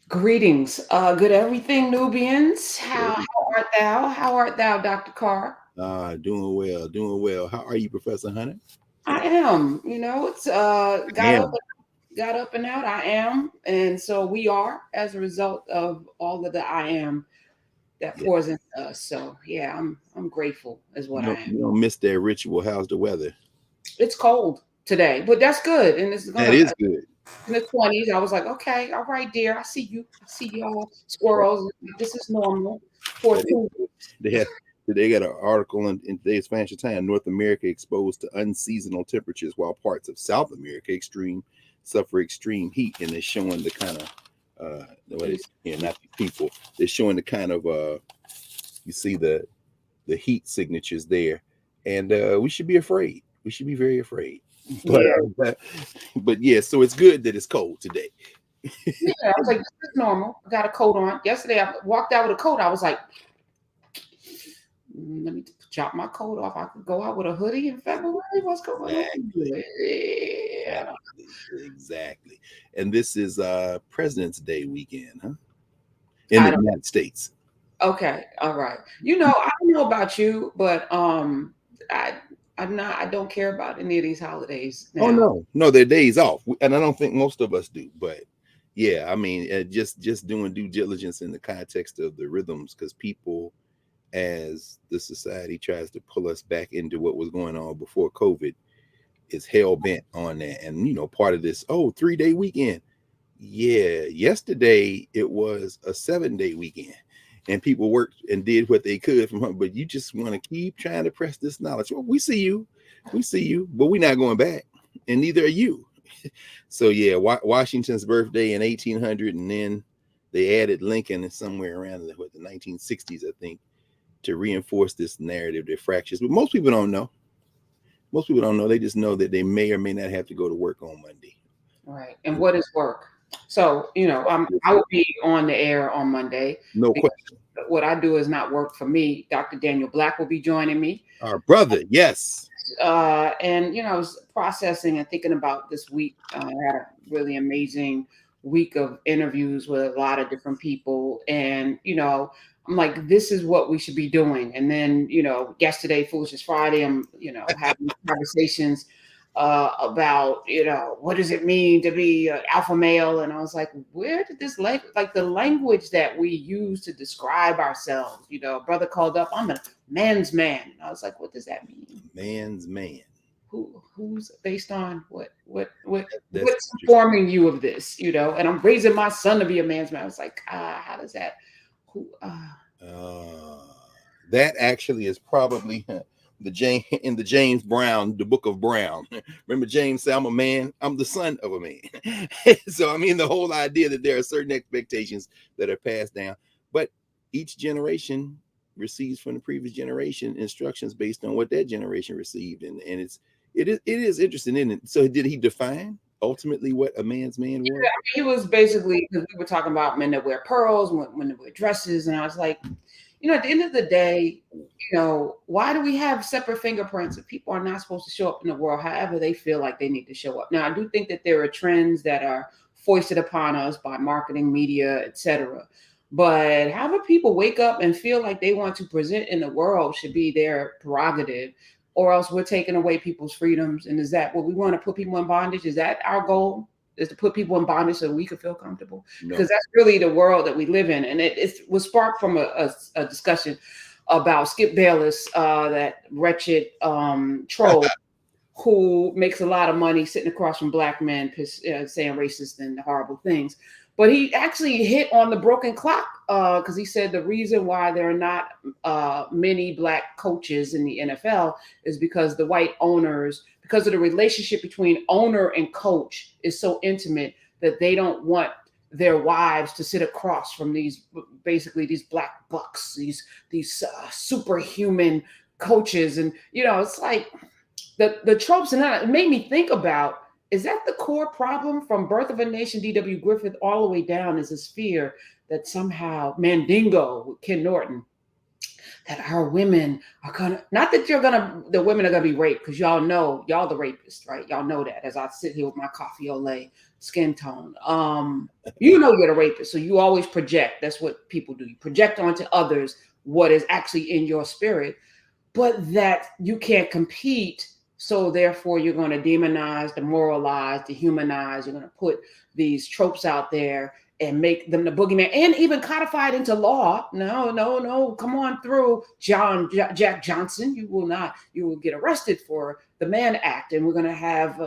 Greetings. Good everything, Nubians. Hey, How art thou? How art thou, Dr. Carr? doing well, doing well. How are you, Professor Hunter? I am. It's I am. got up and out. I am, and so we are as a result of all of the I am that Yeah. pours into us. So yeah, I'm grateful is what I am. You don't miss that ritual. How's the weather? It's cold today, but that's good, and it's That gonna is good. in the 20s. I was like, okay, all right, dear. I see you. I see y'all squirrels. This is normal for That is two. good. They had they got an article in today's Financial Times. North America exposed to unseasonal temperatures, while parts of South America suffer extreme heat, and they're showing the kind of what is yeah, not the people. They're showing the kind of you see the heat signatures there, and we should be afraid. We should be very afraid. But Yeah. but yeah, so it's good that it's cold today. Yeah, I was like, this is normal. I got a coat on. Yesterday, I walked out with a coat. I was like, let me chop my coat off. I could go out with a hoodie in February. What's going on? Exactly, Yeah. exactly. And this is President's Day weekend, huh? In I the don't. United States. Okay. All right. I don't know about you, but I I'm not. I don't care about any of these holidays Oh now. no, no, they're days off, and I don't think most of us do. But yeah, I mean, just doing due diligence in the context of the rhythms, because people, as the society tries to pull us back into what was going on before COVID, is hell bent on that. And part of this, 3 day weekend. Yeah, yesterday it was a 7 day weekend, and people worked and did what they could from home. But you just want to keep trying to press this knowledge. Well, we see you, but we're not going back, and neither are you. So yeah, Washington's birthday in 1800, and then they added Lincoln somewhere around the 1960s, I think, to reinforce this narrative that fractures. But most people don't know. Most people don't know. They just know that they may or may not have to go to work on Monday. Right. And what is work? So, I will be on the air on Monday No because question. what I do is not work for me. Dr. Daniel Black will be joining me. Our brother, yes. And I was processing and thinking about this week. I had a really amazing week of interviews with a lot of different people, and I'm like, this is what we should be doing. And then yesterday, Foolishness Friday, I'm having conversations about what does it mean to be an alpha male, and I was like, where did this like the language that we use to describe ourselves? A brother called up, I'm a man's man, and I was like, what does that mean? Man's man. Who's based on That's what's interesting. informing you of this, and I'm raising my son to be a man's man. I was like, how does that who Uh, that actually is probably the James in the James Brown, the Book of Brown. Remember, James said, "I'm a man. I'm the son of a man." So I mean, the whole idea that there are certain expectations that are passed down, but each generation receives from the previous generation instructions based on what that generation received, and it is interesting, isn't it? So did he define ultimately what a man's man was? he was basically, because we were talking about men that wear pearls, when they wear dresses, and I was like, at the end of the day, why do we have separate fingerprints if people are not supposed to show up in the world however they feel like they need to show up? Now, I do think that there are trends that are foisted upon us by marketing, media, etc. But having people wake up and feel like they want to present in the world should be their prerogative, or else we're taking away people's freedoms. And is that what we want to put people in bondage? Is that our goal? Is to put people in bondage so we could feel comfortable? Because No. that's really the world that we live in. And it was sparked from a discussion about Skip Bayless, that wretched troll who makes a lot of money sitting across from black men, saying racist and horrible things. But he actually hit on the broken clock, because he said the reason why there are not many black coaches in the NFL is because the white owners, because of the relationship between owner and coach is so intimate that they don't want their wives to sit across from these black bucks, these superhuman coaches. And it's like the tropes, and that made me think about, is that the core problem from Birth of a Nation, D.W. Griffith, all the way down, is this fear that somehow Mandingo with Ken Norton, that our women are gonna, not that the women are gonna be raped, because y'all know, y'all the rapists, right? Y'all know that, as I sit here with my coffee ole skin tone. You know you're a rapist, so you always project. That's what people do. You project onto others what is actually in your spirit, but that you can't compete. So therefore, you're going to demonize, demoralize, dehumanize. You're going to put these tropes out there and make them the boogeyman, and even codify it into law. No, no, no. Come on through, Jack Johnson. You will not. You will get arrested for the Mann Act, and we're going to have,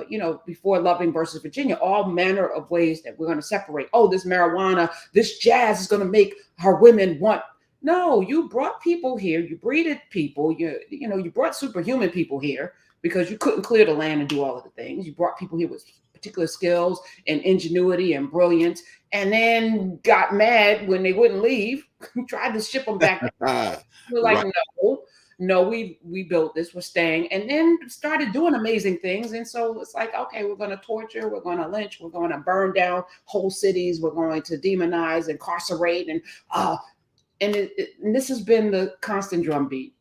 before Loving versus Virginia, all manner of ways that we're going to separate. Oh, this marijuana, this jazz is going to make our women want. No, you brought people here. You breeded people. You brought superhuman people here because you couldn't clear the land and do all of the things. You brought people here with particular skills and ingenuity and brilliance, and then got mad when they wouldn't leave. Tried to ship them back. We're like, right. No, we built this. We're staying, and then started doing amazing things. And so it's like, okay, we're going to torture, we're going to lynch, we're going to burn down whole cities, we're going to demonize, incarcerate, and this has been the constant drumbeat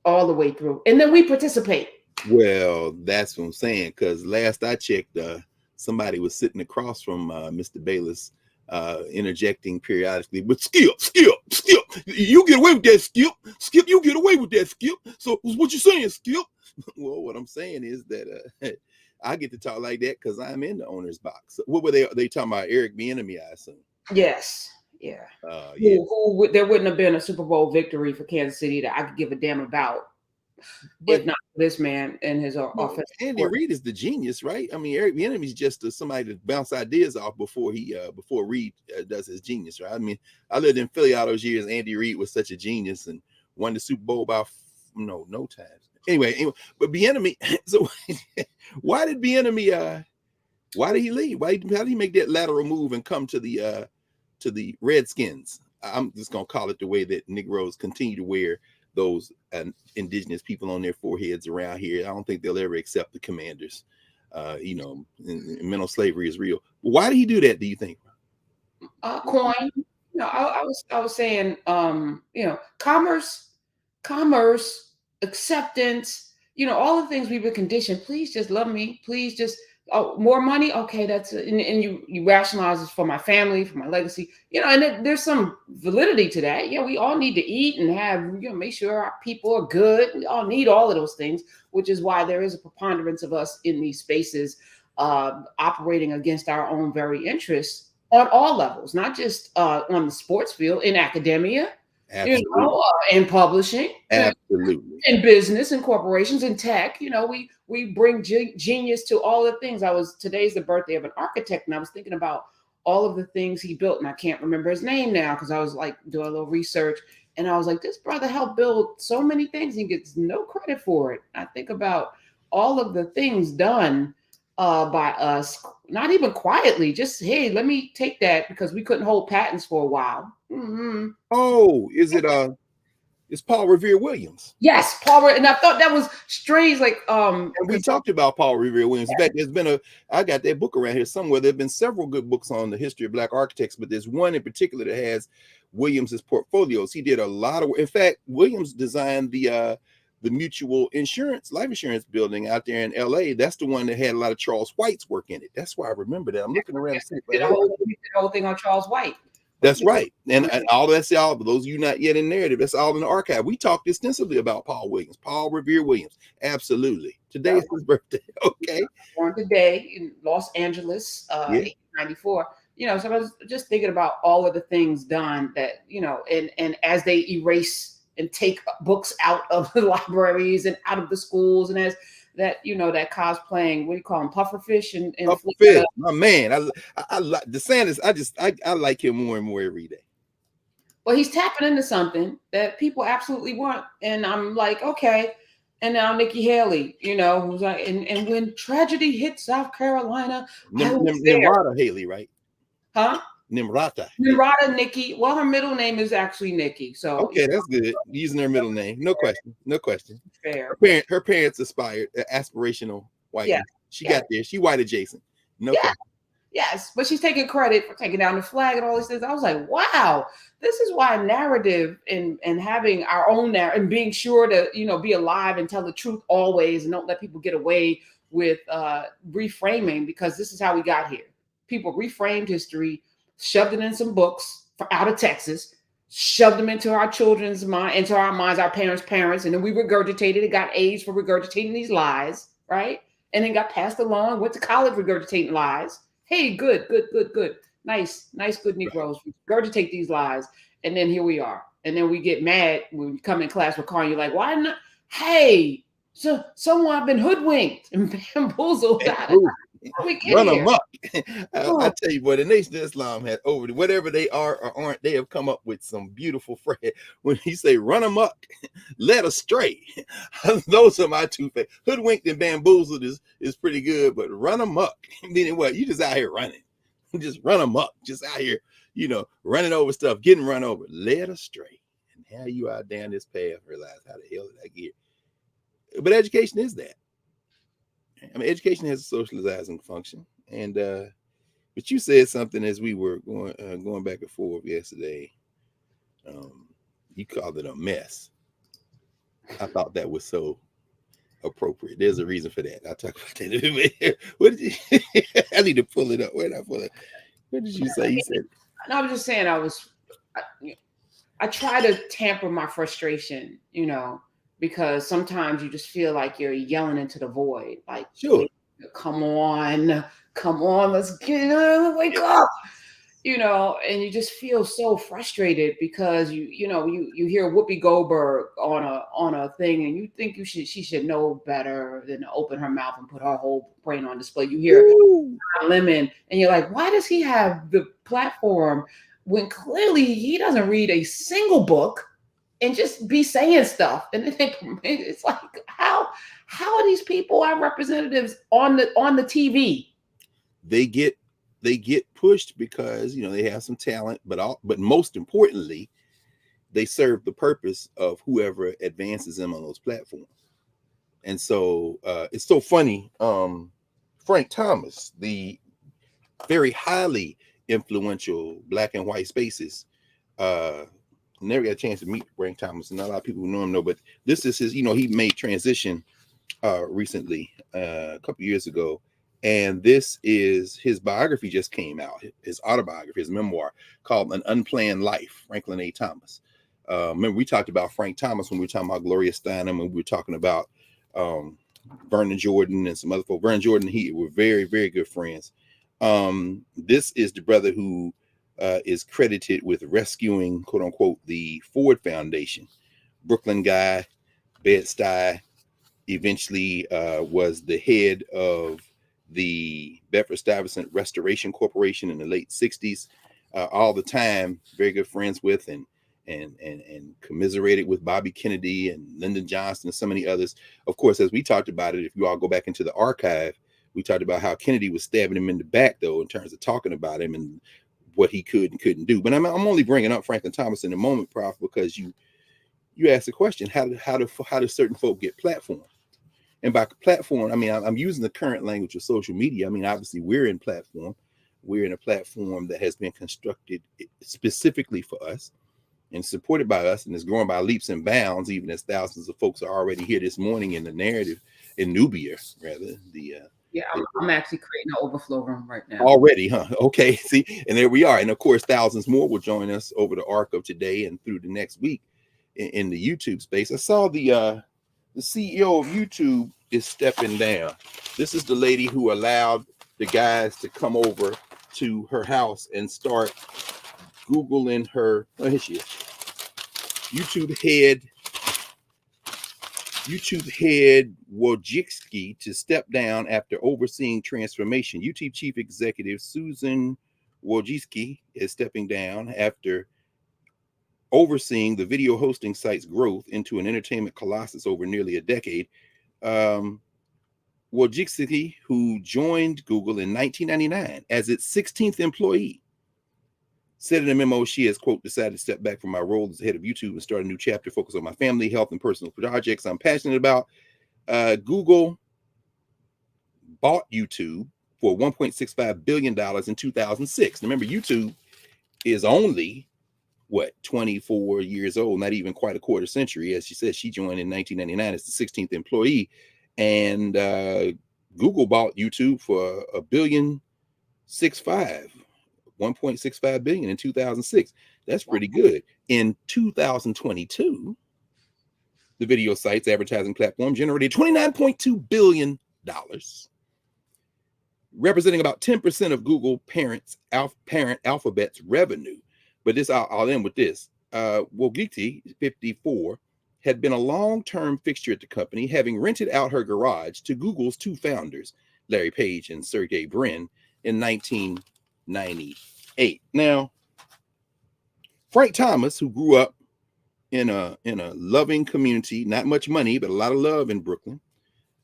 all the way through. And then we participate. Well, that's what I'm saying. Because last I checked, somebody was sitting across from Mr. Bayless, interjecting periodically, but Skip, you get away with that, Skip, you get away with that, Skip. So what you saying, Skip? Well, what I'm saying is that I get to talk like that because I'm in the owner's box. What were they talking about? Eric Bieniemy, I assume. Yes. Yeah. Yeah. There wouldn't have been a Super Bowl victory for Kansas City that I could give a damn about, but if not this man and his offense. Andy Reid is the genius, right? I mean, Eric Bieniemy is just somebody to bounce ideas off before Reid does his genius, right? I mean, I lived in Philly all those years. Andy Reid was such a genius and won the Super Bowl by no times. Anyway, but Bieniemy. So why did Bieniemy? Why did he leave? How did he make that lateral move and come to the Redskins? I'm just gonna call it the way that Negroes continue to wear those indigenous people on their foreheads around here. I don't think they'll ever accept the Commanders. Mental slavery is real. Why did he do that, do you think? Coin. I was saying, commerce, acceptance, all the things we've been conditioned. Please just love me. Please just more money. Okay, that's and you rationalize it for my family, for my legacy. And there's some validity to that. Yeah, we all need to eat and have make sure our people are good. We all need all of those things, which is why there is a preponderance of us in these spaces operating against our own very interests on all levels, not just on the sports field, in academia. Absolutely. In publishing, absolutely, in business, in corporations, in tech. We bring genius to all the things. Today's the birthday of an architect, and I was thinking about all of the things he built, and I can't remember his name now because I was like doing a little research, and I was like, this brother helped build so many things. He gets no credit for it. I think about all of the things done by us, not even quietly, just, hey, let me take that because we couldn't hold patents for a while. Mm-hmm. Oh, is it it's Paul Revere Williams? Yes, Paul, and I thought that was strange. Like and we talked about Paul Revere Williams. In fact, I got that book around here somewhere. There have been several good books on the history of Black architects, but there's one in particular that has Williams's portfolios. He did a lot of work. In fact, Williams designed the mutual life insurance building out there in LA. That's the one that had a lot of Charles White's work in it. That's why I remember that. I'm looking around. The whole thing on Charles White. That's right. And all those of you not yet in narrative, that's all in the archive. We talked extensively about Paul Revere Williams. Absolutely. Today is his birthday. Okay. Born today in Los Angeles, 1894. So I was just thinking about all of the things done that, and as they erase and take books out of the libraries and out of the schools, and as that cosplaying, what do you call him, pufferfish and Pufferfish, my man. I like DeSantis. I like him more and more every day. Well, he's tapping into something that people absolutely want, and I'm like, okay. And now Nikki Haley, who's like, and when tragedy hit South Carolina, Nimrata Haley, right? Huh? Nimrata Nikki. Well, her middle name is actually Nikki. So okay, that's good. Using her middle name, no question. Fair. Her parents aspired aspirational white. Yeah. She got there. She white adjacent. No question. Yes, but she's taking credit for taking down the flag and all these things. I was like, wow, this is why narrative and having our own narrative and being sure to be alive and tell the truth always and don't let people get away with reframing, because this is how we got here. People reframed history, shoved it in some books out of Texas, shoved them into our children's mind, into our minds, our parents, and then we regurgitated it, got A's for regurgitating these lies, right? And then got passed along, went to college regurgitating lies. Hey, good. Nice, good Negroes. Regurgitate these lies. And then here we are. And then we get mad when we come in class with Carr and you're like, why not? Hey, so someone I've been hoodwinked and bamboozled. Run amok. I tell you what, the Nation of Islam has over whatever they are or aren't, they have come up with some beautiful phrase. When he say run amok, led astray. Those are my two favorites. Hoodwinked and bamboozled is pretty good, but run amok, meaning what? You just out here running. Just run amok, just out here, running over stuff, getting run over, led astray. And how you out down this path, realize how the hell did I get? But education is that. I mean, education has a socializing function, and but you said something as we were going back and forth yesterday. You called it a mess. I thought that was so appropriate. There's a reason for that. I'll talk about that in a minute. What did you? I need to pull it up. Where did I pull it? What did you say? You said. I was just saying. I try to tamper my frustration, because sometimes you just feel like you're yelling into the void. Like, sure, come on, let's wake up, and you just feel so frustrated because you hear Whoopi Goldberg on a thing and you think she should know better than to open her mouth and put her whole brain on display. You hear Lemon and you're like, why does he have the platform when clearly he doesn't read a single book and just be saying stuff? And then it's like, how are these people, our representatives, on the TV? They get pushed because they have some talent, but most importantly, they serve the purpose of whoever advances them on those platforms. And so it's so funny. Frank Thomas, the very highly influential Black and White Spaces, never got a chance to meet Frank Thomas, and not a lot of people who know him know, but this is his, he made transition recently, a couple years ago, and this is his biography just came out, his autobiography, his memoir called An Unplanned Life, Franklin A. Thomas. Remember we talked about Frank Thomas when we were talking about Gloria Steinem, and we were talking about Vernon Jordan and some other folks. Vernon Jordan and he were very, very good friends. This is the brother who is credited with rescuing, quote unquote, the Ford Foundation. Brooklyn guy, Bed-Stuy, eventually was the head of the Bedford-Stuyvesant Restoration Corporation in the late 60s. All the time, very good friends with and commiserated with Bobby Kennedy and Lyndon Johnson and so many others. Of course, as we talked about it, if you all go back into the archive, we talked about how Kennedy was stabbing him in the back, though, in terms of talking about him and what he could and couldn't do. But I'm only bringing up Franklin Thomas in a moment, Prof, because you asked the question: how do certain folk get platform? And by platform, I mean I'm using the current language of social media. I mean, obviously, we're in a platform that has been constructed specifically for us and supported by us, and is growing by leaps and bounds, even as thousands of folks are already here this morning in the narrative in Nubia, rather I'm actually creating an overflow room right now. Already, huh? Okay, see, and there we are. And of course, thousands more will join us over the arc of today and through the next week in the YouTube space. I saw the CEO of YouTube is stepping down. This is the lady who allowed the guys to come over to her house and start Googling her. Oh, here she is. YouTube head Wojcicki to step down after overseeing transformation. YouTube chief executive Susan Wojcicki is stepping down after overseeing the video hosting site's growth into an entertainment colossus over nearly a decade. Wojcicki, who joined Google in 1999 as its 16th employee, said in a memo she has, quote, decided to step back from my role as the head of YouTube and start a new chapter focused on my family, health, and personal projects I'm passionate about. Google bought YouTube for $1.65 billion in 2006. Remember, YouTube is only, 24 years old, not even quite a quarter century. As she said, she joined in 1999 as the 16th employee. And Google bought YouTube for $1.65 billion 1.65 billion in 2006. That's pretty good. In 2022, the video sites advertising platform generated $29.2 billion, representing about 10% of Google parent Alphabet's revenue. But this, I'll end with this. Wojcicki, 54, had been a long-term fixture at the company, having rented out her garage to Google's two founders, Larry Page and Sergey Brin, in 1998. Now, Frank Thomas, who grew up in a loving community, not much money, but a lot of love in Brooklyn,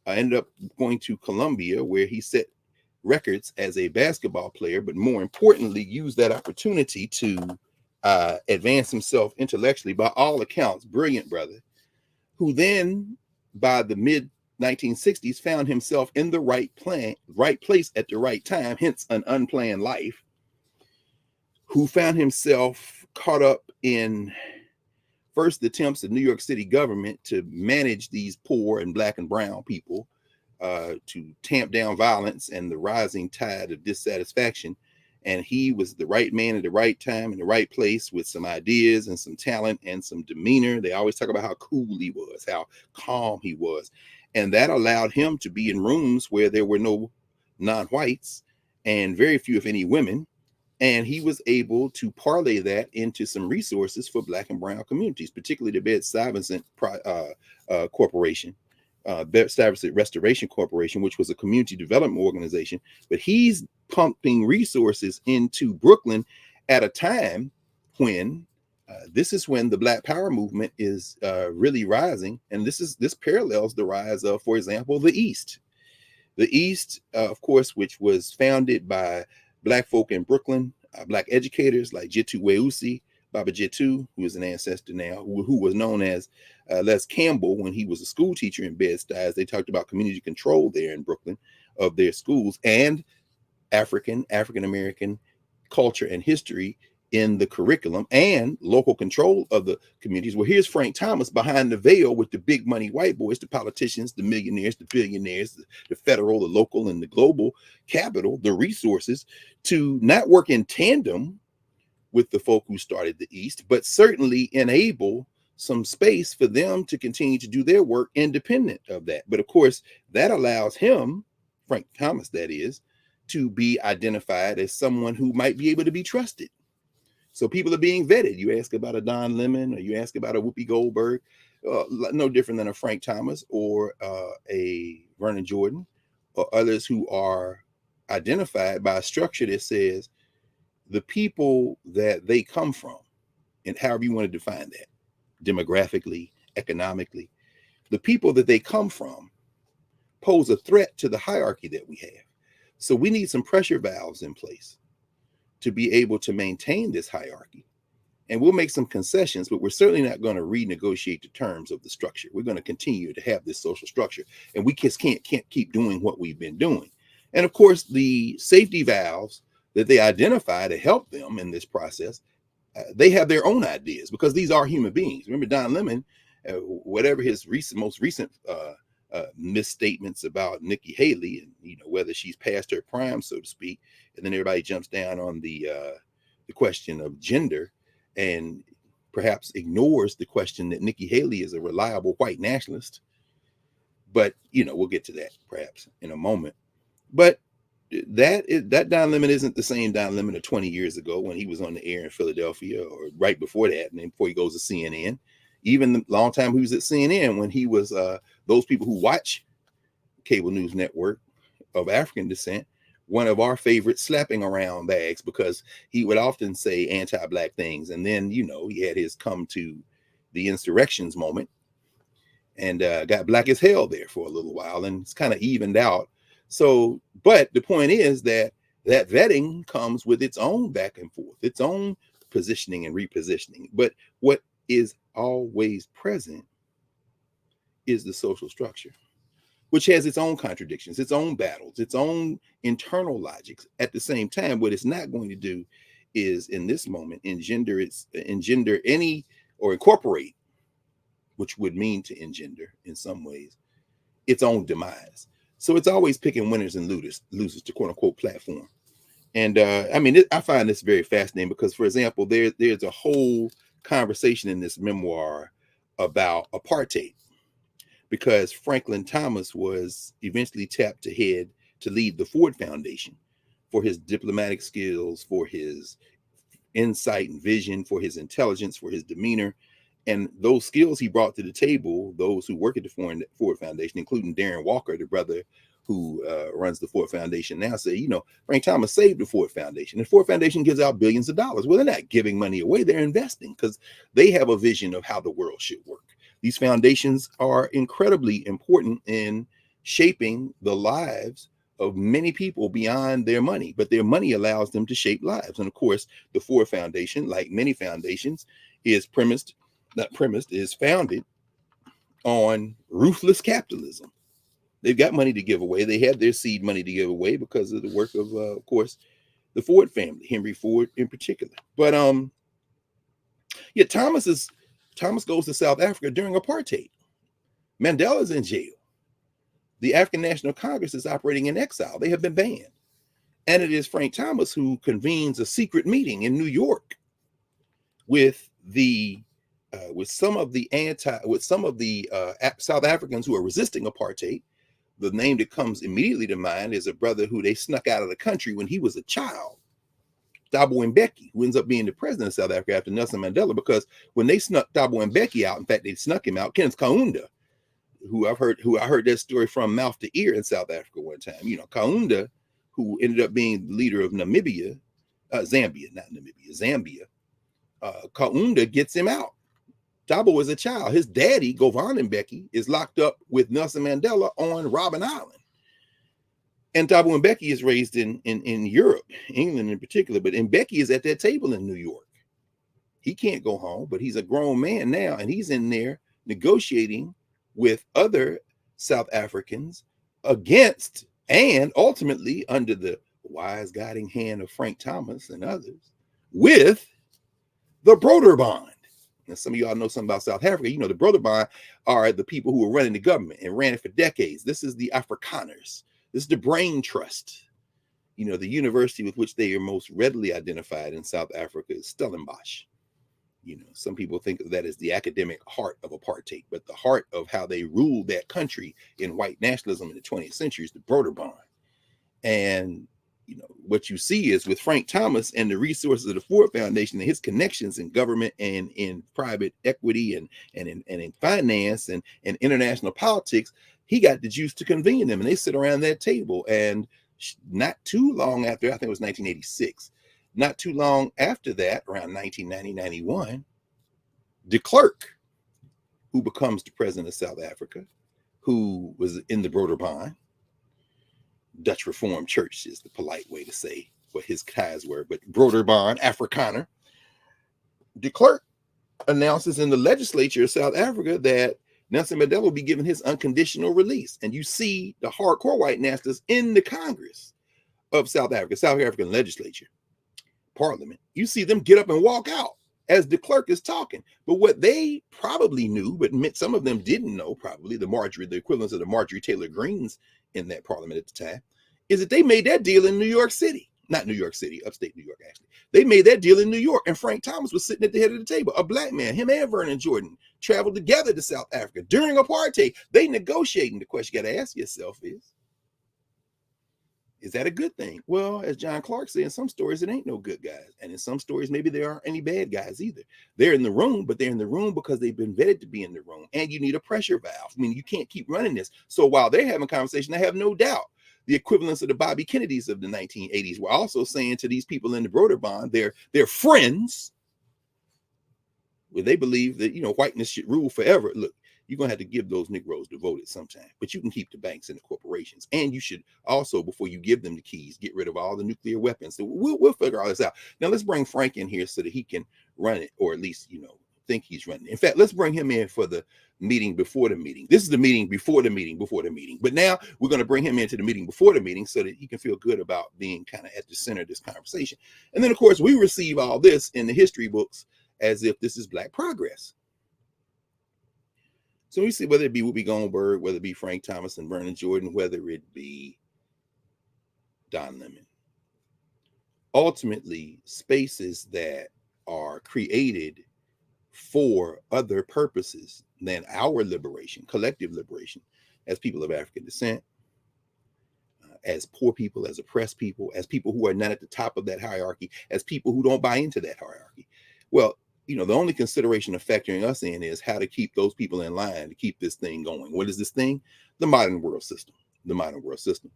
ended up going to Columbia, where he set records as a basketball player, but more importantly, used that opportunity to advance himself intellectually. By all accounts, brilliant brother, who then, by the mid 1960s, found himself in the right place at the right time, hence an unplanned life, who found himself caught up in first attempts of New York City government to manage these poor and black and brown people, to tamp down violence and the rising tide of dissatisfaction. And he was the right man at the right time in the right place, with some ideas and some talent and some demeanor. They always talk about how cool he was, how calm he was. And that allowed him to be in rooms where there were no non-whites and very few, if any, women. And he was able to parlay that into some resources for black and brown communities, particularly the Bed-Stuyvesant Corporation, Bed-Stuyvesant Restoration Corporation, which was a community development organization. But he's pumping resources into Brooklyn at a time when this is when the Black Power movement is really rising. And this parallels the rise of, for example, the East. The East, of course, which was founded by Black folk in Brooklyn, Black educators like Jitu Weusi, Baba Jitu, who is an ancestor now, who was known as Les Campbell when he was a school teacher in Bed-Stuy. They talked about community control there in Brooklyn of their schools, and African-American culture and history in the curriculum, and local control of the communities. Well, here's Frank Thomas behind the veil with the big money white boys, the politicians, the millionaires, the billionaires, the federal, the local, and the global capital, the resources to not work in tandem with the folk who started the East, but certainly enable some space for them to continue to do their work independent of that. But of course, that allows him, Frank Thomas, that is, to be identified as someone who might be able to be trusted. So people are being vetted. You ask about a Don Lemon, or you ask about a Whoopi Goldberg, no different than a Frank Thomas or a Vernon Jordan, or others who are identified by a structure that says the people that they come from, and however you want to define that, demographically, economically, the people that they come from pose a threat to the hierarchy that we have. So we need some pressure valves in place to be able to maintain this hierarchy. And we'll make some concessions, but we're certainly not going to renegotiate the terms of the structure. We're going to continue to have this social structure, and we just can't keep doing what we've been doing. And of course, the safety valves that they identify to help them in this process, they have their own ideas, because these are human beings. Remember Don Lemon, whatever his most recent misstatements about Nikki Haley, and whether she's past her prime, so to speak, and then everybody jumps down on the question of gender, and perhaps ignores the question that Nikki Haley is a reliable white nationalist. But we'll get to that perhaps in a moment. But that Don Lemon isn't the same Don Lemon of 20 years ago when he was on the air in Philadelphia, or right before that, and then before he goes to CNN. Even the long time he was at CNN, when he was those people who watch cable news network of African descent, one of our favorite slapping around bags, because he would often say anti-black things. And then, he had his come to the insurrections moment, and got black as hell there for a little while, and it's kind of evened out. So, but the point is that vetting comes with its own back and forth, its own positioning and repositioning. But what is always present is the social structure, which has its own contradictions, its own battles, its own internal logics. At the same time, what it's not going to do is, in this moment, engender any, or incorporate, which would mean to engender in some ways, its own demise. So it's always picking winners and losers to quote unquote platform. And I mean, I find this very fascinating because, for example, there's a whole conversation in this memoir about apartheid, because Franklin Thomas was eventually tapped to head to lead the Ford Foundation for his diplomatic skills, for his insight and vision, for his intelligence, for his demeanor. And those skills he brought to the table, those who work at the Ford Foundation, including Darren Walker, the brother who runs the Ford Foundation now, say, you know, Frank Thomas saved the Ford Foundation. The Ford Foundation gives out billions of dollars. Well, they're not giving money away. They're investing because they have a vision of how the world should work. These foundations are incredibly important in shaping the lives of many people beyond their money, but their money allows them to shape lives. And of course, the Ford Foundation, like many foundations, is founded on ruthless capitalism. They've got money to give away. They have their seed money to give away because of the work of course, the Ford family, Henry Ford in particular. But yeah, Thomas goes to South Africa during apartheid. Mandela's in jail. The African National Congress is operating in exile. They have been banned. And it is Frank Thomas who convenes a secret meeting in New York with some of the South Africans who are resisting apartheid. The name that comes immediately to mind is a brother who they snuck out of the country when he was a child, Thabo Mbeki, who ends up being the president of South Africa after Nelson Mandela, because when they snuck Thabo Mbeki out, in fact, they snuck him out, Kenneth Kaunda, who I heard that story from mouth to ear in South Africa one time. You know, Kaunda, who ended up being the leader of Zambia. Kaunda gets him out. Thabo was a child. His daddy, Govan Mbeki, is locked up with Nelson Mandela on Robben Island. And Thabo Mbeki is raised in Europe, England in particular, but Mbeki is at that table in New York. He can't go home, but he's a grown man now, and he's in there negotiating with other South Africans against, and ultimately under the wise guiding hand of Frank Thomas and others, with the Broederbond. Now, some of y'all know something about South Africa. You know, the Broederbond are the people who were running the government and ran it for decades. This is the Afrikaners. This is the brain trust. You know, the university with which they are most readily identified in South Africa is Stellenbosch. You know, some people think of that as the academic heart of apartheid, but the heart of how they ruled that country in white nationalism in the 20th century is the Broederbond. And you know, what you see is with Frank Thomas and the resources of the Ford Foundation and his connections in government and in private equity and in finance and international politics, he got the juice to convene them. And they sit around that table. And not too long after, I think it was 1986, not too long after that, around 1990, 91, de Klerk, who becomes the president of South Africa, who was in the Broederbond, Dutch Reformed Church is the polite way to say what his ties were, but Broederbond, Afrikaner. De Klerk announces in the legislature of South Africa that Nelson Mandela will be given his unconditional release. And you see the hardcore white nationalists in the Congress of South Africa, South African legislature, parliament. You see them get up and walk out as de Klerk is talking. But what they probably knew, but some of them didn't know, probably the equivalents of the Marjorie Taylor Greens in that parliament at the time, is that they made that deal in New York City. Not New York City, upstate New York, actually. They made that deal in New York, and Frank Thomas was sitting at the head of the table. A black man, him and Vernon Jordan, traveled together to South Africa during apartheid. They negotiating. The question you got to ask yourself is that a good thing? Well, as John Clark said, in some stories, it ain't no good guys. And in some stories, maybe there aren't any bad guys either. They're in the room, but they're in the room because they've been vetted to be in the room. And you need a pressure valve. I mean, you can't keep running this. So while they're having a conversation, I have no doubt the equivalents of the Bobby Kennedys of the 1980s were also saying to these people in the Broederbond, they're friends, where they believe that, you know, whiteness should rule forever. Look, you're going to have to give those Negroes the vote at some time, but you can keep the banks and the corporations. And you should also, before you give them the keys, get rid of all the nuclear weapons. So we'll figure all this out. Now let's bring Frank in here so that he can run it, or at least, you know, think he's running it. In fact, let's bring him in for the meeting before the meeting. This is the meeting before the meeting before the meeting. But now we're going to bring him into the meeting before the meeting so that he can feel good about being kind of at the center of this conversation. And then, of course, we receive all this in the history books as if this is Black progress. So we see whether it be Whoopi Goldberg, whether it be Frank Thomas and Vernon Jordan, whether it be Don Lemon, ultimately spaces that are created for other purposes than our liberation, collective liberation, as people of African descent, as poor people, as oppressed people, as people who are not at the top of that hierarchy, as people who don't buy into that hierarchy. Well, the only consideration of factoring us in is how to keep those people in line to keep this thing going. What is this thing? The modern world system. The modern world system.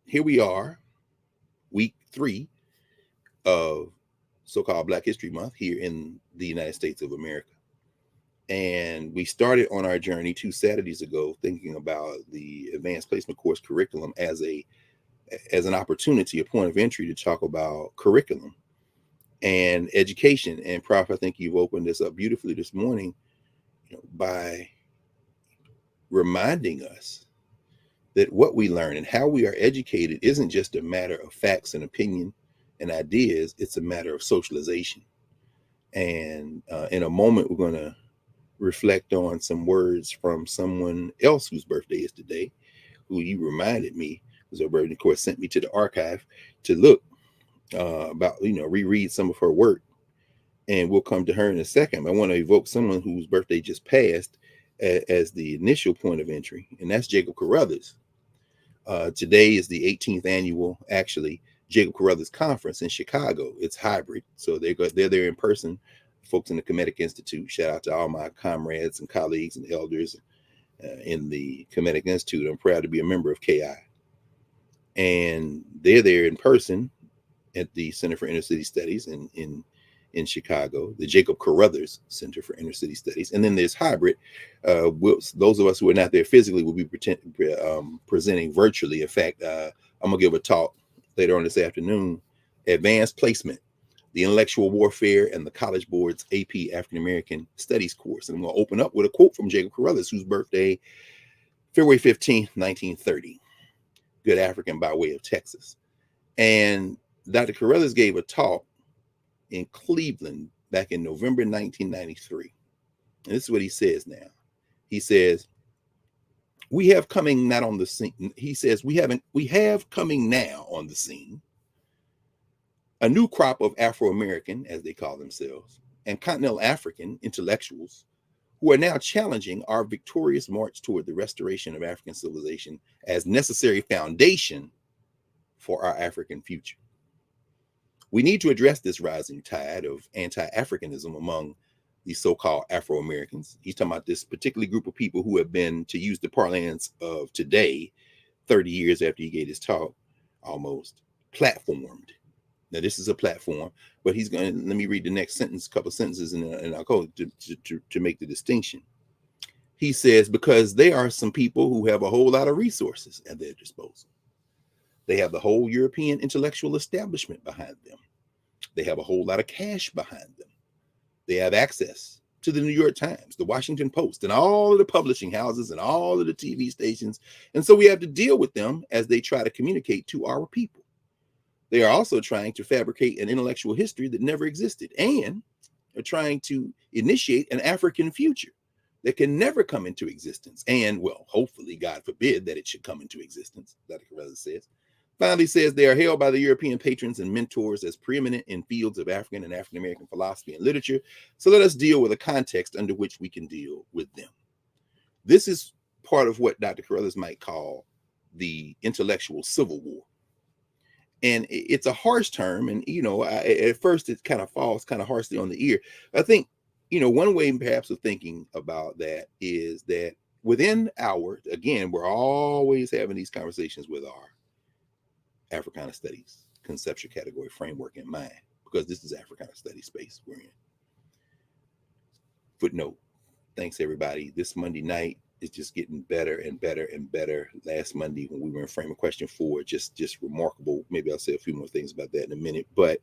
Here we are, week 3 of so-called Black History Month here in the United States of America. And we started on our journey 2 Saturdays ago thinking about the advanced placement course curriculum as an opportunity, a point of entry to talk about curriculum and education. And Prof, I think you've opened this up beautifully this morning, by reminding us that what we learn and how we are educated isn't just a matter of facts and opinion and ideas, it's a matter of socialization. And in a moment, we're going to reflect on some words from someone else whose birthday is today, who you reminded me was her birthday, of course, sent me to the archive to look about, reread some of her work. And we'll come to her in a second. I want to evoke someone whose birthday just passed as the initial point of entry, and that's Jacob Carruthers. Today is the 18th annual, actually, Jacob Carruthers Conference in Chicago. It's hybrid, so they're there in person. Folks in the Kemetic Institute. Shout out to all my comrades and colleagues and elders in the Kemetic Institute. I'm proud to be a member of KI. And they're there in person at the Center for Inner City Studies in Chicago, the Jacob Carruthers Center for Inner City Studies. And then there's hybrid. Those of us who are not there physically will be presenting virtually. In fact, I'm going to give a talk later on this afternoon, Advanced Placement, the Intellectual Warfare and the College Board's AP African American Studies course. And I'm going to open up with a quote from Jacob Carruthers, whose birthday, February 15, 1930. Good African by way of Texas. And Dr. Carruthers gave a talk in Cleveland back in November 1993. And this is what he says now. He says, we have coming not on the scene. He says, we have coming now on the scene a new crop of Afro-American, as they call themselves, and continental African intellectuals who are now challenging our victorious march toward the restoration of African civilization as necessary foundation for our African future. We need to address this rising tide of anti-Africanism among these so-called Afro-Americans. He's talking about this particular group of people who have been, to use the parlance of today, 30 years after he gave his talk, almost platformed. Now, this is a platform, but he's going to, let me read the next sentence, couple sentences, and I'll go to make the distinction. He says, because there are some people who have a whole lot of resources at their disposal. They have the whole European intellectual establishment behind them. They have a whole lot of cash behind them. They have access to the New York Times, the Washington Post, and all of the publishing houses and all of the TV stations. And so we have to deal with them as they try to communicate to our people. They are also trying to fabricate an intellectual history that never existed, and are trying to initiate an African future that can never come into existence. And, well, hopefully, God forbid that it should come into existence, Dr. Carruthers says. Finally says they are hailed by the European patrons and mentors as preeminent in fields of African and African American philosophy and literature. So let us deal with a context under which we can deal with them. This is part of what Dr. Carruthers might call the intellectual civil war. And it's a harsh term. And, at first it kind of falls kind of harshly on the ear. I think, one way perhaps of thinking about that is that within again, we're always having these conversations with our Africana Studies conceptual category framework in mind, because this is Africana Studies space we're in. Footnote. Thanks, everybody. This Monday night is just getting better and better and better. Last Monday, when we were in frame of question 4, just remarkable. Maybe I'll say a few more things about that in a minute. But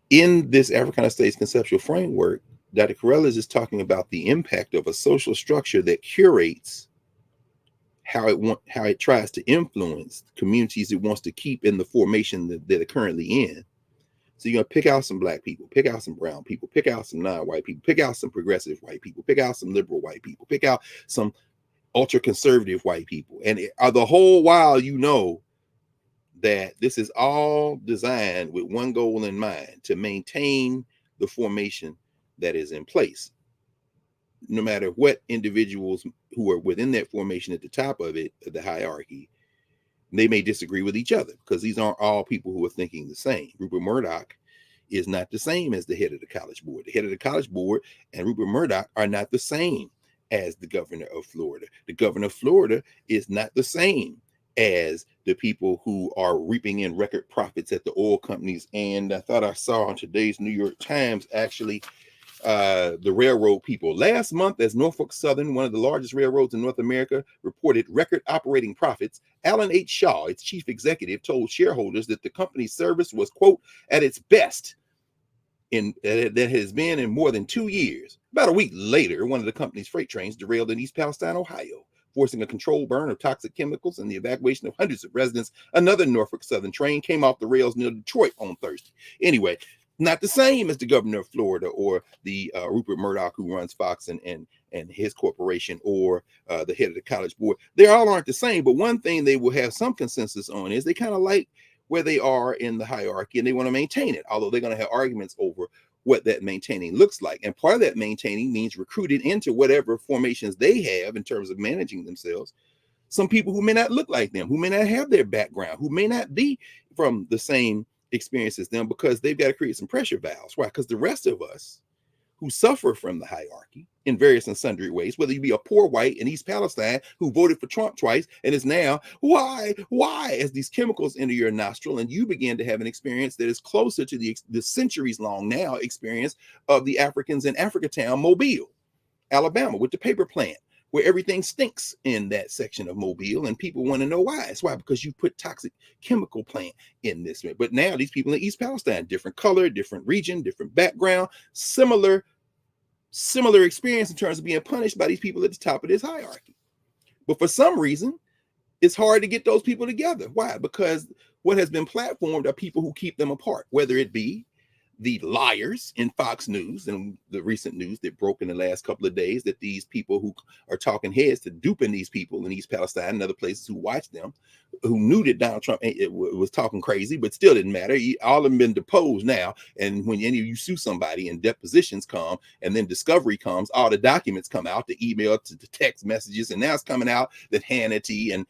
in this Africana Studies conceptual framework, Dr. Carruthers is talking about the impact of a social structure that curates how it tries to influence communities it wants to keep in the formation that they're currently in. So you're going to pick out some Black people, pick out some brown people, pick out some non-white people, pick out some progressive white people, pick out some liberal white people, pick out some ultra-conservative white people. And the whole while, that this is all designed with one goal in mind, to maintain the formation that is in place. No matter what individuals who are within that formation at the top of it, the hierarchy, they may disagree with each other, because these aren't all people who are thinking the same. Rupert Murdoch is not the same as the head of the College Board. The head of the College Board and Rupert Murdoch are not the same as the governor of Florida. The governor of Florida is not the same as the people who are reaping in record profits at the oil companies. And I thought I saw on today's New York Times, actually, the railroad people. Last month, as Norfolk Southern, one of the largest railroads in North America, reported record operating profits, Alan H. Shaw, its chief executive, told shareholders that the company's service was, quote, at its best that has been in more than 2 years. About a week later, one of the company's freight trains derailed in East Palestine, Ohio, forcing a controlled burn of toxic chemicals and the evacuation of hundreds of residents. Another Norfolk Southern train came off the rails near Detroit on Thursday. Anyway, not the same as the governor of Florida or the Rupert Murdoch, who runs Fox and his corporation, or the head of the College Board. They all aren't the same, but one thing they will have some consensus on is they kind of like where they are in the hierarchy, and they want to maintain it, although they're going to have arguments over what that maintaining looks like. And part of that maintaining means recruited into whatever formations they have in terms of managing themselves some people who may not look like them, who may not have their background, who may not be from the same experience as them, because they've got to create some pressure valves. Why? Because the rest of us who suffer from the hierarchy in various and sundry ways, whether you be a poor white in East Palestine who voted for Trump twice and is now, why, as these chemicals enter your nostril, and you begin to have an experience that is closer to the centuries-long now experience of the Africans in Africatown, Mobile, Alabama, with the paper plant, where everything stinks in that section of Mobile, and people want to know why. It's why, because you put toxic chemical plant in this. But now these people in East Palestine, different color, different region, different background, similar experience in terms of being punished by these people at the top of this hierarchy. But for some reason, it's hard to get those people together. Why? Because what has been platformed are people who keep them apart, whether it be the liars in Fox News and the recent news that broke in the last couple of days, that these people who are talking heads to duping these people in East Palestine and other places who watched them, who knew that Donald Trump was talking crazy, but still didn't matter. All of them been deposed now. And when any of you sue somebody and depositions come, and then discovery comes, all the documents come out, the email to the text messages, and now it's coming out that Hannity and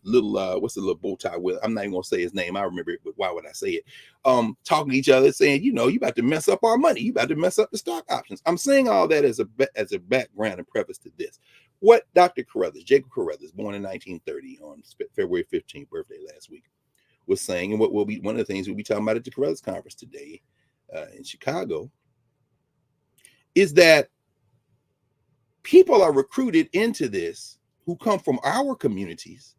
little what's the little bow tie with? I'm not even gonna say his name. I remember it, but why would I say it? Talking to each other, saying, you about to mess up our money. You about to mess up the stock options. I'm saying all that as a background and preface to this. What Dr. Carruthers, Jacob Carruthers, born in 1930 on February 15th, birthday last week, was saying, and what will be one of the things we'll be talking about at the Carruthers conference today in Chicago, is that people are recruited into this who come from our communities,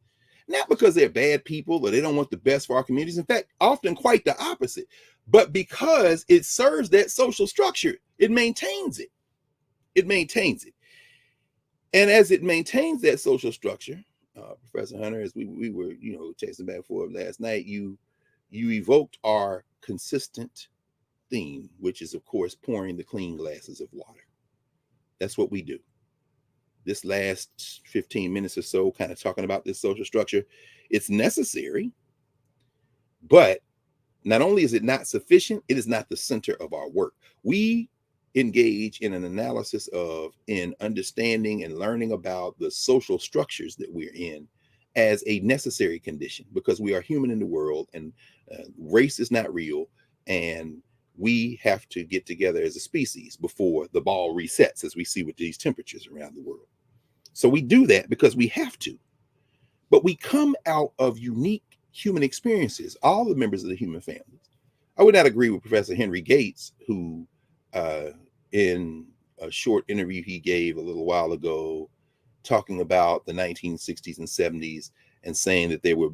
not because they're bad people or they don't want the best for our communities. In fact, often quite the opposite, but because it serves that social structure. It maintains it. It maintains it. And as it maintains that social structure, Professor Hunter, as we were, texting back and forth last night, you evoked our consistent theme, which is, of course, pouring the clean glasses of water. That's what we do. This last 15 minutes or so, kind of talking about this social structure, it's necessary, but not only is it not sufficient, it is not the center of our work. We engage in an analysis in understanding and learning about the social structures that we're in as a necessary condition, because we are human in the world, and race is not real, and we have to get together as a species before the ball resets, as we see with these temperatures around the world. So we do that because we have to, but we come out of unique human experiences, all the members of the human family. I would not agree with Professor Henry Gates, who in a short interview he gave a little while ago, talking about the 1960s and 70s and saying that there were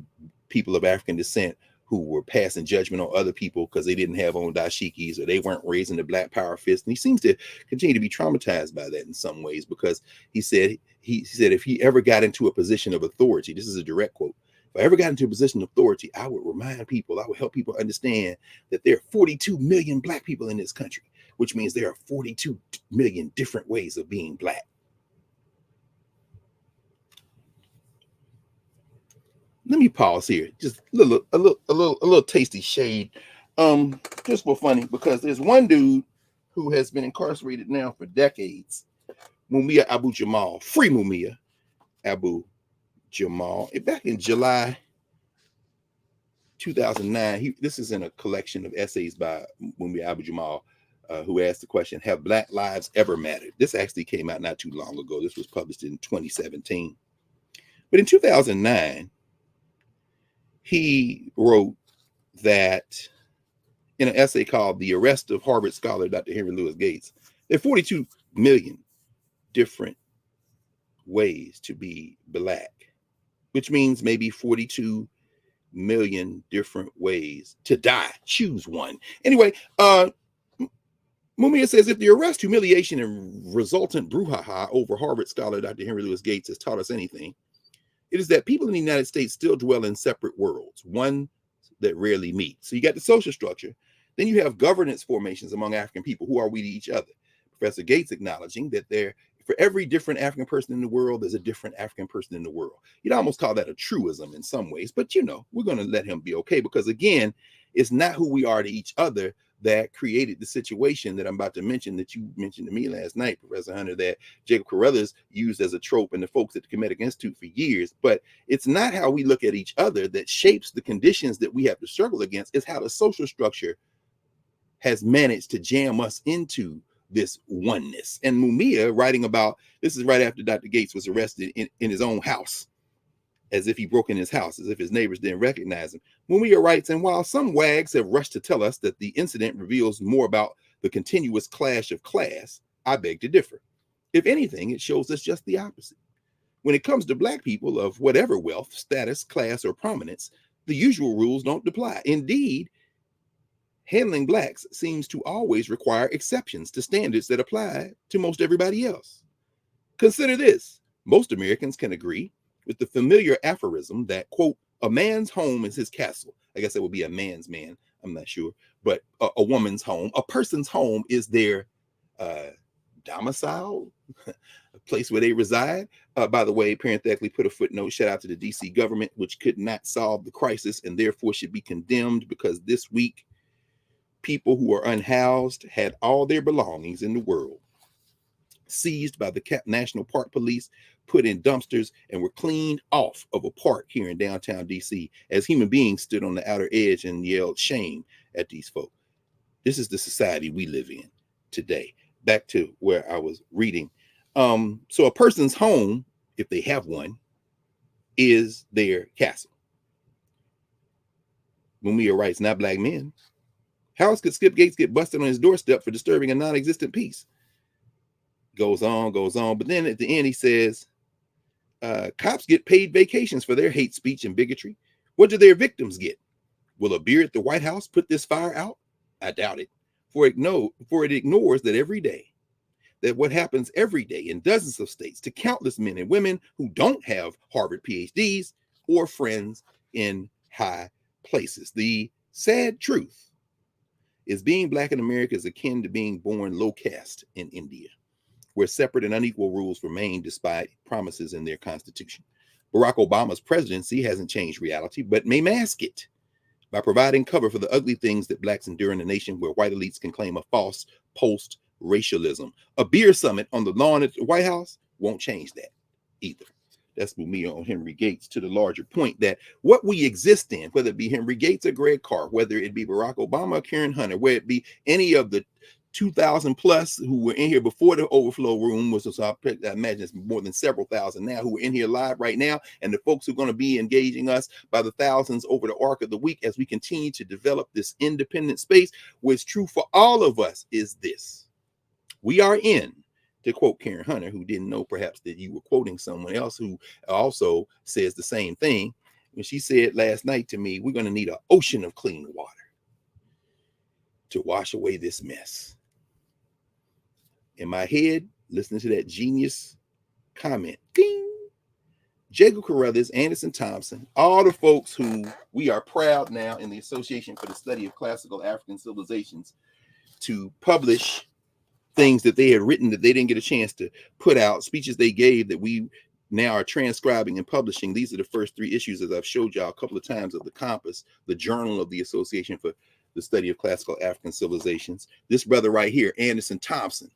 people of African descent who were passing judgment on other people because they didn't have on dashikis or they weren't raising the Black Power fist. And he seems to continue to be traumatized by that in some ways, because he said if he ever got into a position of authority, this is a direct quote, if I ever got into a position of authority, I would remind people, I would help people understand that there are 42 million Black people in this country, which means there are 42 million different ways of being Black. let me pause here. Just a little tasty shade. Just for funny, because there's one dude who has been incarcerated now for decades. Mumia Abu Jamal, free Mumia Abu Jamal. Back in July 2009, this is in a collection of essays by Mumia Abu Jamal, who asked the question, have Black lives ever mattered? This actually came out not too long ago. This was published in 2017. But in 2009, he wrote that in an essay called The Arrest of Harvard Scholar Dr. Henry Louis Gates, there are 42 million different ways to be Black, which means maybe 42 million different ways to die. Choose one. Anyway, Mumia says, if the arrest, humiliation, and resultant brouhaha over Harvard scholar Dr. Henry Louis Gates has taught us anything, it is that people in the United States still dwell in separate worlds, one that rarely meet. So you got the social structure. Then you have governance formations among African people. Who are we to each other? Professor Gates acknowledging that for every different African person in the world, there's a different African person in the world. You'd almost call that a truism in some ways, but we're going to let him be okay, because again, it's not who we are to each other that created the situation that I'm about to mention, that you mentioned to me last night, Professor Hunter, that Jacob Carruthers used as a trope and the folks at the Kemetic Institute for years. But it's not how we look at each other that shapes the conditions that we have to struggle against. It's how the social structure has managed to jam us into this oneness. And Mumia, writing about, this is right after Dr. Gates was arrested in his own house, as if he broke in his house, as if his neighbors didn't recognize him. Mumia writes, and while some wags have rushed to tell us that the incident reveals more about the continuous clash of class, I beg to differ. If anything, it shows us just the opposite. When it comes to Black people of whatever wealth, status, class, or prominence, the usual rules don't apply. Indeed, handling Blacks seems to always require exceptions to standards that apply to most everybody else. Consider this. Most Americans can agree with the familiar aphorism that, quote, a man's home is his castle. I guess that would be a man's man. I'm not sure. But a woman's home, a person's home is their domicile, a place where they reside. By the way, parenthetically, put a footnote, shout out to the DC government, which could not solve the crisis and therefore should be condemned, because this week, people who are unhoused had all their belongings in the world seized by the National Park Police, put in dumpsters, and were cleaned off of a park here in downtown DC as human beings stood on the outer edge and yelled shame at these folk. This is the society we live in today. Back to where I was reading. So a person's home, if they have one, is their castle. Mumia writes, not Black men. How else could Skip Gates get busted on his doorstep for disturbing a non-existent peace? Goes on. But then at the end, he says, cops get paid vacations for their hate speech and bigotry. What do their victims get? Will a beer at the White House put this fire out? I doubt it. For it ignores that every day, that what happens every day in dozens of states to countless men and women who don't have Harvard PhDs or friends in high places. The sad truth is being Black in America is akin to being born low caste in India, where separate and unequal rules remain despite promises in their constitution. Barack Obama's presidency hasn't changed reality, but may mask it by providing cover for the ugly things that Blacks endure in a nation where white elites can claim a false post-racialism. A beer summit on the lawn at the White House won't change that either. That's Mumia on Henry Gates, to the larger point that what we exist in, whether it be Henry Gates or Greg Carr, whether it be Barack Obama or Karen Hunter, whether it be any of the 2,000 plus who were in here before the overflow room was, so I imagine it's more than several thousand now who are in here live right now, and the folks who are going to be engaging us by the thousands over the arc of the week as we continue to develop this independent space. What's true for all of us is this: we are in, to quote Karen Hunter, who didn't know perhaps that you were quoting someone else who also says the same thing, when she said last night to me, we're going to need an ocean of clean water to wash away this mess. In my head, listening to that genius comment, ding, Jacob Carruthers, Anderson Thompson, all the folks who we are proud now in the Association for the Study of Classical African Civilizations to publish things that they had written that they didn't get a chance to put out, speeches they gave that we now are transcribing and publishing. These are the first 3 issues, as I've showed y'all a couple of times, of the Compass, the journal of the Association for the Study of Classical African Civilizations. This brother right here, Anderson Thompson,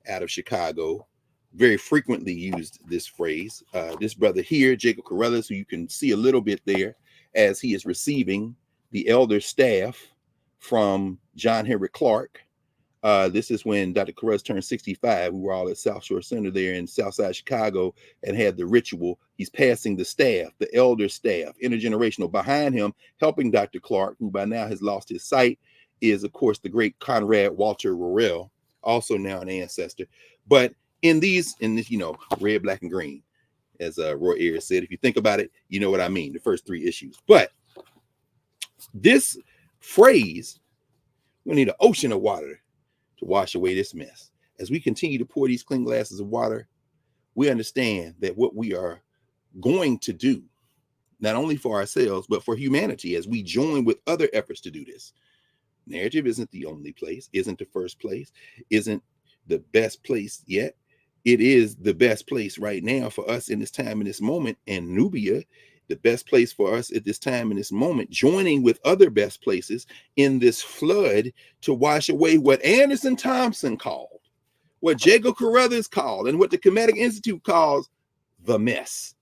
out of Chicago, very frequently used this phrase. This brother here, Jacob Carruthers, who you can see a little bit there as he is receiving the elder staff from John Henry Clark. This is when Dr. Carruthers turned 65. We were all at South Shore Center there in Southside Chicago and had the ritual. He's passing the staff, the elder staff, intergenerational. Behind him, helping Dr. Clark, who by now has lost his sight, is, of course, the great Conrad Walter Rorell, also now an ancestor. But in this, red, black, and green, as Roy Ayers said, if you think about it, you know what I mean, the first 3 issues. But this phrase, we need an ocean of water to wash away this mess. As we continue to pour these clean glasses of water, we understand that what we are going to do, not only for ourselves, but for humanity, as we join with other efforts to do this. Narrative isn't the only place, isn't the first place, isn't the best place yet. It is the best place right now for us in this time, in this moment. And Nubia, the best place for us at this time, in this moment, joining with other best places in this flood to wash away what Anderson Thompson called, what Jacob Carruthers called, and what the Kemetic Institute calls the mess.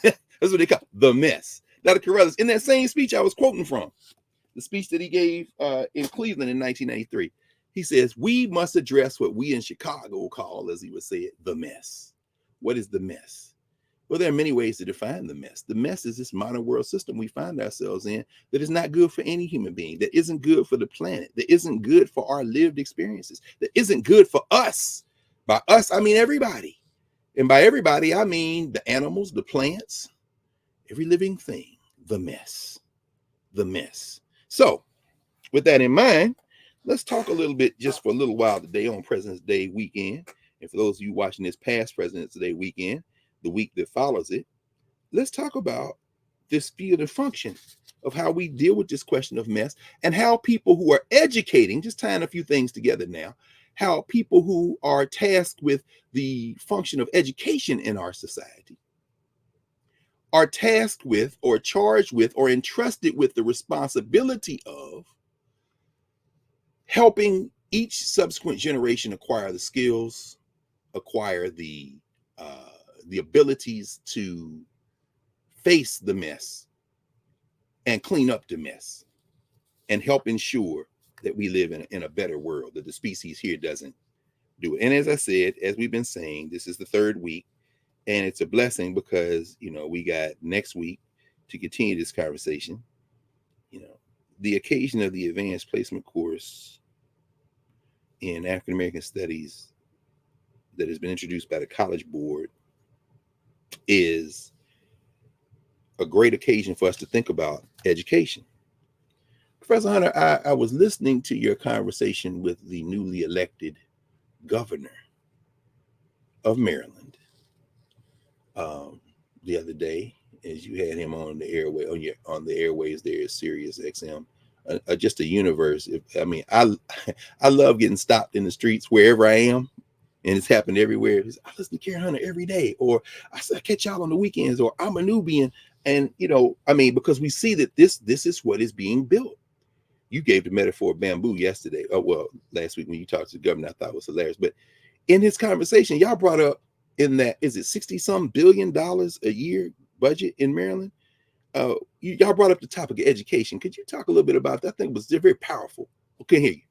That's what they call the mess. Dr. Carruthers, in that same speech I was quoting from, the speech that he gave in Cleveland in 1993, he says, we must address what we in Chicago call, as he would say it, the mess. What is the mess? Well, there are many ways to define the mess. The mess is this modern world system we find ourselves in that is not good for any human being, that isn't good for the planet, that isn't good for our lived experiences, that isn't good for us. By us, I mean everybody. And by everybody, I mean the animals, the plants, every living thing, the mess, the mess. So with that in mind, let's talk a little bit just for a little while today on President's Day weekend. And for those of you watching this past President's Day weekend, the week that follows it, let's talk about this field and function of how we deal with this question of mess, and how people who are educating, just tying a few things together now, how people who are tasked with the function of education in our society are tasked with or charged with or entrusted with the responsibility of helping each subsequent generation acquire the skills, acquire the abilities to face the mess and clean up the mess and help ensure that we live in a better world, that the species here doesn't do it. And as I said, as we've been saying, this is the 3rd week, and it's a blessing because, we got next week to continue this conversation. The occasion of the advanced placement course in African American Studies that has been introduced by the College Board is a great occasion for us to think about education. Professor Hunter, I was listening to your conversation with the newly elected governor of Maryland the other day, as you had him on the airway on the airways there at Sirius XM. Just a universe. I love getting stopped in the streets wherever I am, and it's happened everywhere. I listen to Karen Hunter every day, or I catch y'all on the weekends, or I'm a Nubian. And because we see that this is what is being built. You gave the metaphor of bamboo yesterday. Last week when you talked to the governor, I thought it was hilarious. But in his conversation, y'all brought up in that, is it $60-some billion a year budget in Maryland? Y'all brought up the topic of education. Could you talk a little bit about that? I think it was very powerful. Okay, hear you.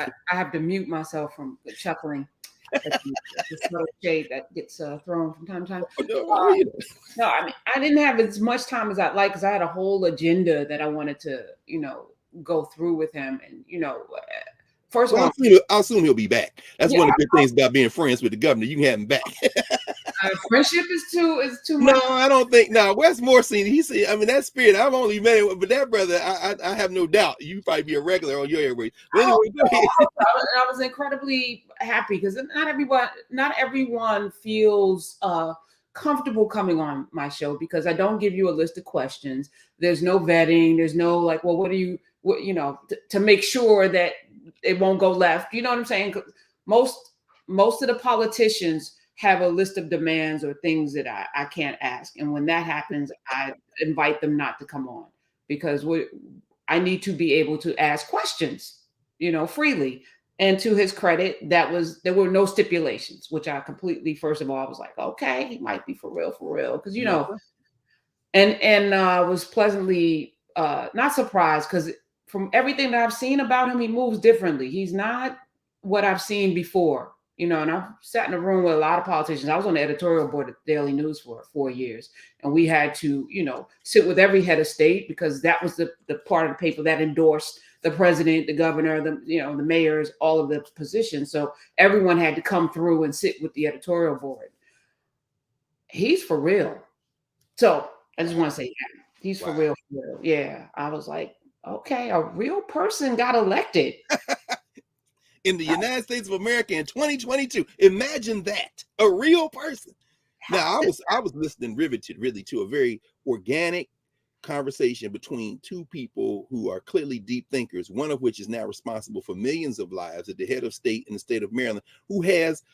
I have to mute myself from chuckling at the subtle shade that gets thrown from time to time. No, I didn't have as much time as I'd like, because I had a whole agenda that I wanted to, go through with him. And, first of all, I'll assume he'll be back. That's one of the good things about being friends with the governor. You can have him back. Friendship is too much. No, I don't think. No, Wes Morrison, he said, that spirit, I've only met him, but that brother, I have no doubt you probably be a regular on your airways. But anyway, go ahead. I was incredibly happy because not everyone feels comfortable coming on my show, because I don't give you a list of questions. There's no vetting. There's no what do you, to make sure that it won't go left. You know what I'm saying? Most of the politicians have a list of demands or things that I can't ask. And when that happens, I invite them not to come on, because I need to be able to ask questions, freely. And to his credit, there were no stipulations, which I completely, first of all, I was like, okay, he might be for real, because and was pleasantly not surprised, because from everything that I've seen about him, he moves differently. He's not what I've seen before, and I've sat in a room with a lot of politicians. I was on the editorial board at Daily News for 4 years, and we had to, sit with every head of state, because that was the part of the paper that endorsed the president, the governor, the mayors, all of the positions. So everyone had to come through and sit with the editorial board. He's for real. So I just want to say, yeah, he's for real. Yeah. I was like, okay, a real person got elected. In the United States of America in 2022. Imagine that. A real person. Now, I was listening riveted really to a very organic conversation between two people who are clearly deep thinkers, one of which is now responsible for millions of lives at the head of state in the state of Maryland, who has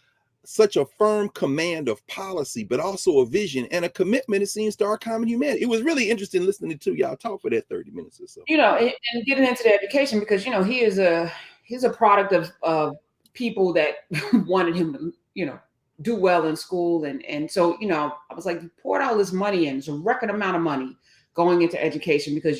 such a firm command of policy, but also a vision and a commitment, it seems, to our common humanity. It was really interesting listening to y'all talk for that 30 minutes or so. And getting into the education, because, he's a product of people that wanted him to, do well in school. And so, I was like, you poured all this money in, it's a record amount of money going into education, because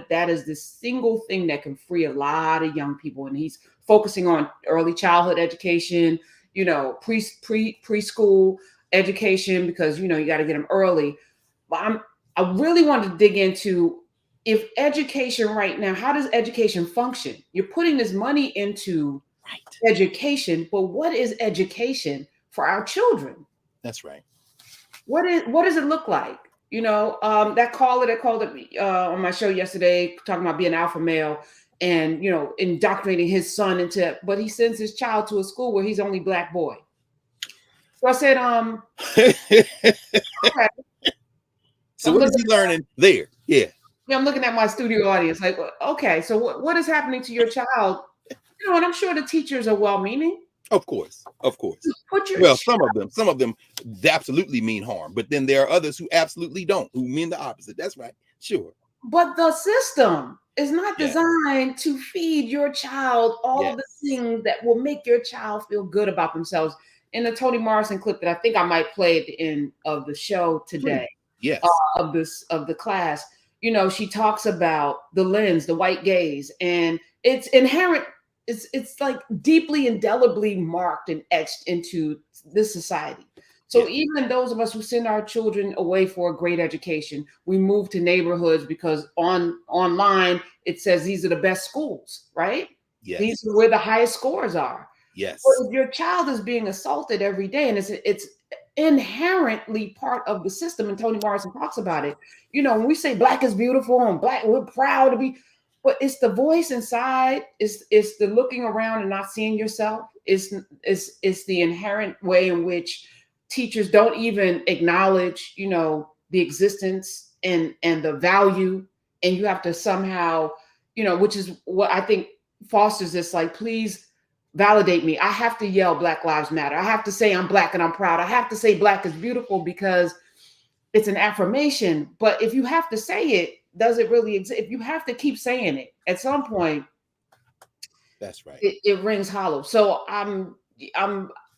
that is the single thing that can free a lot of young people. And he's focusing on early childhood education, preschool education, because, you got to get them early. But I really wanted to dig into, if education right now, how does education function? You're putting this money into education, but what is education for our children? That's right. What does it look like? That caller that called it on my show yesterday, talking about being alpha male and, indoctrinating his son but he sends his child to a school where he's only black boy. So I said, okay. So what is he learning there? Yeah. Yeah, I'm looking at my studio audience like, okay, so what is happening to your child? And I'm sure the teachers are well-meaning. Of course. Some of them absolutely mean harm, but then there are others who absolutely don't, who mean the opposite. That's right. Sure. But the system is not designed to feed your child all of the things that will make your child feel good about themselves. In the Toni Morrison clip that I think I might play at the end of the show today, of the class, she talks about the lens, the white gaze, and it's inherent. It's like deeply, indelibly marked and etched into this society. So even those of us who send our children away for a great education, we move to neighborhoods because online it says these are the best schools, right? Yes. These are where the highest scores are. Yes. But if your child is being assaulted every day, and it's inherently part of the system, and Toni Morrison talks about it. When we say black is beautiful and black, we're proud to be. But it's the voice inside, it's the looking around and not seeing yourself. It's the inherent way in which teachers don't even acknowledge, the existence and the value. And you have to somehow, which is what I think fosters this, like, please validate me. I have to yell Black Lives Matter. I have to say I'm black and I'm proud. I have to say black is beautiful, because it's an affirmation. But if you have to say it, does it really exist? If you have to keep saying it, at some point, that's right, it rings hollow. So I'm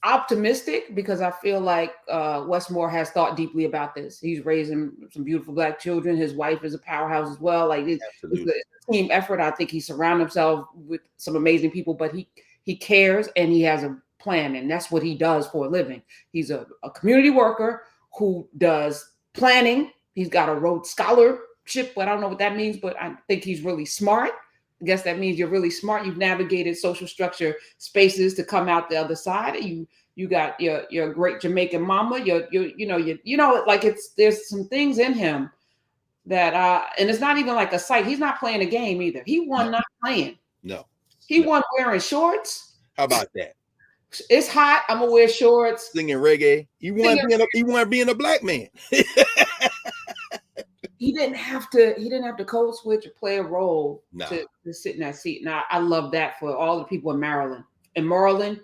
optimistic, because I feel like Westmore has thought deeply about this. He's raising some beautiful black children. His wife is a powerhouse as well. Like it's a team effort. I think he surrounded himself with some amazing people, but he cares and he has a plan, and that's what he does for a living. He's a community worker who does planning. He's got a Rhodes Scholarship, but I don't know what that means, but I think he's really smart. I guess that means you're really smart. You've navigated social structure spaces to come out the other side. You got your great Jamaican mama. Like there's some things in him that and it's not even like a sight. He's not playing a game either. He won not playing. No. He won wearing shorts. How about that? It's hot. I'm gonna wear shorts. Singing reggae. He wanted being a black man. He didn't have to code switch or play a role to sit in that seat. And I love that for all the people in Maryland. In Maryland,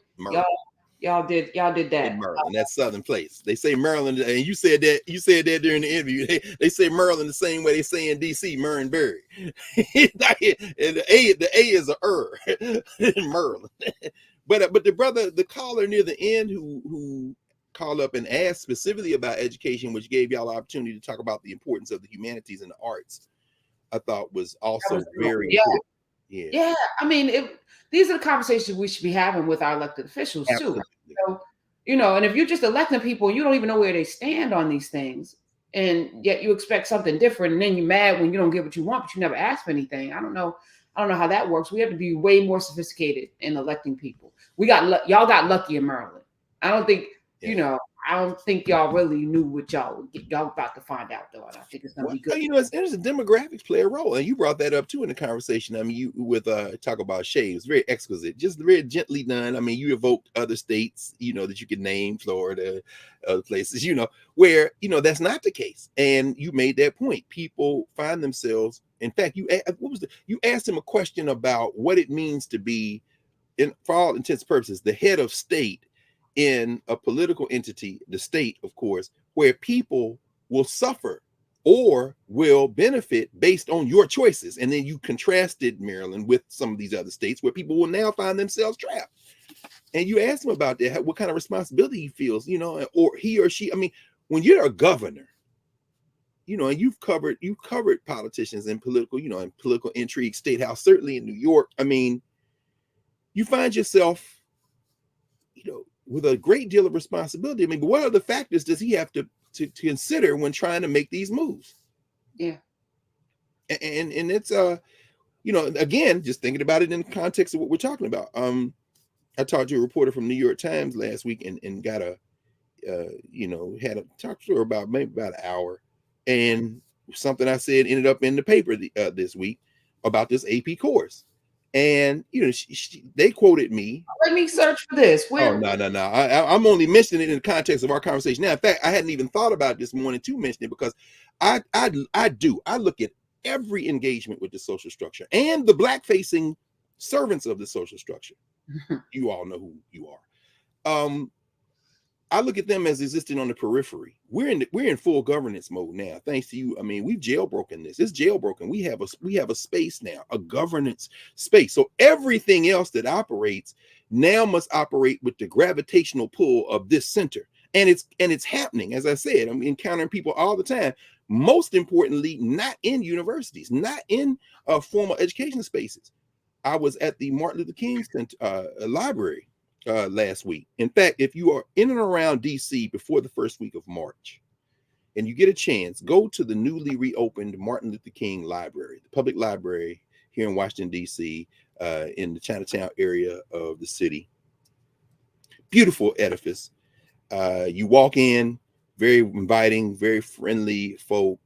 Y'all did In that. Maryland, that's Southern place. They say Maryland, and you said that during the interview. They say Maryland the same way they say in DC, Marylandberry. And the A is a in Maryland. But the brother, the caller near the end who called up and asked specifically about education, which gave y'all the opportunity to talk about the importance of the humanities and the arts, I thought was That also was very yeah, important. Yeah, yeah. I mean, these are the conversations we should be having with our elected officials too. absolutely. So, and if you're just electing people, you don't even know where they stand on these things, and yet you expect something different, and then you're mad when you don't get what you want, but you never ask for anything. I don't know how that works. We have to be way more sophisticated in electing people. Y'all got lucky in Maryland. I don't think Yeah. I don't think y'all really knew what y'all about to find out though, and I think it's gonna Well, be good. there's a demographics play a role, and you brought that up too in the conversation. I mean, you with talk about shaves, very exquisite, just very gently done. I mean, you evoked other states, that you could name, Florida, other places, where that's not the case, and you made that point. People find themselves. In fact, you asked him a question about what it means to be, for all intents and purposes, the head of state in a political entity, the state, of course, where people will suffer or will benefit based on your choices. And then you contrasted Maryland with some of these other states where people will now find themselves trapped. And you asked him about that, what kind of responsibility he feels, or he or she. I mean, when you're a governor, and you've covered politicians and political intrigue, state house, certainly in New York. I mean, you find yourself, with a great deal of responsibility. I mean, but what other factors does he have to consider when trying to make these moves? Yeah. And it's again, just thinking about it in the context of what we're talking about. I talked to a reporter from New York Times last week and got had a talk to her about maybe about an hour, and something I said ended up in the paper this week about this AP course. And they quoted me. Let me search for this. Oh, no. I'm only mentioning it in the context of our conversation. Now, in fact, I hadn't even thought about it this morning to mention it because I look at every engagement with the social structure and the black-facing servants of the social structure. You all know who you are. I look at them as existing on the periphery. We're in full governance mode now, thanks to you. I mean, we've jailbroken this. It's jailbroken. We have a space now, a governance space. So everything else that operates now must operate with the gravitational pull of this center. And it's happening. As I said, I'm encountering people all the time. Most importantly, not in universities, not in formal education spaces. I was at the Martin Luther King Center, library last week. In fact, if you are in and around DC before the first week of March and you get a chance, go to the newly reopened Martin Luther King Library, the public library here in Washington, DC, in the Chinatown area of the city. Beautiful edifice. You walk in, very inviting, very friendly folk,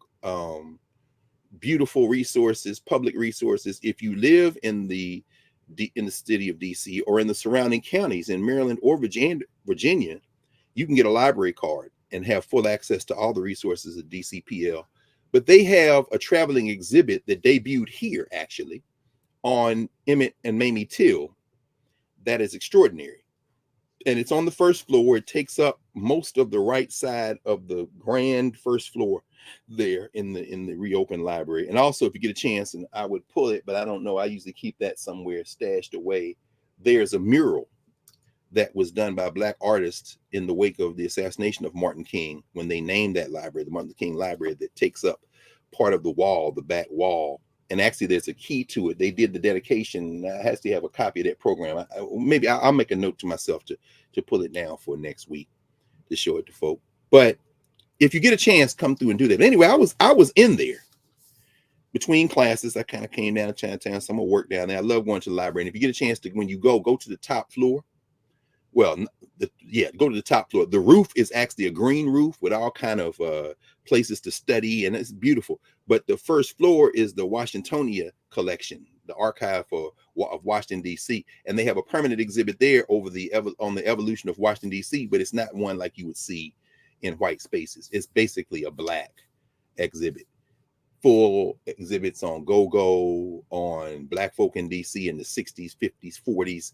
beautiful resources, public resources. If you live in the city of DC or in the surrounding counties in Maryland or Virginia, you can get a library card and have full access to all the resources of DCPL. But they have a traveling exhibit that debuted here actually on Emmett and Mamie Till that is extraordinary. And it's on the first floor. It takes up most of the right side of the grand first floor there in the reopened library. And also, if you get a chance, and I would pull it, but I don't know, I usually keep that somewhere stashed away. There's a mural that was done by Black artists in the wake of the assassination of Martin King, when they named that library the Martin Luther King Library, that takes up part of the wall, the back wall. And actually, there's a key to it. They did the dedication. I has to have a copy of that program. Maybe I'll make a note to myself to pull it down for next week to show it to folk. But if you get a chance, come through and do that. But anyway, I was in there between classes. I kind of came down to Chinatown. Some of work down there. I love going to the library. And if you get a chance to, when you go to the top floor. Well, go to the top floor. The roof is actually a green roof with all kind of places to study, and it's beautiful. But the first floor is the Washingtonia collection, the archive of Washington, D.C. And they have a permanent exhibit there on the evolution of Washington, D.C., but it's not one like you would see in white spaces. It's basically a black exhibit. Full exhibits on go-go, on Black folk in DC in the 60s, 50s, 40s,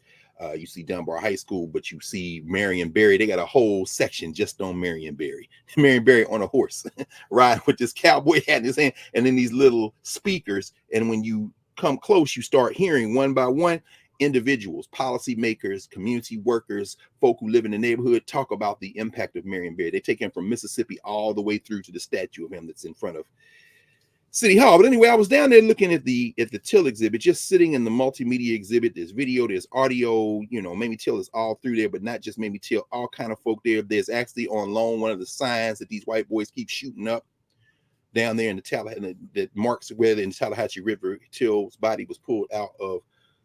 You see Dunbar High School, but you see Marion Barry. They got a whole section just on Marion Barry. Marion Barry on a horse, riding with this cowboy hat in his hand, and then these little speakers. And when you come close, you start hearing one by one individuals, policymakers, community workers, folk who live in the neighborhood talk about the impact of Marion Barry. They take him from Mississippi all the way through to the statue of him that's in front of City Hall. But anyway, I was down there looking at the Till exhibit, just sitting in the multimedia exhibit. There's video, there's audio, you know, Mamie Till is all through there, but not just Mamie Till, all kind of folk there. There's actually on loan one of the signs that these white boys keep shooting up down there in the Tallahassee, that marks where in the Tallahatchie River Till's body was pulled out of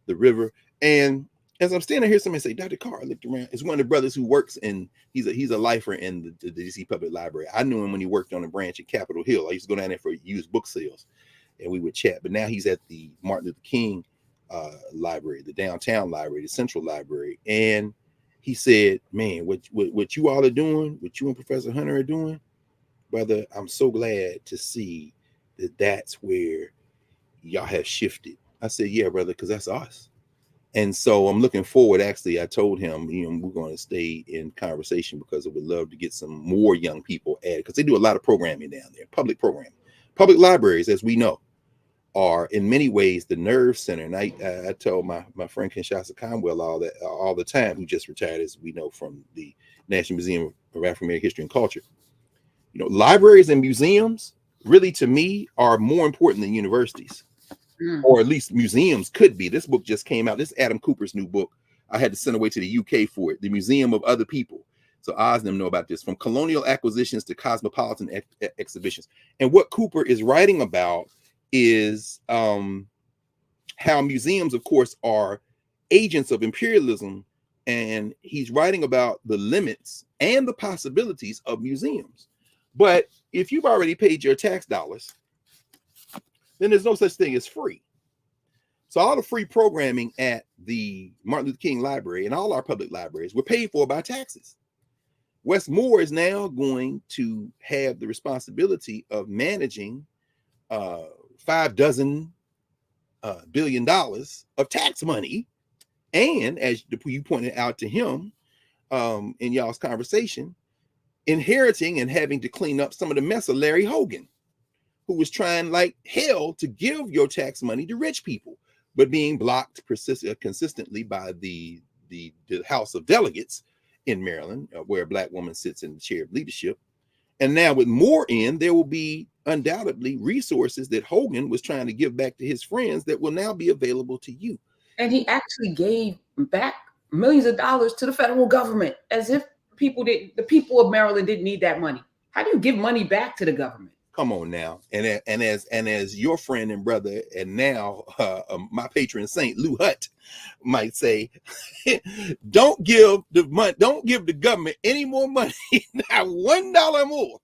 the river. And as I'm standing here, somebody say, Dr. Carr, I looked around. It's one of the brothers who works in, he's a lifer in the DC Public Library. I knew him when he worked on a branch at Capitol Hill. I used to go down there for used book sales, and we would chat. But now he's at the Martin Luther King library, the downtown library, the central library. And he said, man, what you all are doing, what you and Professor Hunter are doing, brother, I'm so glad to see that that's where y'all have shifted. I said, yeah, brother, because that's us. And so I'm looking forward. Actually, I told him, you know, we're going to stay in conversation because I would love to get some more young people added, because they do a lot of programming down there, public programming. Public libraries, as we know, are in many ways the nerve center. And I told my friend Kinshasa Conwell all the time, who just retired, as we know, from the National Museum of African American History and Culture. You know, libraries and museums really, to me, are more important than universities. Or at least museums could be. This book just came out. This is Adam Cooper's new book. I had to send away to the UK for it. The Museum of Other People. So Oz and them know about this. From colonial acquisitions to cosmopolitan exhibitions. And what Cooper is writing about is how museums, of course, are agents of imperialism. And he's writing about the limits and the possibilities of museums. But if you've already paid your tax dollars, then there's no such thing as free. So all the free programming at the Martin Luther King Library and all our public libraries were paid for by taxes. Wes Moore is now going to have the responsibility of managing $5 billion of tax money. And as you pointed out to him in y'all's conversation, inheriting and having to clean up some of the mess of Larry Hogan, who was trying like hell to give your tax money to rich people, but being blocked consistently by the House of Delegates in Maryland, where a Black woman sits in the chair of leadership. And now with Moore in, there will be undoubtedly resources that Hogan was trying to give back to his friends that will now be available to you. And he actually gave back millions of dollars to the federal government, as if the people of Maryland didn't need that money. How do you give money back to the government? Come on now, and as your friend and brother, and now my patron saint Lou Hutt might say, don't give the government any more money, not $1 more.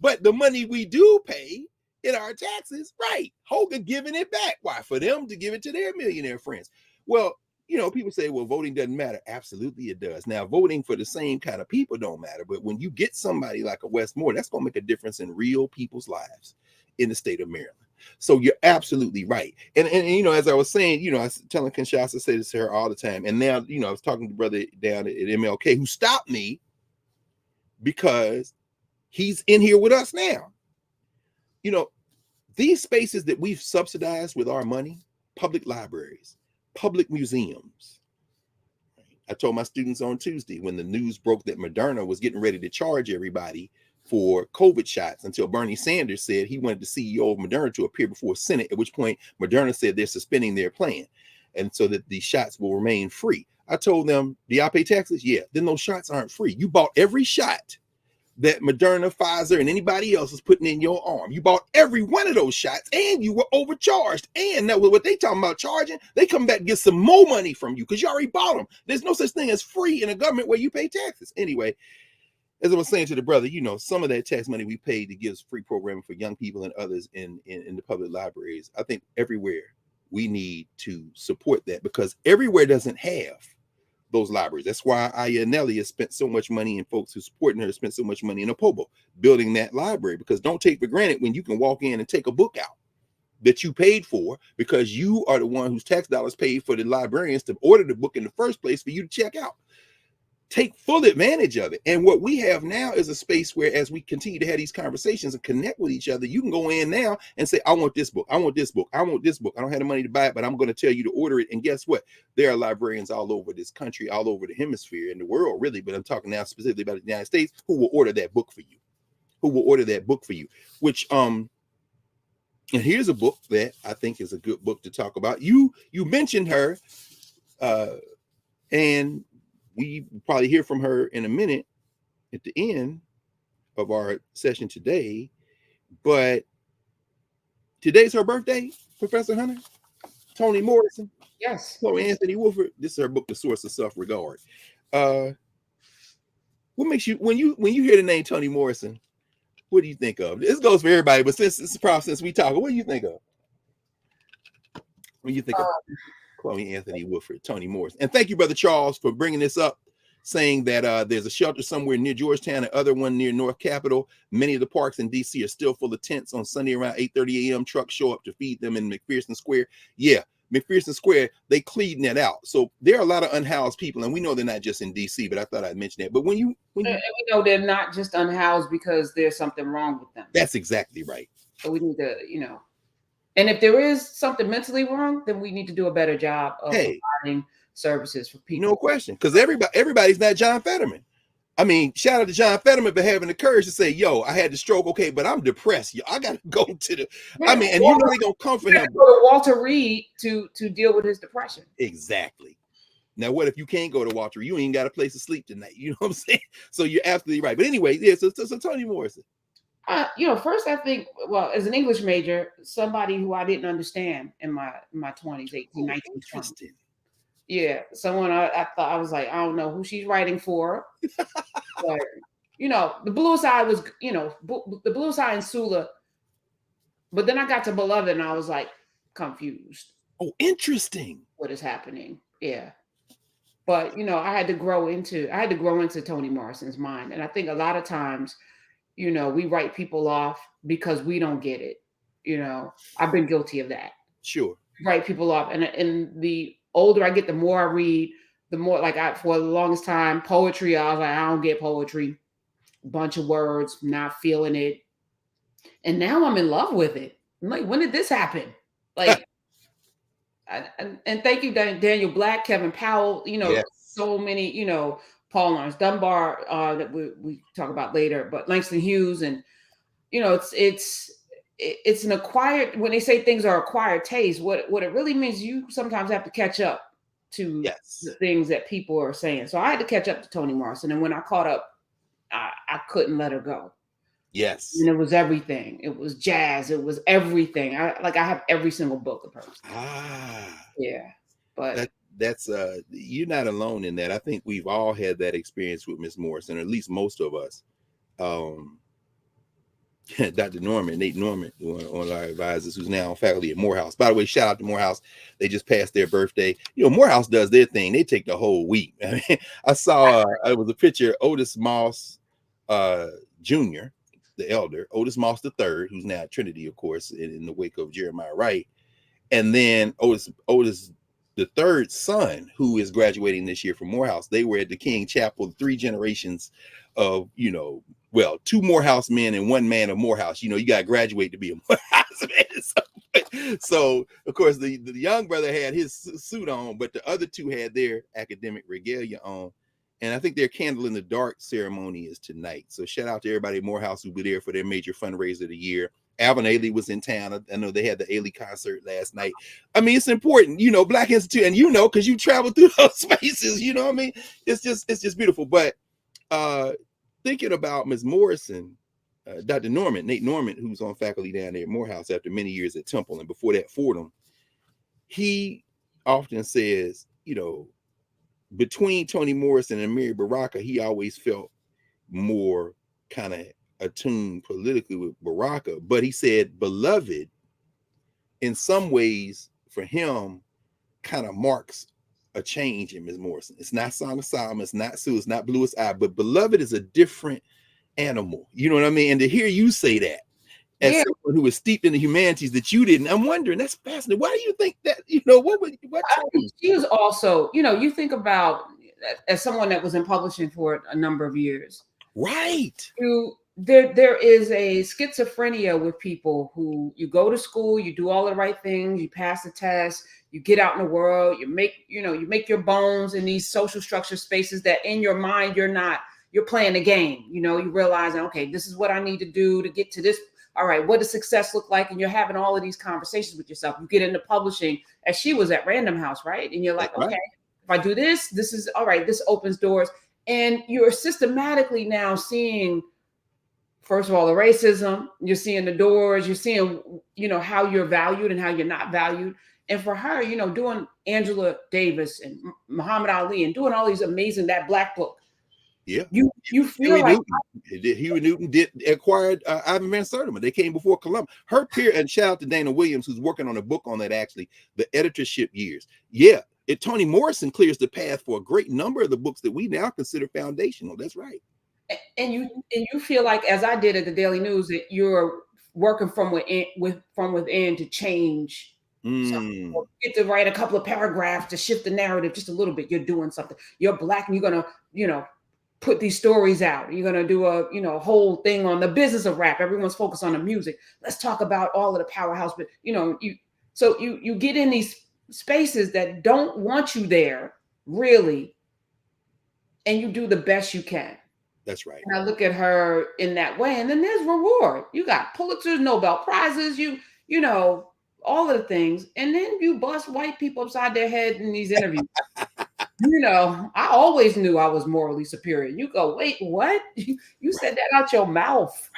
But the money we do pay in our taxes, right? Hogan giving it back. Why? For them to give it to their millionaire friends. Well, you know, people say, well, voting doesn't matter. Absolutely it does. Now, voting for the same kind of people don't matter. But when you get somebody like a Wes Moore, that's going to make a difference in real people's lives in the state of Maryland. So you're absolutely right. And you know, as I was saying, you know, I was telling Kinshasa, say this to her all the time. And now, you know, I was talking to the brother down at MLK who stopped me because he's in here with us now. You know, these spaces that we've subsidized with our money, public libraries, public museums. I told my students on Tuesday when the news broke that Moderna was getting ready to charge everybody for COVID shots, until Bernie Sanders said he wanted the CEO of Moderna to appear before Senate, at which point Moderna said they're suspending their plan, and so that the shots will remain free. I told them, do y'all pay taxes? Yeah. Then those shots aren't free. You bought every shot that Moderna, Pfizer, and anybody else is putting in your arm. You bought every one of those shots, and you were overcharged. And now what they talking about charging, they come back and get some more money from you because you already bought them. There's no such thing as free in a government where you pay taxes. Anyway, as I was saying to the brother, you know, some of that tax money we paid to give free programming for young people and others in the public libraries, I think everywhere we need to support that, because everywhere doesn't have those libraries. That's why Aya Nelly has spent so much money, and folks who supporting her spent so much money in Opobo building that library, because don't take for granted when you can walk in and take a book out that you paid for, because you are the one whose tax dollars paid for the librarians to order the book in the first place for you to check out. Take full advantage of it. And what we have now is a space where, as we continue to have these conversations and connect with each other, you can go in now and say, I want this book. I want this book. I want this book. I don't have the money to buy it, but I'm going to tell you to order it. And guess what? There are librarians all over this country, all over the hemisphere, in the world, really. But I'm talking now specifically about the United States, who will order that book for you, which, and here's a book that I think is a good book to talk about. You mentioned her, and we probably hear from her in a minute at the end of our session today. But today's her birthday, Professor Hunter. Toni Morrison. Yes. Chloe Anthony Wolford. This is her book, The Source of Self-Regard. What makes you, when you hear the name Toni Morrison, what do you think of? This goes for everybody, but since we talk, what do you think of? When you think of Chloe Anthony Wolford, Toni Morrison. And thank you, Brother Charles, for bringing this up, saying that there's a shelter somewhere near Georgetown, and other one near North Capitol. Many of the parks in D.C. are still full of tents. On Sunday around 8:30 a.m., trucks show up to feed them in McPherson Square. Yeah, McPherson Square, they cleaned that out. So there are a lot of unhoused people, and we know they're not just in D.C., but I thought I'd mention that. But when you we know they're not just unhoused because there's something wrong with them. That's exactly right. So we need to, and if there is something mentally wrong, then we need to do a better job of providing services for people. No question, because everybody's not John Fetterman. I mean, shout out to John Fetterman for having the courage to say, yo, I had the stroke, okay, but I'm depressed. Yo, I got to go to the, yeah, I mean, and you know they're going to comfort him. Go to Walter Reed to deal with his depression. Exactly. Now, what if you can't go to Walter Reed? You ain't got a place to sleep tonight. You know what I'm saying? So you're absolutely right. But anyway, yeah, so Toni Morrison. First I think, well, as an English major, somebody who I didn't understand in my 20s, 18, 19, 20. Yeah, someone I thought, I was like, I don't know who she's writing for. But, the Bluest Eye was, the Bluest Eye and Sula. But then I got to Beloved and I was like confused. Oh, interesting. What is happening? Yeah. But, I had to grow into Toni Morrison's mind. And I think a lot of times, we write people off because we don't get it. I've been guilty of that. Sure. Write people off. And the older I get, the more I read, the more, for the longest time, poetry, I was like, I don't get poetry. Bunch of words, not feeling it. And now I'm in love with it. I'm like, when did this happen? Like, and thank you, Daniel Black, Kevin Powell, yes. So many, Paul Lawrence Dunbar, that we talk about later, but Langston Hughes, and it's an acquired, when they say things are acquired taste, what it really means, you sometimes have to catch up to the things that people are saying. So I had to catch up to Toni Morrison, and when I caught up, I couldn't let her go. Yes. And it was everything. It was jazz. It was everything. I have every single book of hers. Yeah. But that's you're not alone in that. I think we've all had that experience with Miss Morrison, or at least most of us. Dr. Nate Norman, one of our advisors, who's now on faculty at Morehouse. By the way, shout out to Morehouse. They just passed their birthday. Morehouse does their thing. They take the whole week. I mean, I saw it was a picture of Otis Moss Jr., the elder, Otis Moss III, who's now at Trinity, of course, in the wake of Jeremiah Wright. And then Otis the third son, who is graduating this year from Morehouse. They were at the King Chapel, 3 generations of, two Morehouse men and one man of Morehouse. You got to graduate to be a Morehouse man. So of course, the young brother had his suit on, but the other 2 had their academic regalia on. And I think their Candle in the Dark ceremony is tonight. So shout out to everybody at Morehouse who will be there for their major fundraiser of the year. Alvin Ailey was in town. I know they had the Ailey concert last night. I mean, it's important, Black Institute, and because you travel through those spaces, what I mean? It's just beautiful. But thinking about Ms. Morrison, Dr. Nate Norman, who's on faculty down there at Morehouse after many years at Temple, and before that Fordham, he often says, between Toni Morrison and Mary Baraka, he always felt more kind of attuned politically with Baraka, but he said Beloved in some ways for him kind of marks a change in Ms. Morrison. It's not Song of Solomon, it's not Sue, it's not Bluest Eye, but Beloved is a different animal. You know what I mean? And to hear you say that, as Yeah. someone who was steeped in the humanities that you didn't. I'm wondering, that's fascinating. Why do you think that, what I think changed? she was also, you think about, as someone that was in publishing for a number of years, Right. there is a schizophrenia with people who, you go to school, you do all the right things, you pass the test, you get out in the world, you make your bones in these social structure spaces that in your mind you're playing a game. You realize, okay, this is what I need to do to get to this. All right, what does success look like? And you're having all of these conversations with yourself. You get into publishing, as she was at Random House, right? And you're That's like, right. okay, if I do this, this is all right. This opens doors. And you're systematically now seeing, first of all, the racism. You're seeing the doors. You're seeing, how you're valued and how you're not valued. And for her, doing Angela Davis and Muhammad Ali and doing all these amazing, that Black Book. Yeah. You feel Huey like Newton. Huey Newton did acquired Ivan Van Sertima. They came before Columbus. Her peer, and shout out to Dana Williams, who's working on a book on that, actually, the editorship years. Yeah. Toni Morrison clears the path for a great number of the books that we now consider foundational. That's right. and you feel like, as I did at the Daily News, that you're working from within to change. Get to write a couple of paragraphs to shift the narrative just a little bit. You're doing something. You're Black, and you're gonna, put these stories out. You're gonna do a whole thing on the business of rap. Everyone's focused on the music. Let's talk about all of the powerhouse. But you get in these spaces that don't want you there, really, and you do the best you can. That's right. And I look at her in that way, and then there's reward. You got Pulitzers, Nobel Prizes, all of the things, and then you bust white people upside their head in these interviews. I always knew I was morally superior. You go, wait, what? You said that out your mouth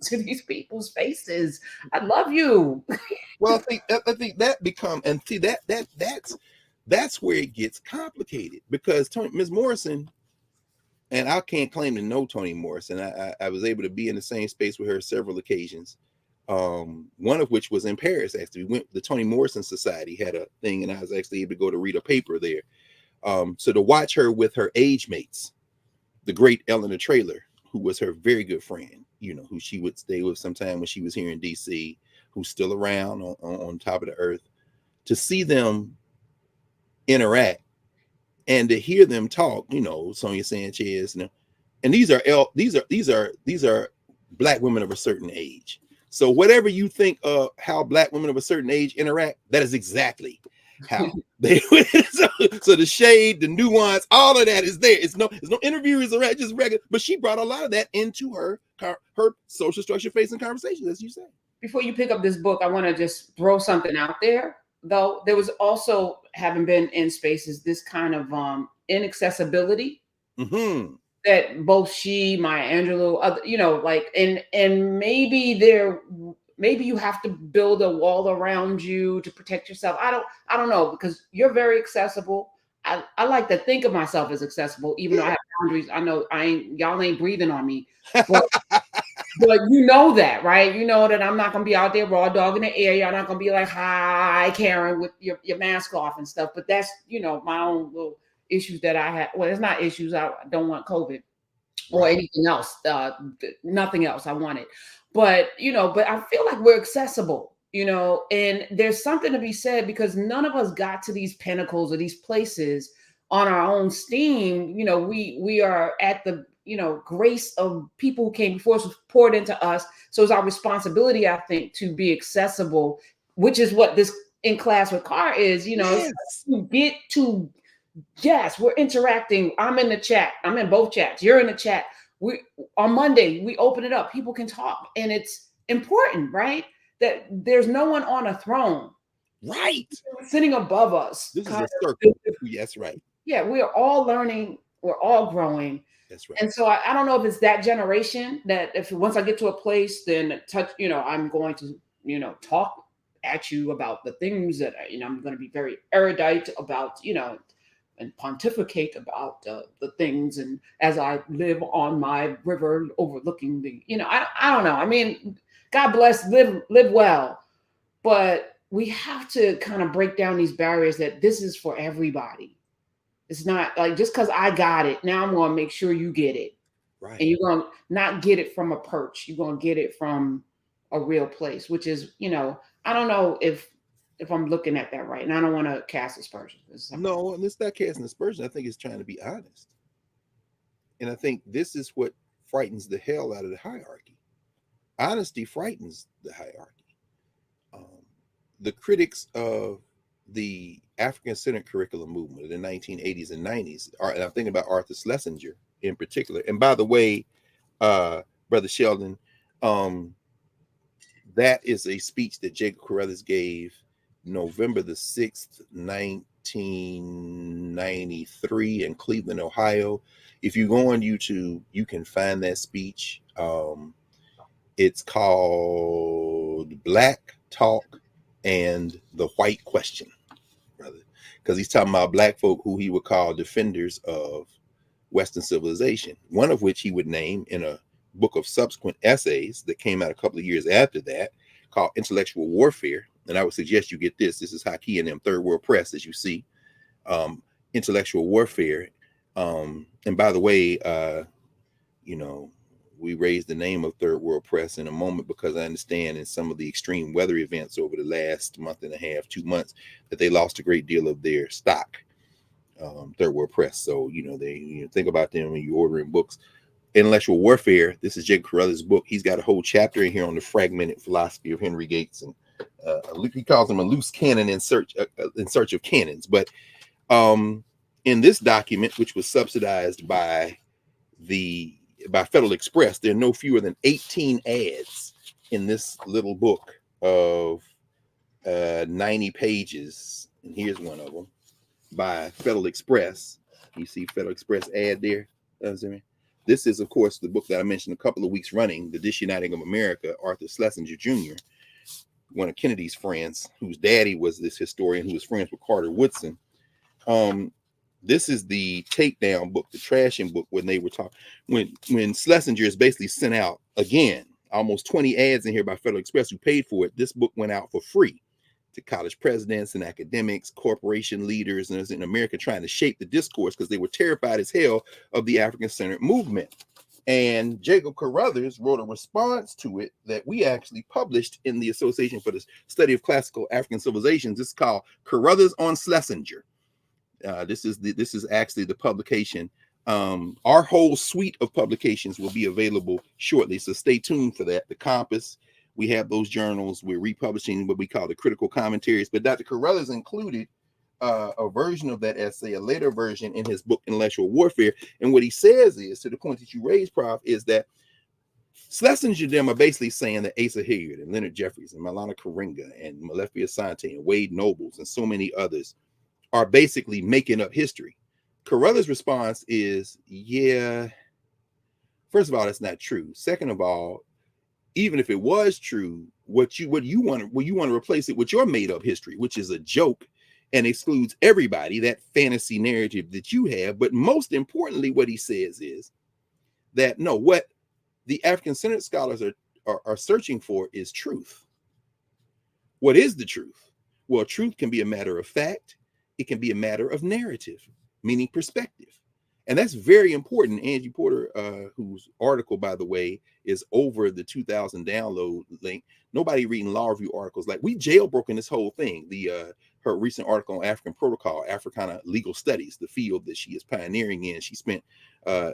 to these people's faces. I love you. Well, I think that become, and see that's where it gets complicated, because Ms. Morrison, and I can't claim to know Toni Morrison. I was able to be in the same space with her several occasions. One of which was in Paris. Actually, the Toni Morrison Society had a thing, and I was actually able to go to read a paper there. So to watch her with her age mates, the great Eleanor Traylor, who was her very good friend, who she would stay with sometime when she was here in DC, who's still around on top of the earth, to see them interact and to hear them talk, Sonia Sanchez, and these are Black women of a certain age. So whatever you think of how Black women of a certain age interact, that is exactly how they so the shade, the nuance, all of that is there. It's no interviews or just regular, but she brought a lot of that into her social structure facing conversations, as you say. Before you pick up this book, I want to just throw something out there, though. There was also, having been in spaces, this kind of inaccessibility that both she, Maya Angelou, and maybe you have to build a wall around you to protect yourself. I don't know, because you're very accessible. I like to think of myself as accessible, even though I have boundaries. I know y'all ain't breathing on me, but you know that, right? You know that I'm not gonna be out there raw dog in the air. You're not gonna be like, hi, Karen, with your mask off and stuff. But that's, my own little issues that I have. Well, it's not issues. I don't want COVID or anything else. Nothing else I wanted. But I feel like we're accessible, and there's something to be said, because none of us got to these pinnacles or these places on our own steam. We are at the grace of people who came before us, poured into us. So it's our responsibility, I think, to be accessible, which is what this In Class with Carr is. Yes. To get to, yes, we're interacting. I'm in the chat. I'm in both chats. You're in the chat. On Monday, we open it up. People can talk, and it's important, right? That there's no one on a throne, right, sitting above us. This is a circle. Yes, right. Yeah, we are all learning. We're all growing. That's right. And so I don't know if it's that generation that if once I get to a place, then I'm going to, talk at you about the things that, I'm going to be very erudite about, and pontificate about the things. And as I live on my river overlooking the, I don't know. I mean, God bless, live well. But we have to kind of break down these barriers that this is for everybody. It's not like just because I got it, now I'm going to make sure you get it. Right. And you're going to not get it from a perch. You're going to get it from a real place, which is, I don't know if I'm looking at that right, and I don't want to cast aspersions. No, and it's not casting aspersion. I think it's trying to be honest. And I think this is what frightens the hell out of the hierarchy. Honesty frightens the hierarchy. The critics of the African-centered curriculum movement of the 1980s and 90s and I'm thinking about Arthur Schlesinger in particular. And by the way, Brother Sheldon, that is a speech that Jacob Carruthers gave November the 6th, 1993 in Cleveland, Ohio. If you go on YouTube, you can find that speech. It's called Black Talk and the White Question, brother, because he's talking about black folk who he would call defenders of Western civilization, one of which he would name in a book of subsequent essays that came out a couple of years after that called Intellectual Warfare. And I would suggest you get this. This is Haki and them, Third World Press, as you see. Intellectual Warfare. And by the way, we raised the name of Third World Press in a moment because I understand in some of the extreme weather events over the last month and a half, 2 months, that they lost a great deal of their stock. Third World Press. So, they think about them when you're ordering books. Intellectual Warfare. This is Jacob Carruthers' book. He's got a whole chapter in here on the fragmented philosophy of Henry Gates, and he calls him a loose cannon in search of cannons. But in this document, which was subsidized by Federal Express, there are no fewer than 18 ads in this little book of 90 pages. And here's one of them by Federal Express. You see Federal Express ad there? This is, of course, the book that I mentioned a couple of weeks running, The Disuniting of America, Arthur Schlesinger Jr., one of Kennedy's friends, whose daddy was this historian who was friends with Carter Woodson. This is the takedown book, the trashing book, when they were talking, when Schlesinger is basically sent out, again, almost 20 ads in here by Federal Express who paid for it. This book went out for free to college presidents and academics, corporation leaders, and in America trying to shape the discourse because they were terrified as hell of the African-centered movement. And Jacob Carruthers wrote a response to it that we actually published in the Association for the Study of Classical African Civilizations. This is called Carruthers on Schlesinger. This is actually the publication. Our whole suite of publications will be available shortly, so stay tuned for that. The Compass, we have those journals. We're republishing what we call the critical commentaries, but Dr. Carruthers included a version of that essay, a later version, in his book Intellectual Warfare. And what he says is, to the point that you raised, Prof, is that Schlesinger and them are basically saying that Asa Hilliard and Leonard Jeffries and Maulana Karenga and Malefi Asante and Wade Nobles and so many others are basically making up history. Carruthers' response is, yeah, first of all, that's not true. Second of all, even if it was true, what you want to replace it with your made up history, which is a joke and excludes everybody, that fantasy narrative that you have. But most importantly, what he says is that no, what the African-centered scholars are searching for is truth. What is the truth? Well, truth can be a matter of fact. It can be a matter of narrative, meaning perspective. And that's very important. Angie Porter, whose article, by the way, is over the 2,000 download link. Nobody reading law review articles. Like, we jailbroken this whole thing. Her recent article on African protocol, Africana legal studies, the field that she is pioneering in. She spent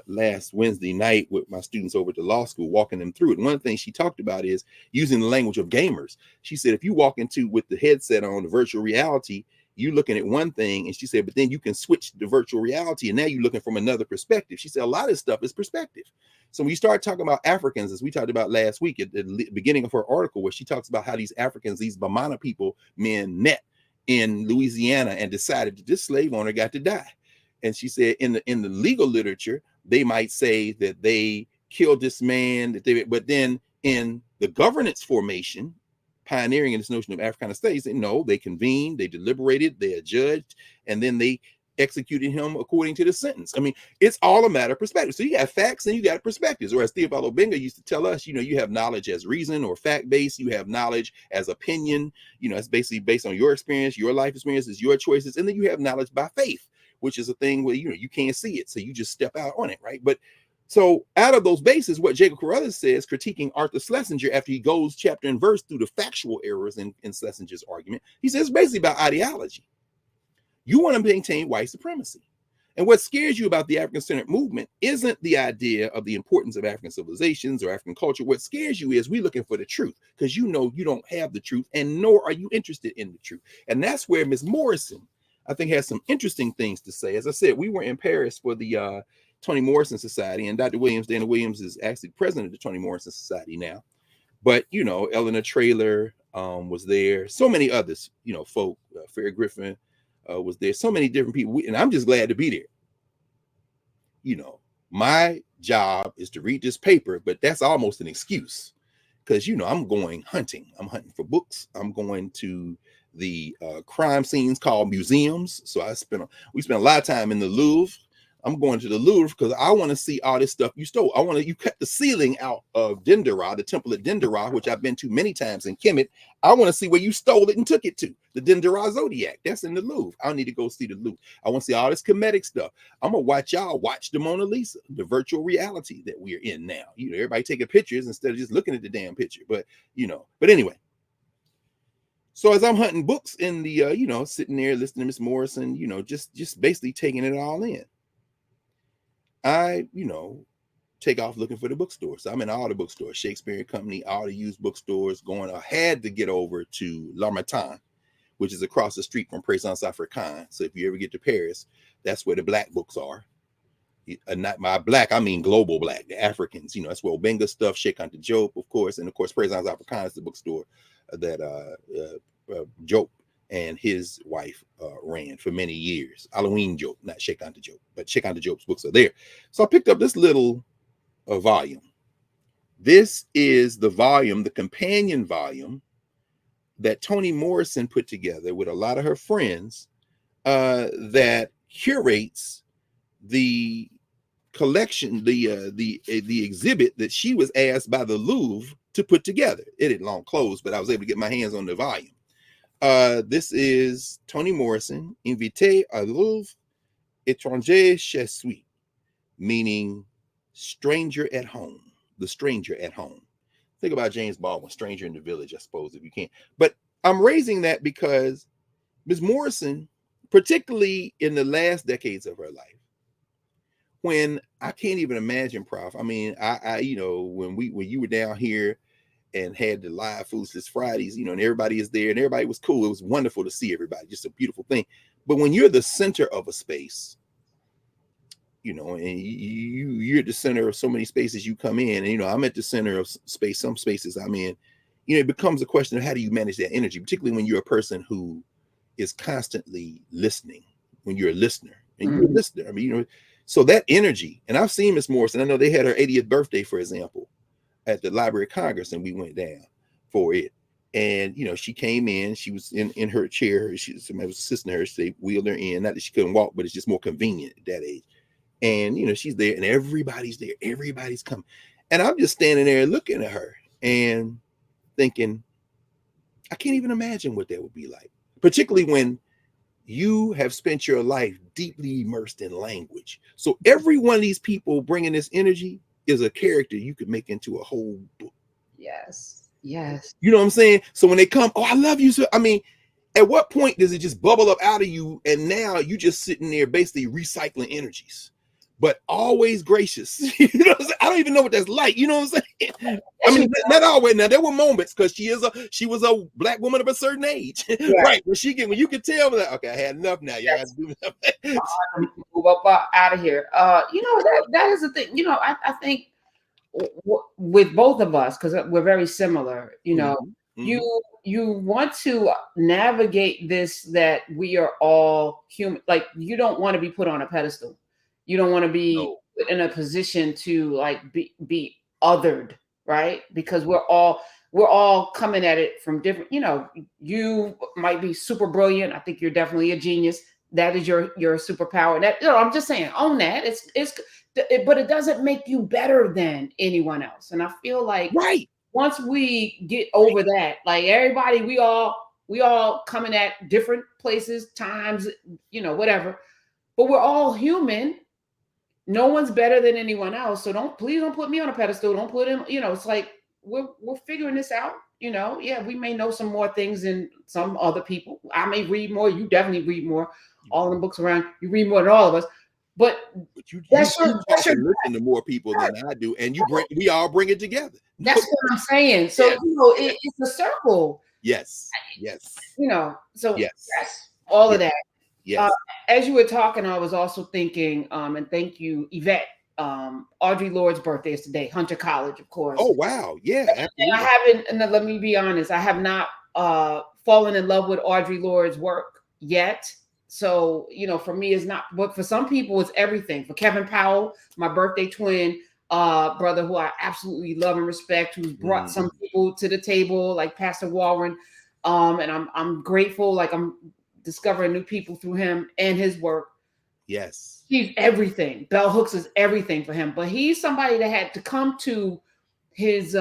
last Wednesday night with my students over at the law school, walking them through it. And one thing she talked about is using the language of gamers. She said, if you walk into with the headset on, the virtual reality, you're looking at one thing, and she said, but then you can switch to virtual reality, and now you're looking from another perspective. She said a lot of stuff is perspective. So when you start talking about Africans, as we talked about last week at the beginning of her article, where she talks about how these Africans, these Bamana people, men met in Louisiana and decided that this slave owner got to die. And she said in the legal literature, they might say that they killed this man, but then in the governance formation, pioneering in this notion of Africana studies, no, they convened, they deliberated, they adjudged, and then they executed him according to the sentence. I mean, it's all a matter of perspective. So you got facts and you got perspectives. Or as Theobald Obenga used to tell us, you have knowledge as reason or fact-based, you have knowledge as opinion, it's basically based on your experience, your life experiences, your choices, and then you have knowledge by faith, which is a thing where you can't see it, so you just step out on it, right? But So out of those bases, what Jacob Carruthers says, critiquing Arthur Schlesinger after he goes chapter and verse through the factual errors in Schlesinger's argument, he says basically about ideology. You want to maintain white supremacy. And what scares you about the African-centered movement isn't the idea of the importance of African civilizations or African culture. What scares you is we're looking for the truth, because you know you don't have the truth, and nor are you interested in the truth. And that's where Ms. Morrison, I think, has some interesting things to say. As I said, we were in Paris for the Toni Morrison Society, and Dr. Williams, Dana Williams, is actually president of the Toni Morrison Society now. But, you know, Eleanor Traylor was there. So many others, you know, folk, Ferry Griffin was there. So many different people. And I'm just glad to be there. You know, my job is to read this paper, but that's almost an excuse, because, you know, I'm going hunting. I'm hunting for books. I'm going to the crime scenes called museums. So we spent a lot of time in the Louvre. I'm going to the Louvre because I want to see all this stuff you stole. You cut the ceiling out of Dendera, the temple at Dendera, which I've been to many times in Kemet. I want to see where you stole it and took it to. The Dendera Zodiac, that's in the Louvre. I need to go see the Louvre. I want to see all this Kemetic stuff. I'm going to watch y'all watch the Mona Lisa, the virtual reality that we're in now. You know, everybody taking pictures instead of just looking at the damn picture. But, you know, but anyway. So as I'm hunting books in the, you know, sitting there listening to Miss Morrison, you know, just basically taking it all in, I, you know, take off looking for the bookstore. So I'm in all the bookstores, Shakespeare Company, all the used bookstores. I had to get over to L'Harmattan, which is across the street from Présence Africaine. So if you ever get to Paris, that's where the black books are. Not by black, I mean global black, the Africans. You know, that's where Obenga stuff, Cheikh Anta Diop, of course. And of course, Présence Africaine is the bookstore that Diop and his wife ran for many years. Halloween Diop, not Cheikh Anta Diop, but Cheikh Anta Diop's books are there. So I picked up this little volume. This is the volume, the companion volume that Toni Morrison put together with a lot of her friends that curates the collection, the exhibit that she was asked by the Louvre to put together. It had long closed, but I was able to get my hands on the volume. This is Toni Morrison, Invité à Louvre, étranger chez soi, meaning stranger at home, the stranger at home. Think about James Baldwin, Stranger in the Village, I suppose, if you can. But I'm raising that because Ms. Morrison, particularly in the last decades of her life, when I can't even imagine, Prof. I mean, I you know, when you were down here and had the live Foodless Fridays, you know, and everybody is there and everybody was cool. It was wonderful to see everybody, just a beautiful thing. But when you're the center of a space, you know, and you're at the center of so many spaces you come in, and, you know, I'm at the center of space, some spaces I'm in, you know, it becomes a question of how do you manage that energy, particularly when you're a person who is constantly listening, when you're a listener, and you're a listener. I mean, you know, so that energy, and I've seen Miss Morrison. I know they had her 80th birthday, for example, at the Library of Congress, and we went down for it. And, you know, she came in, she was in her chair. Somebody was assisting her. They wheeled her in. Not that she couldn't walk, but it's just more convenient at that age. And, you know, she's there and everybody's there. Everybody's coming. And I'm just standing there looking at her and thinking, I can't even imagine what that would be like, particularly when you have spent your life deeply immersed in language. So every one of these people bringing this energy is a character you could make into a whole book. Yes. Yes. You know what I'm saying? So when they come, oh, I love you. So, I mean, at what point does it just bubble up out of you? And now you just sitting there basically recycling energies, but always gracious. You know what I'm saying? I don't even know what that's like. You know what I'm saying? I mean, not always. Now there were moments because she was a black woman of a certain age, yeah. Right? When you could tell that, okay, I had enough now. Y'all got to do something. Move up out of here. You know, that is the thing. You know, I think with both of us, because we're very similar. You know, you want to navigate this, that we are all human. Like, you don't want to be put on a pedestal. You don't want to be put in a position to like be othered, right? Because we're all coming at it from different, you know, you might be super brilliant. I think you're definitely a genius. That is your superpower. That, you know, I'm just saying, own that. But it doesn't make you better than anyone else. And I feel like once we get over that, like everybody, we all coming at different places, times, you know, whatever, but we're all human. no one's better than anyone else. So please don't put me on a pedestal. Don't put him, it's like we're figuring this out. Yeah, we may know some more things than some other people. I may read more. You definitely read more. All the books around, you read more than all of us. But you that's talk that's your and listen to more people than I do, and we all bring it together. That's what I'm saying. So Yeah. it's a circle. Yes. So Yes. yes, all of that. Yes. As you were talking, I was also thinking, and thank you, Yvette. Audre Lorde's birthday is today. Hunter College, of course. Oh wow, yeah, absolutely. And I haven't. And let me be honest, I have not fallen in love with Audre Lorde's work yet. So for me, it's not. But for some people, it's everything. For Kevin Powell, my birthday twin brother, who I absolutely love and respect, who's brought some people to the table, like Pastor Warren. And I'm grateful. Like I'm discovering new people through him and his work. Yes. He's everything. Bell Hooks is everything for him. But he's somebody that had to come to his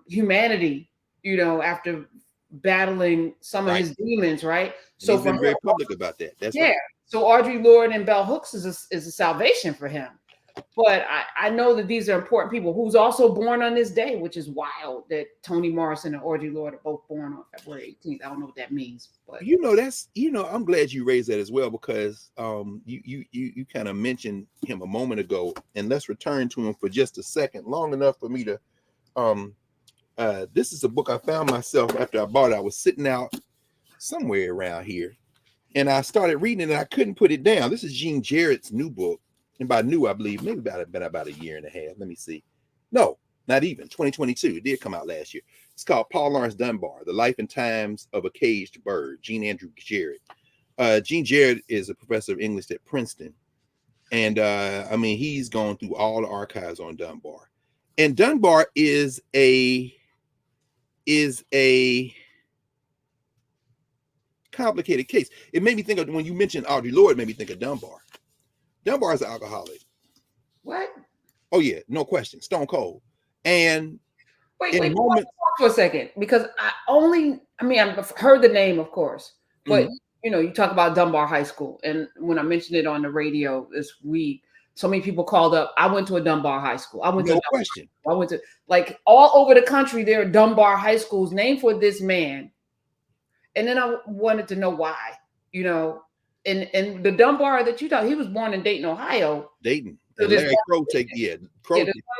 humanity, after battling some of his demons, right? So he's been very public about that. That's right. So Audre Lorde and Bell Hooks is a salvation for him. But I know that these are important people who's also born on this day, which is wild that Toni Morrison and Audre Lorde are both born on February 18th. I don't know what that means, but I'm glad you raised that as well, because you kind of mentioned him a moment ago, and let's return to him for just a second, long enough for me to this is a book I found myself after I bought it. I was sitting out somewhere around here, and I started reading it, and I couldn't put it down. This is Jean Jarrett's new book. And by new, I believe maybe been about a year and a half. Let me see. No, not even 2022. It did come out last year. It's called Paul Lawrence Dunbar: The Life and Times of a Caged Bird. Jean Andrew Jarrett. Jean Jarrett is a professor of English at Princeton, and he's gone through all the archives on Dunbar. And Dunbar is a complicated case. It made me think of, when you mentioned Audre Lorde, it made me think of Dunbar. Dunbar is an alcoholic. What? Oh yeah, no question, stone cold. And wait for a second, because I've heard the name, of course, but you talk about Dunbar High School, and when I mentioned it on the radio this week, so many people called up. I went to a Dunbar High School. I went to like all over the country. There are Dunbar High Schools named for this man, and then I wanted to know why. And the Dunbar that you thought, he was born in Dayton, Ohio. Dayton. And Larry Crow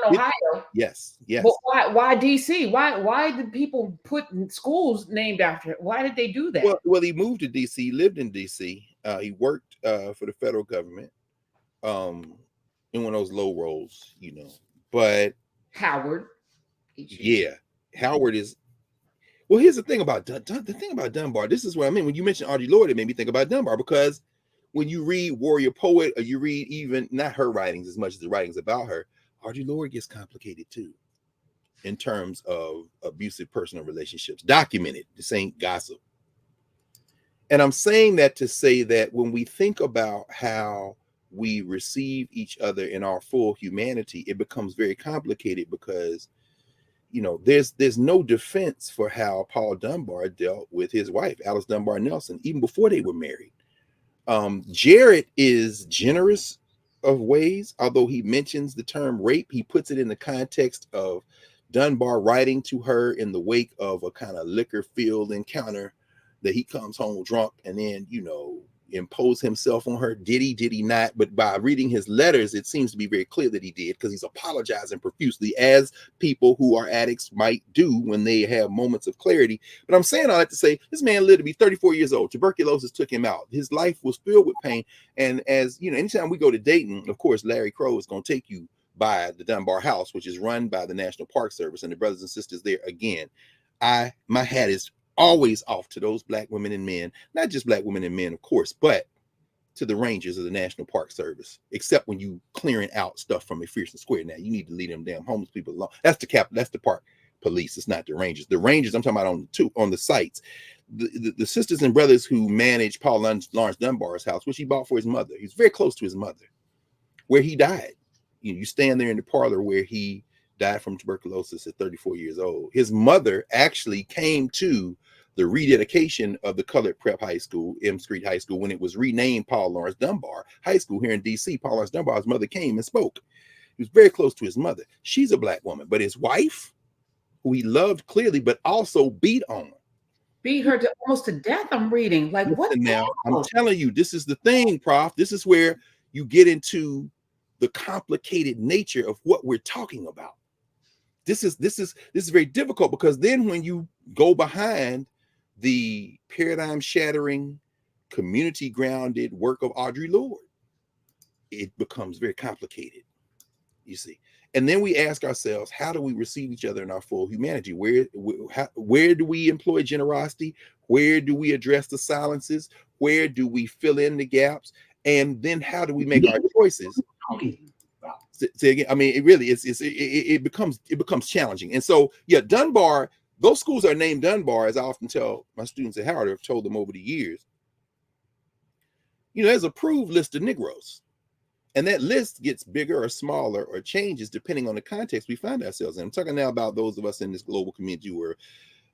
Ohio. Yes. But why DC? Why did people put schools named after it? Why did they do that? Well, he moved to DC, lived in DC. He worked for the federal government, in one of those low roles, But Howard. Yeah, Howard is. Well, here's the thing about Dunbar. This is what I mean. When you mentioned Audre Lorde, it made me think about Dunbar, because when you read Warrior Poet, or you read even not her writings as much as the writings about her, Audre Lorde gets complicated too, in terms of abusive personal relationships, documented. This ain't gossip. And I'm saying that to say that when we think about how we receive each other in our full humanity, it becomes very complicated, because there's no defense for how Paul Dunbar dealt with his wife, Alice Dunbar Nelson, even before they were married. Jarrett is generous of ways, although he mentions the term rape. He puts it in the context of Dunbar writing to her in the wake of a kind of liquor-filled encounter, that he comes home drunk and then, impose himself on her. Did he not? But by reading his letters, it seems to be very clear that he did, because he's apologizing profusely, as people who are addicts might do when they have moments of clarity. But I'm saying all that to say, this man lived to be 34 years old. Tuberculosis took him out. His life was filled with pain. And as anytime we go to Dayton, of course, Larry Crow is going to take you by the Dunbar House, which is run by the National Park Service, and the brothers and sisters there. Again, my hat is always off to those black women and men, not just black women and men, of course, but to the rangers of the National Park Service, except when you clearing out stuff from McPherson Square. Now you need to leave them damn homeless people alone. That's the park police. It's not the rangers. The rangers I'm talking about on the sites. The sisters and brothers who manage Paul Lawrence Dunbar's house, which he bought for his mother. He's very close to his mother, where he died. You stand there in the parlor where he died from tuberculosis at 34 years old. His mother actually came to the rededication of the colored prep high school, M Street High School, when it was renamed Paul Lawrence Dunbar High School here in DC. Paul Lawrence Dunbar's mother came and spoke. He was very close to his mother. She's a black woman, but his wife, who he loved clearly, but also beat on. Beat her to almost to death. I'm reading. Like, Listen, what the now, hell? I'm telling you, this is the thing, Prof. This is where you get into the complicated nature of what we're talking about. This is very difficult, because then when you go behind the paradigm shattering, community grounded work of Audre Lorde, it becomes very complicated, you see. And then we ask ourselves, how do we receive each other in our full humanity? Where do we employ generosity? Where do we address the silences? Where do we fill in the gaps? And then how do we make our choices? Say again, I mean, it really is. It becomes challenging. And so, yeah, Dunbar. Those schools are named Dunbar, as I often tell my students at Howard. I've told them over the years. You know, there's a approved list of Negroes, and that list gets bigger or smaller or changes depending on the context we find ourselves in. I'm talking now about those of us in this global community who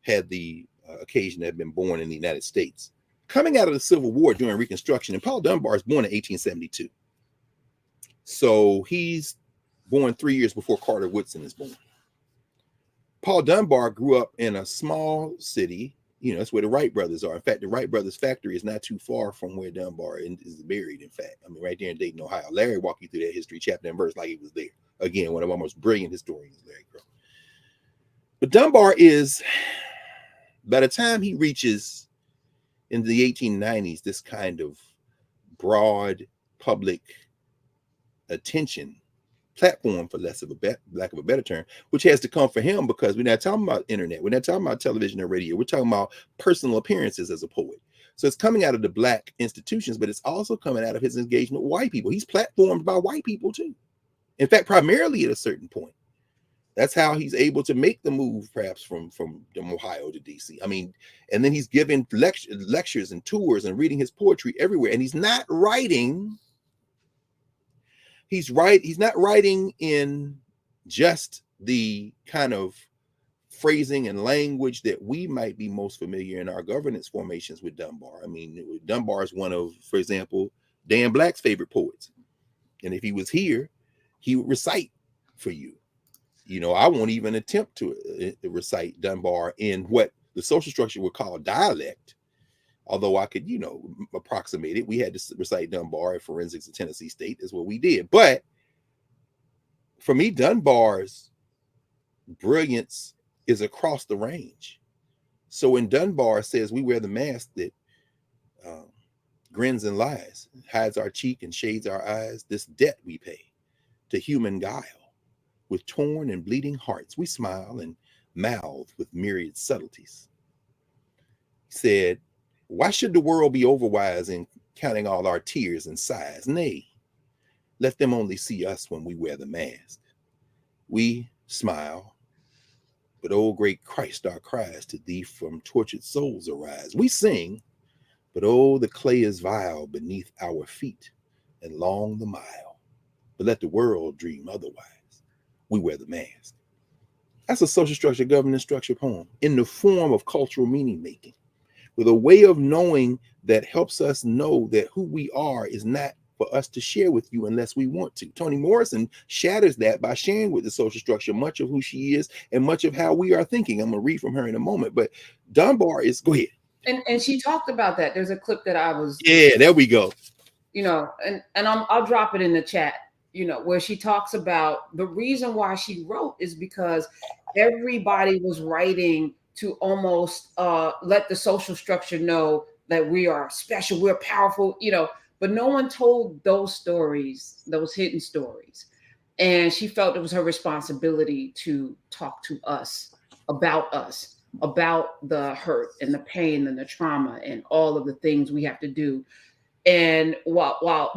had the occasion to have been born in the United States, coming out of the Civil War during Reconstruction. And Paul Dunbar is born in 1872. So he's born 3 years before Carter Woodson is born. Paul Dunbar grew up in a small city. You know, that's where the Wright brothers are. In fact, the Wright brothers factory is not too far from where Dunbar is buried, in fact. I mean, right there in Dayton, Ohio. Larry walked you through that history chapter and verse like he was there. Again, one of our most brilliant historians, Larry Crow. But Dunbar is, by the time he reaches into the 1890s, this kind of broad public attention platform, for lack of a better term, which has to come for him, because we're not talking about internet, we're not talking about television or radio, we're talking about personal appearances as a poet. So it's coming out of the black institutions, but it's also coming out of his engagement with white people. He's platformed by white people too. In fact, primarily at a certain point. That's how he's able to make the move, perhaps from Ohio to DC. I mean, and then he's giving lectures and tours and reading his poetry everywhere. And he's not writing. He's not writing in just the kind of phrasing and language that we might be most familiar in our governance formations with Dunbar. I mean, Dunbar is one of, for example, Dan Black's favorite poets. And if he was here, he would recite for you. You know, I won't even attempt to recite Dunbar in what the social structure would call dialect. Although I could, you know, approximate it. We had to recite Dunbar at Forensics at Tennessee State. That's what we did. But for me, Dunbar's brilliance is across the range. So when Dunbar says we wear the mask that grins and lies, hides our cheek and shades our eyes, this debt we pay to human guile. With torn and bleeding hearts, we smile and mouth with myriad subtleties. He said, why should the world be overwise in counting all our tears and sighs? Nay, let them only see us when we wear the mask. We smile, but oh, great Christ, our cries to thee from tortured souls arise. We sing, but oh, the clay is vile beneath our feet and long the mile. But let the world dream otherwise. We wear the mask. That's a social structure, governance structure poem in the form of cultural meaning making, with a way of knowing that helps us know that who we are is not for us to share with you unless we want to. Toni Morrison shatters that by sharing with the social structure much of who she is and much of how we are thinking. I'm going to read from her in a moment, but Dunbar is, go ahead. And she talked about that. There's a clip that I was, yeah, there we go. You know, and I'll drop it in the chat. You know, where she talks about the reason why she wrote is because everybody was writing to almost let the social structure know that we are special, we're powerful, you know, but no one told those stories, those hidden stories. And she felt it was her responsibility to talk to us, about the hurt and the pain and the trauma and all of the things we have to do. And while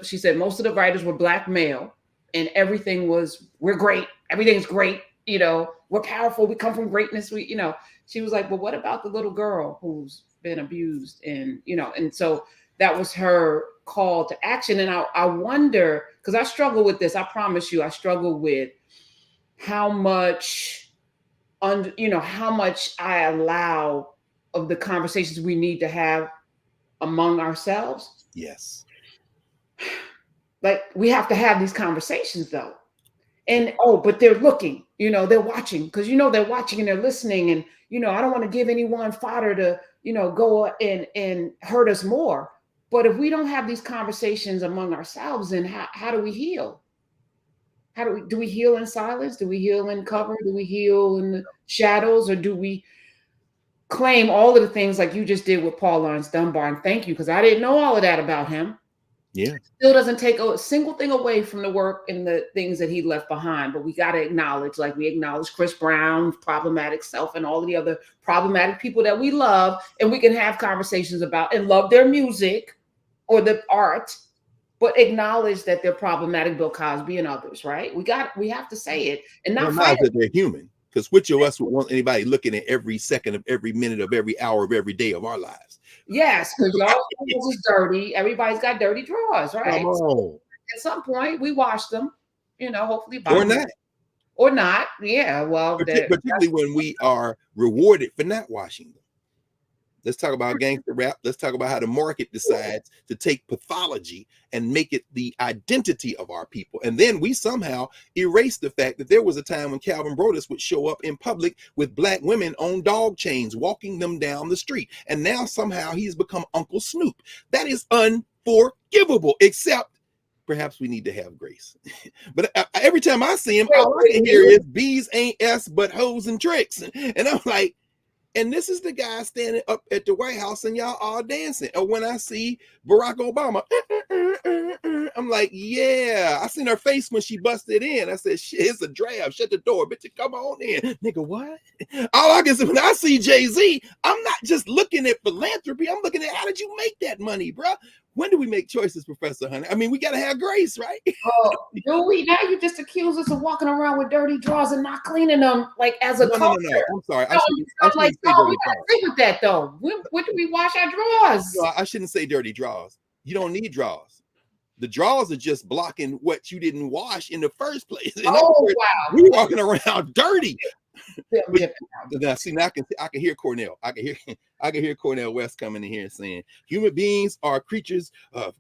she said most of the writers were Black male, and everything was, we're great, everything's great, you know, we're powerful, we come from greatness, we, you know, she was like, but what about the little girl who's been abused? And, you know, and so that was her call to action. And I wonder, because I struggle with this, I promise you, I struggle with how much, how much I allow of the conversations we need to have among ourselves. Yes. Like, we have to have these conversations though. And oh, but they're looking, they're watching, because they're watching and they're listening. And I don't want to give anyone fodder to, go and hurt us more. But if we don't have these conversations among ourselves, then how do we heal? How do we heal in silence? Do we heal in cover? Do we heal in the shadows? Or do we claim all of the things like you just did with Paul Lawrence Dunbar? And thank you, because I didn't know all of that about him. Yeah. Still doesn't take a single thing away from the work and the things that he left behind. But we got to acknowledge, like we acknowledge Chris Brown's problematic self and all of the other problematic people that we love, and we can have conversations about and love their music or the art, but acknowledge that they're problematic, Bill Cosby and others, right? We have to say it and not fight that they're human. Because which of us would want anybody looking at every second of every minute of every hour of every day of our lives? Yes, because y'all is dirty. Everybody's got dirty drawers, right? Come on. At some point, we wash them, hopefully. Or not. Or not. Yeah, well. Particularly when we are rewarded for not washing them. Let's talk about gangster rap. Let's talk about how the market decides to take pathology and make it the identity of our people. And then we somehow erase the fact that there was a time when Calvin Brodus would show up in public with black women on dog chains, walking them down the street. And now somehow he's become Uncle Snoop. That is unforgivable, except perhaps we need to have grace. But every time I see him, all I can hear is bees ain't S but hoes and tricks. And I'm like, and this is the guy standing up at the White House and y'all all dancing. Or when I see Barack Obama, I'm like, yeah. I seen her face when she busted in. I said, shit, it's a draft. Shut the door, bitch. Come on in. Nigga, what? All I can say when I see Jay-Z, I'm not just looking at philanthropy. I'm looking at how did you make that money, bro? When do we make choices, Professor Hunter? I mean, we got to have grace, right? Oh, do we? Now you just accuse us of walking around with dirty drawers and not cleaning them, like as a culture. No. I'm sorry. I shouldn't say dirty drawers. Agree with that, though. When do we wash our drawers? No, I shouldn't say dirty drawers. You don't need drawers. The drawers are just blocking what you didn't wash in the first place. In other words, wow. We walking around dirty. Now, see, now I can hear Cornell. I can hear Cornell West coming in here saying human beings are creatures of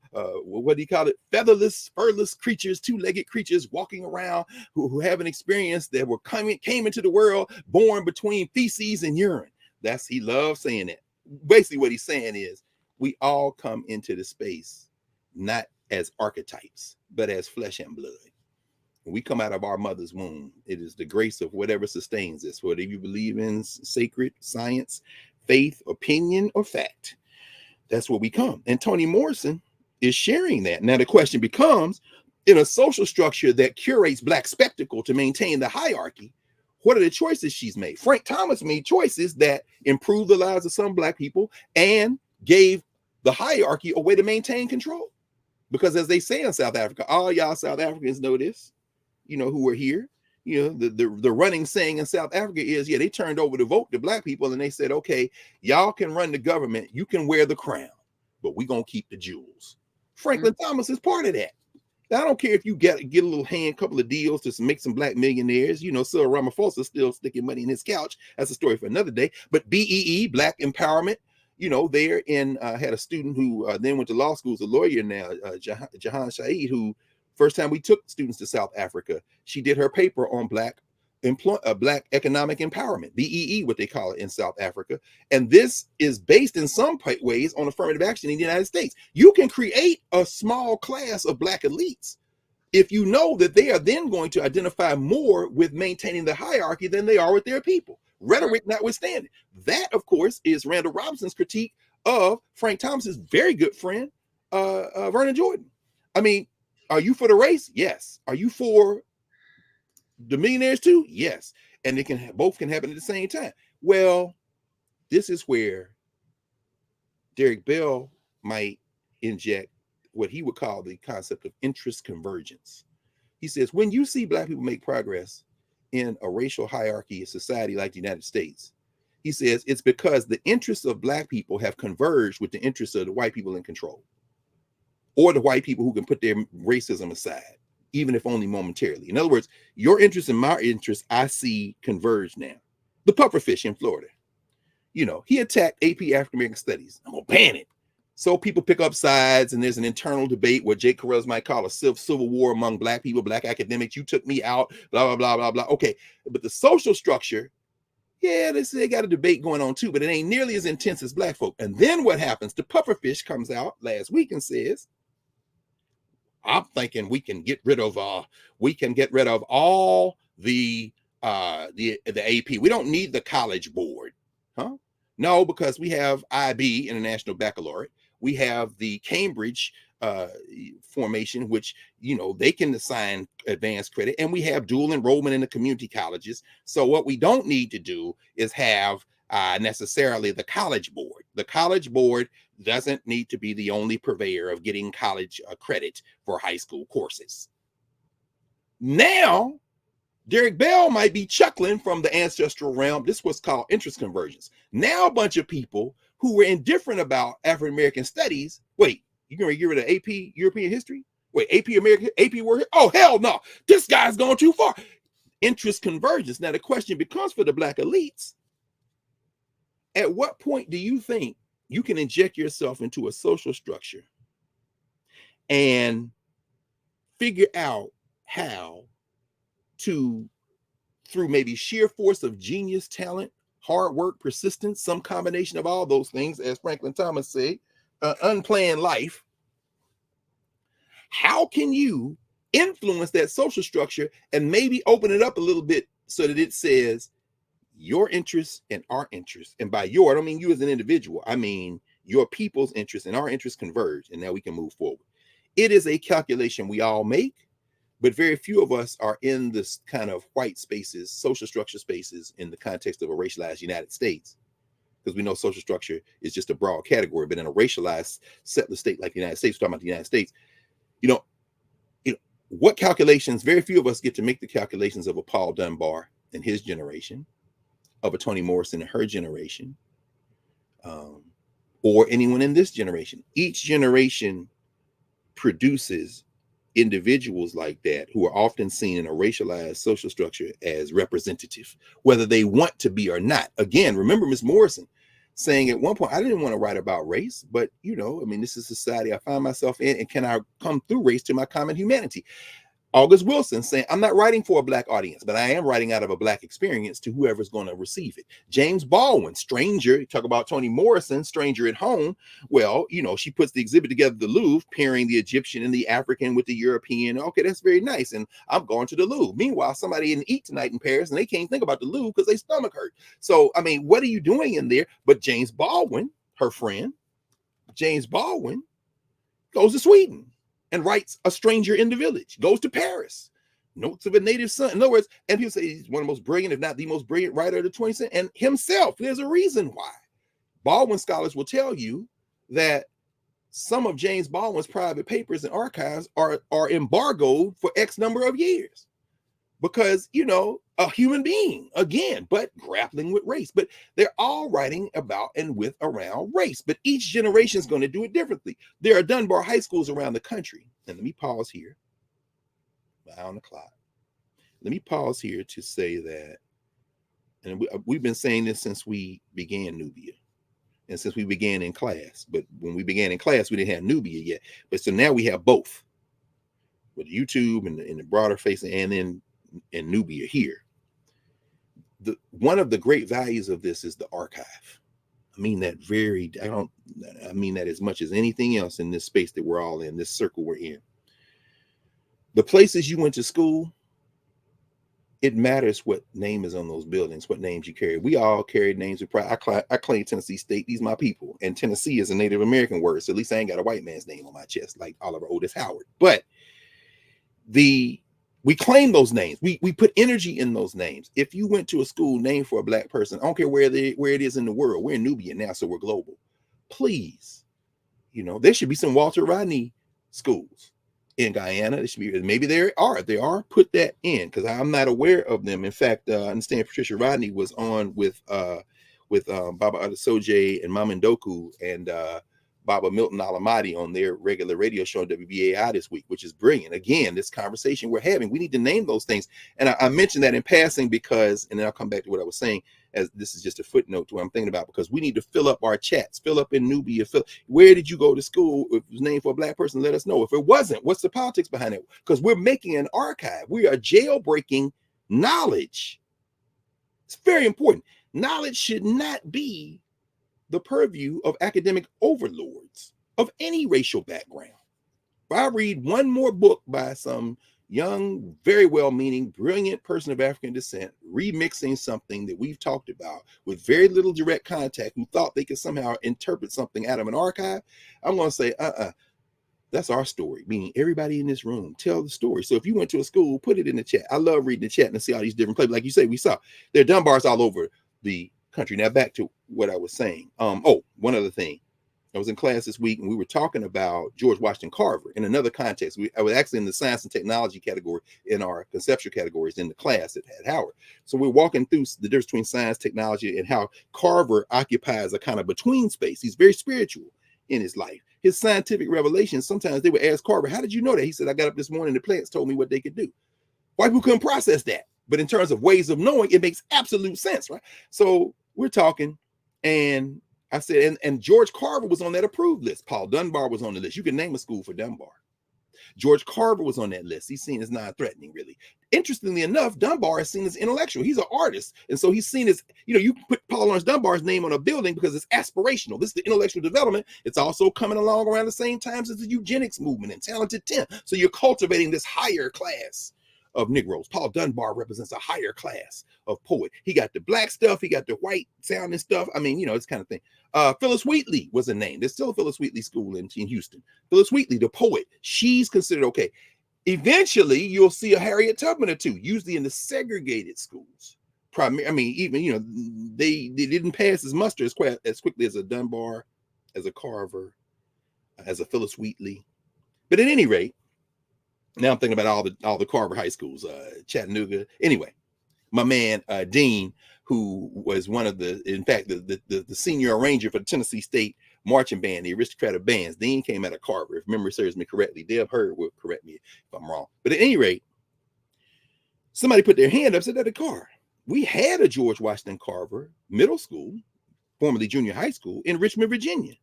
what do you call it? Featherless, furless creatures, two-legged creatures walking around who have an experience that came into the world born between feces and urine. He loves saying that. Basically, what he's saying is we all come into the space not as archetypes, but as flesh and blood. When we come out of our mother's womb, it is the grace of whatever sustains us, whether you believe in sacred science, faith, opinion, or fact. That's where we come. And Toni Morrison is sharing that. Now the question becomes, in a social structure that curates Black spectacle to maintain the hierarchy, what are the choices she's made? Frank Thomas made choices that improved the lives of some Black people and gave the hierarchy a way to maintain control. Because as they say in South Africa, all y'all South Africans know this, who are here, the running saying in South Africa is, they turned over the vote to Black people and they said, okay, y'all can run the government, you can wear the crown, but we're going to keep the jewels. Franklin Thomas is part of that. Now, I don't care if you get a little couple of deals to make some Black millionaires, Cyril Ramaphosa still sticking money in his couch. That's a story for another day. But BEE, Black Empowerment, there in had a student who then went to law school, is a lawyer now, Jahan Shaheed, who first time we took students to South Africa, she did her paper on Black economic empowerment, BEE, what they call it in South Africa. And this is based in some ways on affirmative action in the United States. You can create a small class of Black elites if you know that they are then going to identify more with maintaining the hierarchy than they are with their people. Rhetoric notwithstanding. That, of course, is Randall Robinson's critique of Frank Thomas's very good friend, Vernon Jordan. I mean, are you for the race? Yes. Are you for the millionaires too? Yes. And they both can happen at the same time. Well, this is where Derek Bell might inject what he would call the concept of interest convergence. He says, when you see Black people make progress in a racial hierarchy society like the United States, he says it's because the interests of Black people have converged with the interests of the white people in control, or the white people who can put their racism aside, even if only momentarily. In other words, your interest and my interest, I see converge now. The pufferfish in Florida. He attacked AP African American Studies. I'm gonna ban it. So people pick up sides, and there's an internal debate where Jacob Carruthers might call a civil war among black people, black academics. You took me out, blah, blah, blah, blah, blah. Okay, but the social structure, yeah, they got a debate going on too, but it ain't nearly as intense as black folk. And then what happens? The pufferfish comes out last week and says, I'm thinking we can get rid of all the AP. We don't need the College Board. Huh? No, because we have IB, International Baccalaureate. We have the Cambridge formation, which, they can assign advanced credit, and we have dual enrollment in the community colleges. So what we don't need to do is have necessarily the College Board. The College Board doesn't need to be the only purveyor of getting college credit for high school courses. Now, Derek Bell might be chuckling from the ancestral realm. This was called interest convergence. Now a bunch of people who were indifferent about African American studies, wait, you're going to get rid of AP European history? Wait, AP American, AP work? Oh, hell no. This guy's gone too far. Interest convergence. Now the question becomes for the black elites, at what point do you think you can inject yourself into a social structure and figure out how to, through maybe sheer force of genius, talent, hard work, persistence, some combination of all those things, as Franklin Thomas said, unplanned life, how can you influence that social structure and maybe open it up a little bit so that it says your interests and our interests, and by your, I don't mean you as an individual, I mean your people's interests and our interests converge, and now we can move forward. It is a calculation we all make, but very few of us are in this kind of white spaces, social structure spaces in the context of a racialized United States, because we know social structure is just a broad category, but in a racialized settler state like the United States, we're talking about the United States, what calculations, very few of us get to make the calculations of a Paul Dunbar in his generation, of a Toni Morrison in her generation, or anyone in this generation. Each generation produces individuals like that who are often seen in a racialized social structure as representative, whether they want to be or not. Again, remember Miss Morrison saying at one point, I didn't want to write about race, but this is society I find myself in, and can I come through race to my common humanity? August Wilson saying, I'm not writing for a black audience, but I am writing out of a black experience to whoever's going to receive it. James Baldwin, stranger, talk about Toni Morrison, stranger at home. Well, she puts the exhibit together, the Louvre, pairing the Egyptian and the African with the European. Okay, that's very nice. And I'm going to the Louvre. Meanwhile, somebody didn't eat tonight in Paris and they can't think about the Louvre because their stomach hurt. So, what are you doing in there? But James Baldwin, her friend, James Baldwin, goes to Sweden and writes A Stranger in the Village, goes to Paris, Notes of a Native Son. In other words, and people say he's one of the most brilliant, if not the most brilliant writer of the 20th century, and himself, there's a reason why. Baldwin scholars will tell you that some of James Baldwin's private papers and archives are embargoed for X number of years because, a human being, again, but grappling with race. But they're all writing about and with around race. But each generation is going to do it differently. There are Dunbar high schools around the country. And let me pause here. On the clock. Let me pause here to say that, and we've been saying this since we began Nubia and since we began in class. But when we began in class, we didn't have Nubia yet. But so now we have both with YouTube and the broader face and then in Nubia here. One of the great values of this is the archive. I mean that as much as anything else in this space that we're all in, this circle we're in. The places you went to school, it matters what name is on those buildings, what names you carry. We all carried names of pride. I claim Tennessee State. These are my people. And Tennessee is a Native American word, so at least I ain't got a white man's name on my chest like Oliver Otis Howard. But we claim those names. We put energy in those names. If you went to a school named for a black person, I don't care where it is in the world. We're in Nubia now, so we're global. Please, there should be some Walter Rodney schools in Guyana. There should be, maybe there are. Put that in, because I'm not aware of them. In fact, I understand Patricia Rodney was on with Baba Adesoje and Mamandoku and Baba Milton Alamati on their regular radio show on WBAI this week, which is brilliant. Again, this conversation we're having, we need to name those things. And I mentioned that in passing because, and then I'll come back to what I was saying, as this is just a footnote to what I'm thinking about, because we need to fill up our chats, fill up in Nubia, where did you go to school? If it was named for a Black person, let us know. If it wasn't, what's the politics behind it? Because we're making an archive. We are jailbreaking knowledge. It's very important. Knowledge should not be the purview of academic overlords of any racial background. If I read one more book by some young, very well-meaning, brilliant person of African descent, remixing something that we've talked about with very little direct contact, who thought they could somehow interpret something out of an archive, I'm going to say, that's our story, meaning everybody in this room, tell the story. So if you went to a school, put it in the chat. I love reading the chat and see all these different places. Like you say, we saw there are Dunbars all over the country. Now back to what I was saying. One other thing. I was in class this week and we were talking about George Washington Carver in another context. I was actually in the science and technology category in our conceptual categories in the class at Howard. So we're walking through the difference between science, technology, and how Carver occupies a kind of between space. He's very spiritual in his life. His scientific revelations, sometimes they would ask Carver, how did you know that? He said, I got up this morning, the plants told me what they could do. White people couldn't process that. But in terms of ways of knowing, it makes absolute sense, right? So we're talking, and I said, and George Carver was on that approved list. Paul Dunbar was on the list. You can name a school for Dunbar. George Carver was on that list. He's seen as non-threatening, really. Interestingly enough, Dunbar is seen as intellectual. He's an artist. And so he's seen as, you put Paul Lawrence Dunbar's name on a building because it's aspirational. This is the intellectual development. It's also coming along around the same times as the eugenics movement and Talented 10. So you're cultivating this higher class of Negroes. Paul Dunbar represents a higher class of poet. He got the black stuff, he got the white sounding stuff. I mean, it's kind of thing. Phyllis Wheatley was a name. There's still a Phyllis Wheatley school in Houston. Phyllis Wheatley, the poet, she's considered okay. Eventually, you'll see a Harriet Tubman or two, usually in the segregated schools. They didn't pass as muster as quickly as a Dunbar, as a Carver, as a Phyllis Wheatley. But at any rate, now I'm thinking about all the Carver high schools, Chattanooga. Anyway, my man Dean, who was one of the senior arranger for the Tennessee State marching band, the Aristocrat of Bands. Dean came out of Carver, if memory serves me correctly. Deb Hurd will correct me if I'm wrong. But at any rate, somebody put their hand up, said that at Carr. We had a George Washington Carver middle school, formerly junior high school, in Richmond, Virginia.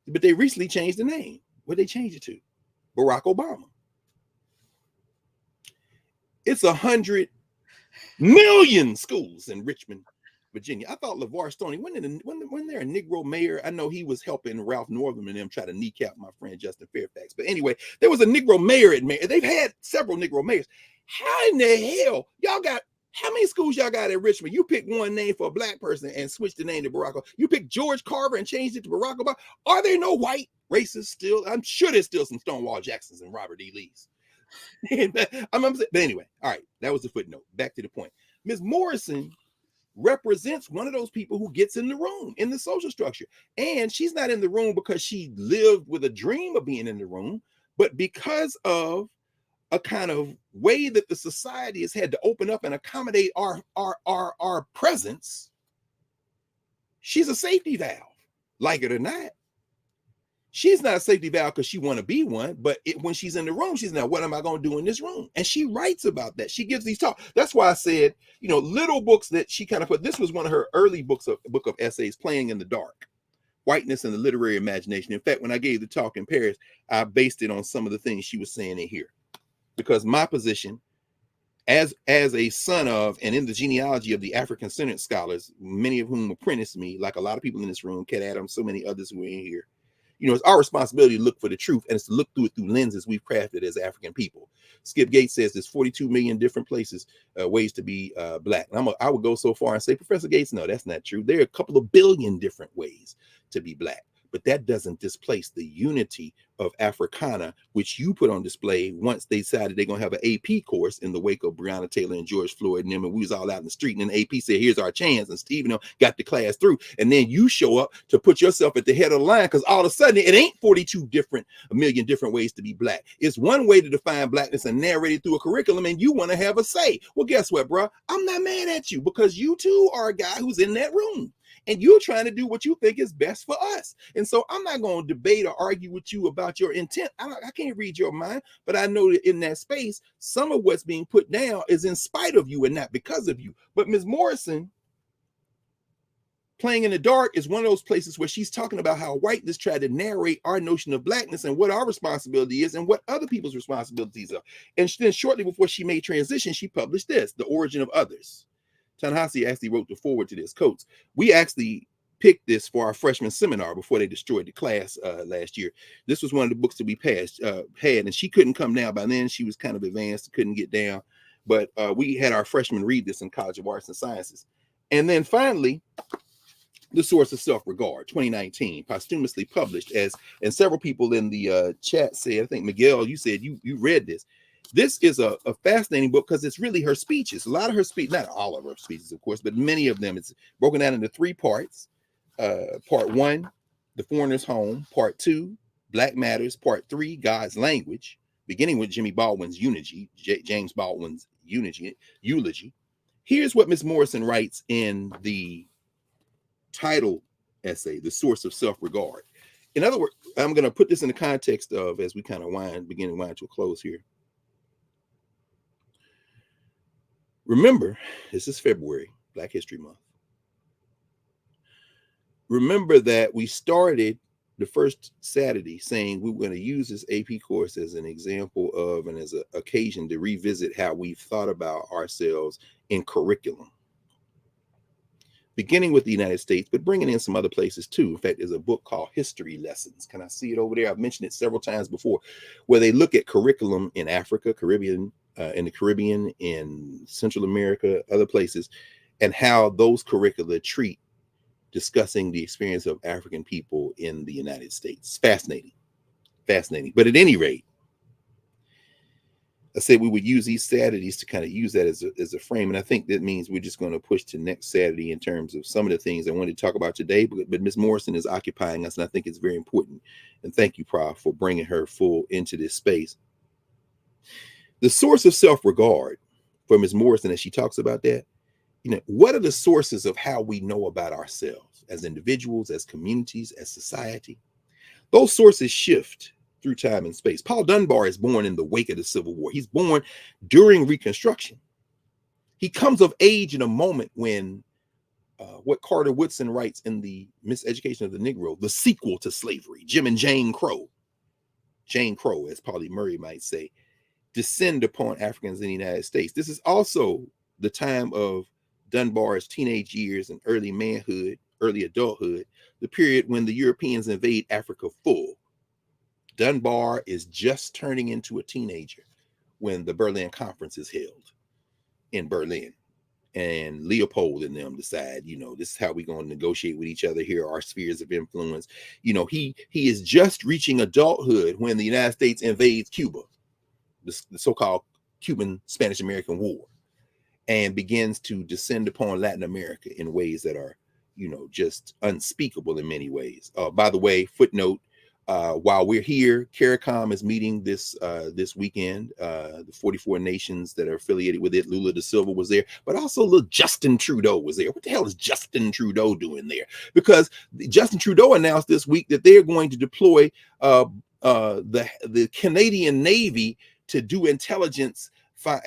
But they recently changed the name. What did they change it to? Barack Obama. It's 100 million schools in Richmond, Virginia. I thought LeVar Stoney, when there a Negro mayor, I know he was helping Ralph Northam and them try to kneecap my friend Justin Fairfax. But anyway, there was a Negro mayor at mayor. They've had several Negro mayors. How in the hell y'all got? How many schools y'all got at Richmond? You pick one name for a black person and switch the name to Barack Obama. You pick George Carver and changed it to Barack Obama. Are there no white racists still? I'm sure there's still some Stonewall Jacksons and Robert E. Lees. But anyway, all right, that was the footnote. Back to the point. Ms. Morrison represents one of those people who gets in the room in the social structure. And she's not in the room because she lived with a dream of being in the room, but because of a kind of way that the society has had to open up and accommodate our presence. She's a safety valve, like it or not. She's not a safety valve because she want to be one, but when she's in the room, she's now, what am I going to do in this room? And she writes about that. She gives these talks. That's why I said, little books that she kind of put. This was one of her early book of essays, Playing in the Dark, Whiteness and the Literary Imagination. In fact, when I gave the talk in Paris, I based it on some of the things she was saying in here, because my position as a son of and in the genealogy of the African-centered scholars, many of whom apprenticed me, like a lot of people in this room, Kat Adams, so many others who are in here. It's our responsibility to look for the truth, and it's to look through it through lenses we've crafted as African people. Skip Gates says there's 42 million different ways to be black. And I would go so far and say, Professor Gates, no, that's not true. There are a couple of billion different ways to be black. But that doesn't displace the unity of Africana, which you put on display once they decided they're going to have an AP course in the wake of Breonna Taylor and George Floyd and them. And we was all out in the street, and then AP said, here's our chance. And Stephen got the class through. And then you show up to put yourself at the head of the line, because all of a sudden it ain't 42 million different ways to be black. It's one way to define blackness and narrate it through a curriculum, and you want to have a say. Well, guess what, bro? I'm not mad at you, because you too are a guy who's in that room. And you're trying to do what you think is best for us. And so I'm not going to debate or argue with you about your intent. I can't read your mind, but I know that in that space, some of what's being put down is in spite of you and not because of you. But Ms. Morrison Playing in the Dark is one of those places where she's talking about how whiteness tried to narrate our notion of blackness and what our responsibility is and what other people's responsibilities are. And then shortly before she made transition, she published this, The Origin of Others. Ta-Nehisi actually wrote the foreword to this. Coates, we actually picked this for our freshman seminar before they destroyed the class last year. This was one of the books that we had, and she couldn't come down by then. She was kind of advanced, couldn't get down. But we had our freshmen read this in College of Arts and Sciences. And then finally, The Source of Self-Regard, 2019, posthumously published, and several people in the chat said, I think Miguel, you said you read this. This is a fascinating book because it's really her speeches. A lot of her speech, not all of her speeches, of course, but many of them. It's broken down into 3 parts. Part 1, The Foreigner's Home. Part 2, Black Matters. Part 3, God's Language, beginning with James Baldwin's eulogy. Here's what Ms. Morrison writes in the title essay, The Source of Self-Regard. In other words, I'm going to put this in the context of, as we kind of begin to wind to a close here. Remember, this is February, Black History Month. Remember that we started the first Saturday saying we were going to use this AP course as an example of and as an occasion to revisit how we've thought about ourselves in curriculum. Beginning with the United States, but bringing in some other places too. In fact, there's a book called History Lessons. Can I see it over there? I've mentioned it several times before, where they look at curriculum in Africa, Caribbean, in the Caribbean, in Central America, other places, and how those curricula treat discussing the experience of African people in the United States. Fascinating. But at any rate, I said we would use these Saturdays to kind of use that as a frame. And I think that means we're just going to push to next Saturday in terms of some of the things I wanted to talk about today. But Ms. Morrison is occupying us, and I think it's very important. And thank you, Prof, for bringing her full into this space. The source of self-regard for Ms. Morrison, as she talks about that, what are the sources of how we know about ourselves as individuals, as communities, as society? Those sources shift through time and space. Paul Dunbar is born in the wake of the Civil War. He's born during Reconstruction. He comes of age in a moment when what Carter Woodson writes in the Miseducation of the Negro, the sequel to slavery, Jim and Jane Crow, as Pauli Murray might say, descend upon Africans in the United States. This is also the time of Dunbar's teenage years and early manhood, early adulthood, the period when the Europeans invade Africa full. Dunbar is just turning into a teenager when the Berlin Conference is held in Berlin. And Leopold and them decide, this is how we're going to negotiate with each other. Here are our spheres of influence. He is just reaching adulthood when the United States invades Cuba, the so-called Cuban Spanish-American War, and begins to descend upon Latin America in ways that are, just unspeakable in many ways. By the way, footnote, while we're here, CARICOM is meeting this weekend. The 44 nations that are affiliated with it. Lula da Silva was there, but also little Justin Trudeau was there. What the hell is Justin Trudeau doing there? Because Justin Trudeau announced this week that they're going to deploy the Canadian Navy to do intelligence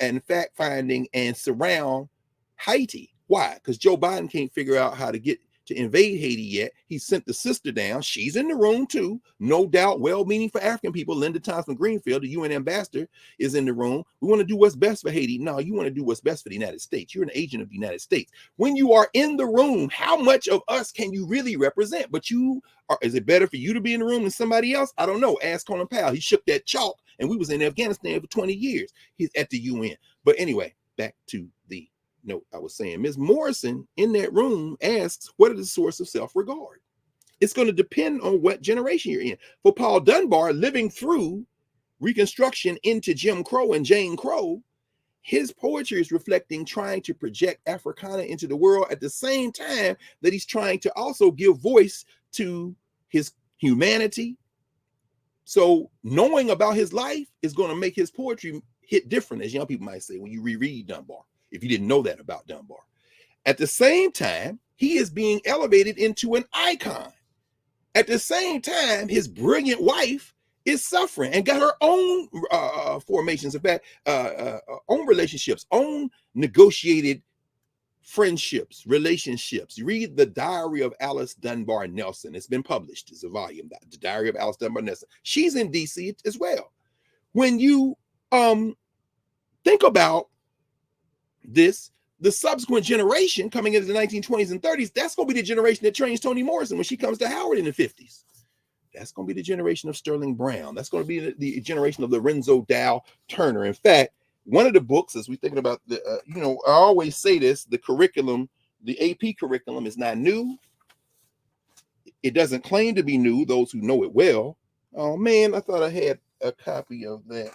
and fact finding and surround Haiti. Why? Because Joe Biden can't figure out how to get to invade Haiti yet. He sent the sister down. She's in the room too. No doubt, well-meaning for African people. Linda Thompson-Greenfield, the UN ambassador, is in the room. We want to do what's best for Haiti. No, you want to do what's best for the United States. You're an agent of the United States. When you are in the room, how much of us can you really represent? But is it better for you to be in the room than somebody else? I don't know. Ask Colin Powell. He shook that chalk, and we was in Afghanistan for 20 years. He's at the UN. But anyway, back to the note I was saying. Ms. Morrison in that room asks, what are the source of self-regard? It's going to depend on what generation you're in. For Paul Dunbar, living through Reconstruction into Jim Crow and Jane Crow, his poetry is reflecting trying to project Africana into the world at the same time that he's trying to also give voice to his humanity. So knowing about his life is going to make his poetry hit different, as young people might say, when you reread Dunbar, if you didn't know that about Dunbar. At the same time, he is being elevated into an icon. At the same time, his brilliant wife is suffering and got her own formations, in fact, own relationships, own negotiated friendships, relationships. You read The Diary of Alice Dunbar Nelson. It's been published. It's a volume, The Diary of Alice Dunbar Nelson. She's in DC as well. When you think about this, the subsequent generation coming into the 1920s and 30s, that's going to be the generation that trains Toni Morrison when she comes to Howard in the 50s. That's going to be the generation of Sterling Brown. That's going to be the generation of Lorenzo Dow Turner. In fact, one of the books, as we're thinking about the, I always say this, the curriculum, the AP curriculum is not new. It doesn't claim to be new, those who know it well. Oh man, I thought I had a copy of that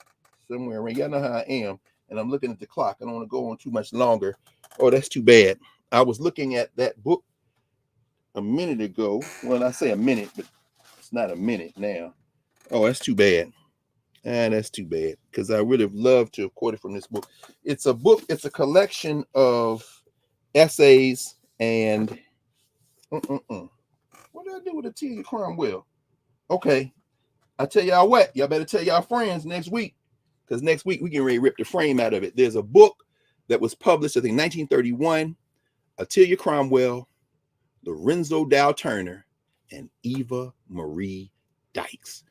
somewhere. Y'all know how I am. And I'm looking at the clock. I don't want to go on too much longer. Oh, that's too bad. I was looking at that book a minute ago. Well, I say a minute, but it's not a minute now. Oh, that's too bad. That's too bad, because I would have loved to have quoted from this book. It's a book. It's a collection of essays and what did I do with Tia Cromwell? Okay, I tell y'all what. Y'all better tell y'all friends next week, because next week we can really rip the frame out of it. There's a book that was published, I think, 1931. Atilia Cromwell, Lorenzo Dow Turner, and Eva Marie Dykes.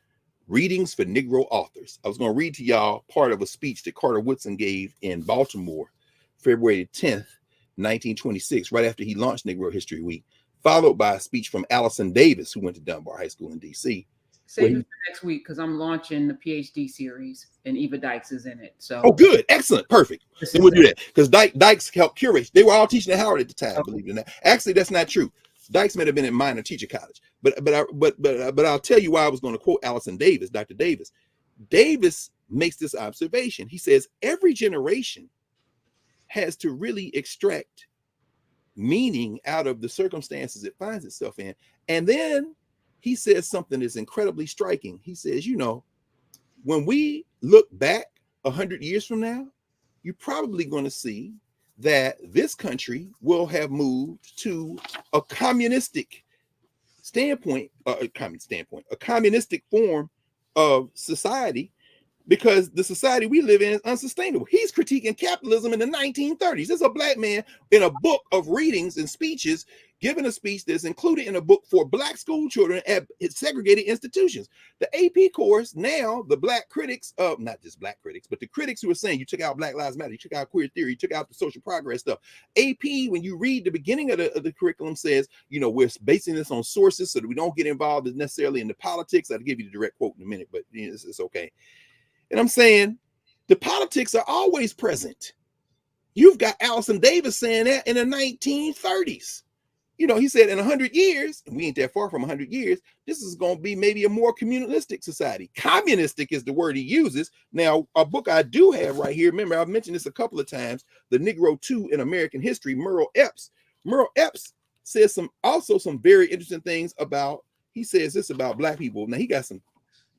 Readings for Negro Authors. I was going to read to y'all part of a speech that Carter Woodson gave in Baltimore, February 10th, 1926, right after he launched Negro History Week, followed by a speech from Allison Davis, who went to Dunbar High School in D.C. Save it for next week, because I'm launching the PhD series, and Eva Dykes is in it. So, oh, good, excellent, perfect. Then we'll do that, because Dykes helped curate. They were all teaching at Howard at the time, okay. Believe it or not. Actually, that's not true. Dykes might have been at minor teacher college, but I'll tell you why I was going to quote Allison Davis, Dr. Davis. Davis makes this observation. He says every generation has to really extract meaning out of the circumstances it finds itself in, and then he says something that's incredibly striking. He says, when we look back 100 years from now, you're probably going to see that this country will have moved to a communistic standpoint, a communistic form of society, because the society we live in is unsustainable. He's critiquing capitalism in the 1930s. There's a black man in a book of readings and speeches, giving a speech that's included in a book for black school children at segregated institutions. The AP course now, the black critics of, not just black critics, but the critics who are saying you took out Black Lives Matter, you took out queer theory, you took out the social progress stuff. AP, when you read the beginning of the curriculum, says, we're basing this on sources so that we don't get involved necessarily in the politics. I'll give you the direct quote in a minute, but it's okay. And I'm saying the politics are always present. You've got Allison Davis saying that in the 1930s. He said in 100 years, and we ain't that far from 100 years, this is going to be maybe a more communalistic society. Communistic is the word he uses. Now, a book I do have right here, remember, I've mentioned this a couple of times, The Negro 2 in American History, Merle Epps. Merle Epps says some very interesting things about, he says this about black people. Now, he got some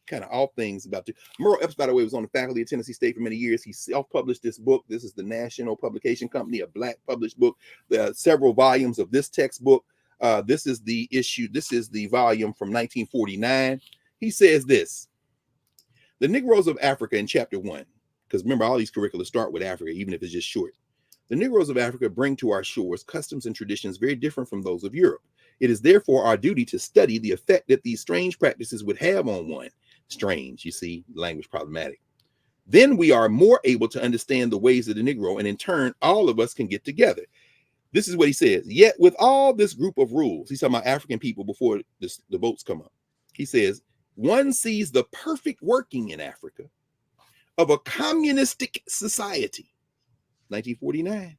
kind of off things about it. Merle Epps, by the way, was on the faculty at Tennessee State for many years. He self-published this book. This is the National Publication Company, a black published book. There are several volumes of this textbook. This is the issue. This is the volume from 1949. He says this: the Negroes of Africa in chapter 1, because remember, all these curricula start with Africa, even if it's just short. The Negroes of Africa bring to our shores customs and traditions very different from those of Europe. It is therefore our duty to study the effect that these strange practices would have on one. Strange, you see, language problematic. Then we are more able to understand the ways of the Negro, and in turn, all of us can get together. This is what he says. Yet with all this group of rules, he's talking about African people before the boats come up. He says, one sees the perfect working in Africa of a communistic society, 1949,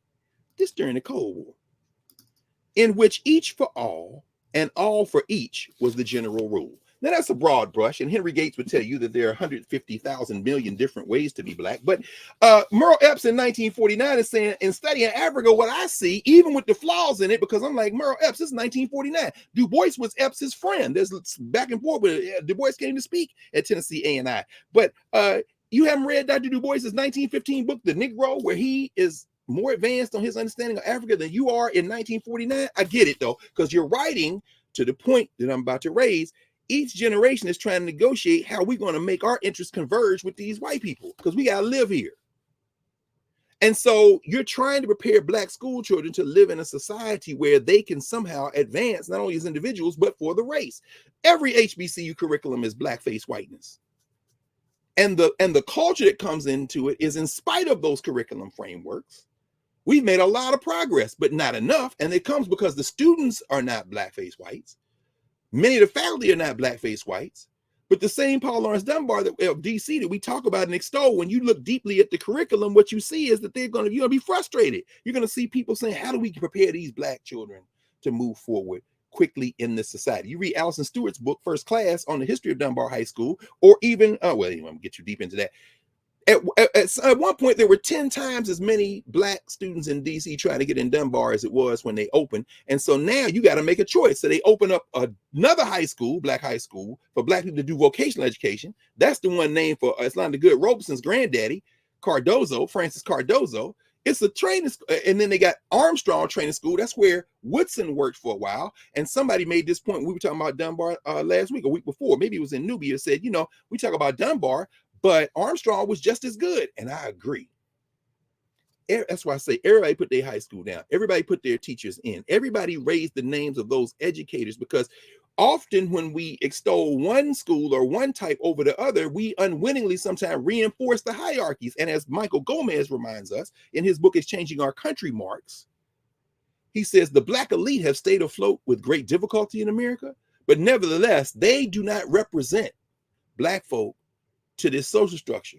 this during the Cold War, in which each for all and all for each was the general rule. Now, that's a broad brush, and Henry Gates would tell you that there are 150,000 million different ways to be black. But Merle Epps in 1949 is saying, in studying Africa, what I see, even with the flaws in it, because I'm like, Merle Epps, this is 1949. Du Bois was Epps's friend. There's back and forth with Du Bois came to speak at Tennessee A&I. But you haven't read Dr. Du Bois's 1915 book, The Negro, where he is more advanced on his understanding of Africa than you are in 1949. I get it, though, because you're writing to the point that I'm about to raise. Each generation is trying to negotiate how we're going to make our interests converge with these white people, because we got to live here. And so you're trying to prepare Black school children to live in a society where they can somehow advance, not only as individuals, but for the race. Every HBCU curriculum is blackface whiteness. And the culture that comes into it is, in spite of those curriculum frameworks, we've made a lot of progress, but not enough. And it comes because the students are not blackface whites. Many of the faculty are not blackface whites. But the same Paul Lawrence Dunbar of DC that we talk about and extol, when you look deeply at the curriculum, what you see is that you're going to be frustrated. You're going to see people saying, how do we prepare these Black children to move forward quickly in this society? You read Allison Stewart's book, First Class, on the history of Dunbar High School, or even, well, anyway, I'm going to get you deep into that. At one point, there were 10 times as many Black students in DC trying to get in Dunbar as it was when they opened. And so now you got to make a choice. So they open up another high school, Black high school, for Black people to do vocational education. That's the one named for Islanda Good Robeson's granddaddy, Cardozo, Francis Cardozo. It's a training school. And then they got Armstrong Training School. That's where Woodson worked for a while. And somebody made this point. We were talking about Dunbar last week, a week before. Maybe it was in Nubia, said, we talk about Dunbar, but Armstrong was just as good. And I agree. That's why I say everybody put their high school down. Everybody put their teachers in. Everybody raised the names of those educators, because often when we extol one school or one type over the other, we unwittingly sometimes reinforce the hierarchies. And as Michael Gomez reminds us in his book, Exchanging Our Country Marks, he says the Black elite have stayed afloat with great difficulty in America, but nevertheless, they do not represent Black folk to this social structure.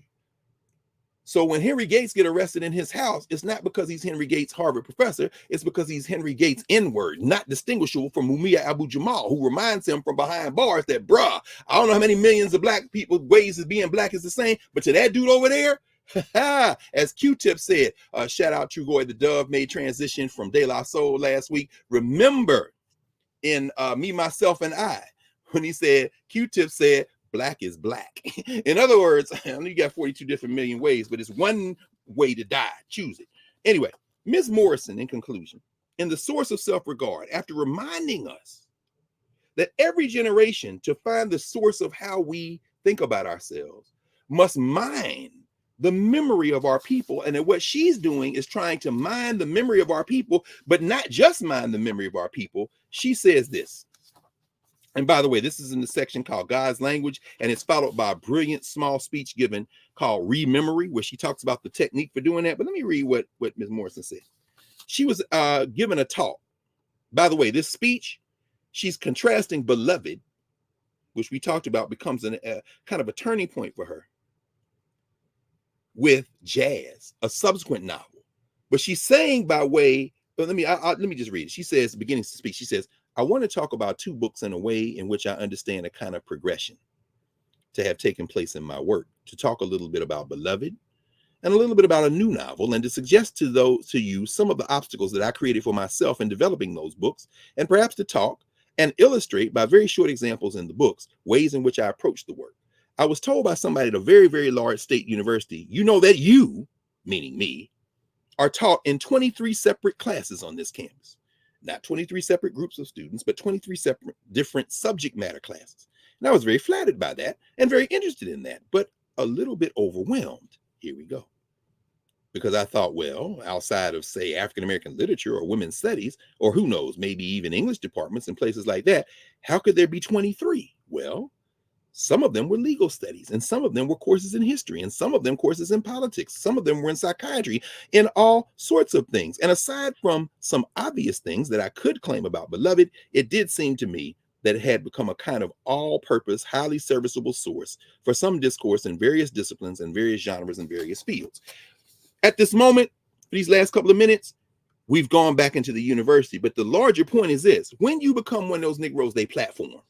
So when Henry Gates get arrested in his house, it's not because he's Henry Gates' Harvard professor. It's because he's Henry Gates' N-word, not distinguishable from Mumia Abu-Jamal, who reminds him from behind bars that, bruh, I don't know how many millions of Black people ways of being Black is the same, but to that dude over there, as Q-Tip said, shout out Trugoy the Dove, made transition from De La Soul last week. Remember in Me, Myself, and I, when he said, Q-Tip said, Black is Black. In other words, I know you got 42 different million ways, but it's one way to die. Choose it. Anyway, Ms. Morrison, in conclusion, in The Source of Self-Regard, after reminding us that every generation, to find the source of how we think about ourselves, must mine the memory of our people, and that what she's doing is trying to mine the memory of our people, but not just mine the memory of our people. She says this. And by the way, this is in the section called God's Language, and it's followed by a brilliant small speech given called Rememory, where she talks about the technique for doing that. But let me read what Ms. Morrison said. She was given a talk. By the way, this speech, she's contrasting Beloved, which we talked about becomes a kind of a turning point for her, with Jazz, a subsequent novel. But she's saying by way, but let me just read it. She says, beginning to speak, she says, I want to talk about two books in a way in which I understand a kind of progression to have taken place in my work, to talk a little bit about Beloved and a little bit about a new novel, and to suggest to you some of the obstacles that I created for myself in developing those books, and perhaps to talk and illustrate by very short examples in the books, ways in which I approach the work. I was told by somebody at a very, very large state university, that you, meaning me, are taught in 23 separate classes on this campus. Not 23 separate groups of students, but 23 separate different subject matter classes. And I was very flattered by that and very interested in that, but a little bit overwhelmed. Here we go. Because I thought, well, outside of, say, African-American literature or women's studies, or who knows, maybe even English departments and places like that, how could there be 23? Well, some of them were legal studies, and some of them were courses in history, and some of them courses in politics. Some of them were in psychiatry, in all sorts of things. And aside from some obvious things that I could claim about Beloved, it did seem to me that it had become a kind of all-purpose, highly serviceable source for some discourse in various disciplines and various genres and various fields. At this moment, for these last couple of minutes, we've gone back into the university. But the larger point is this: when you become one of those Negroes they platform,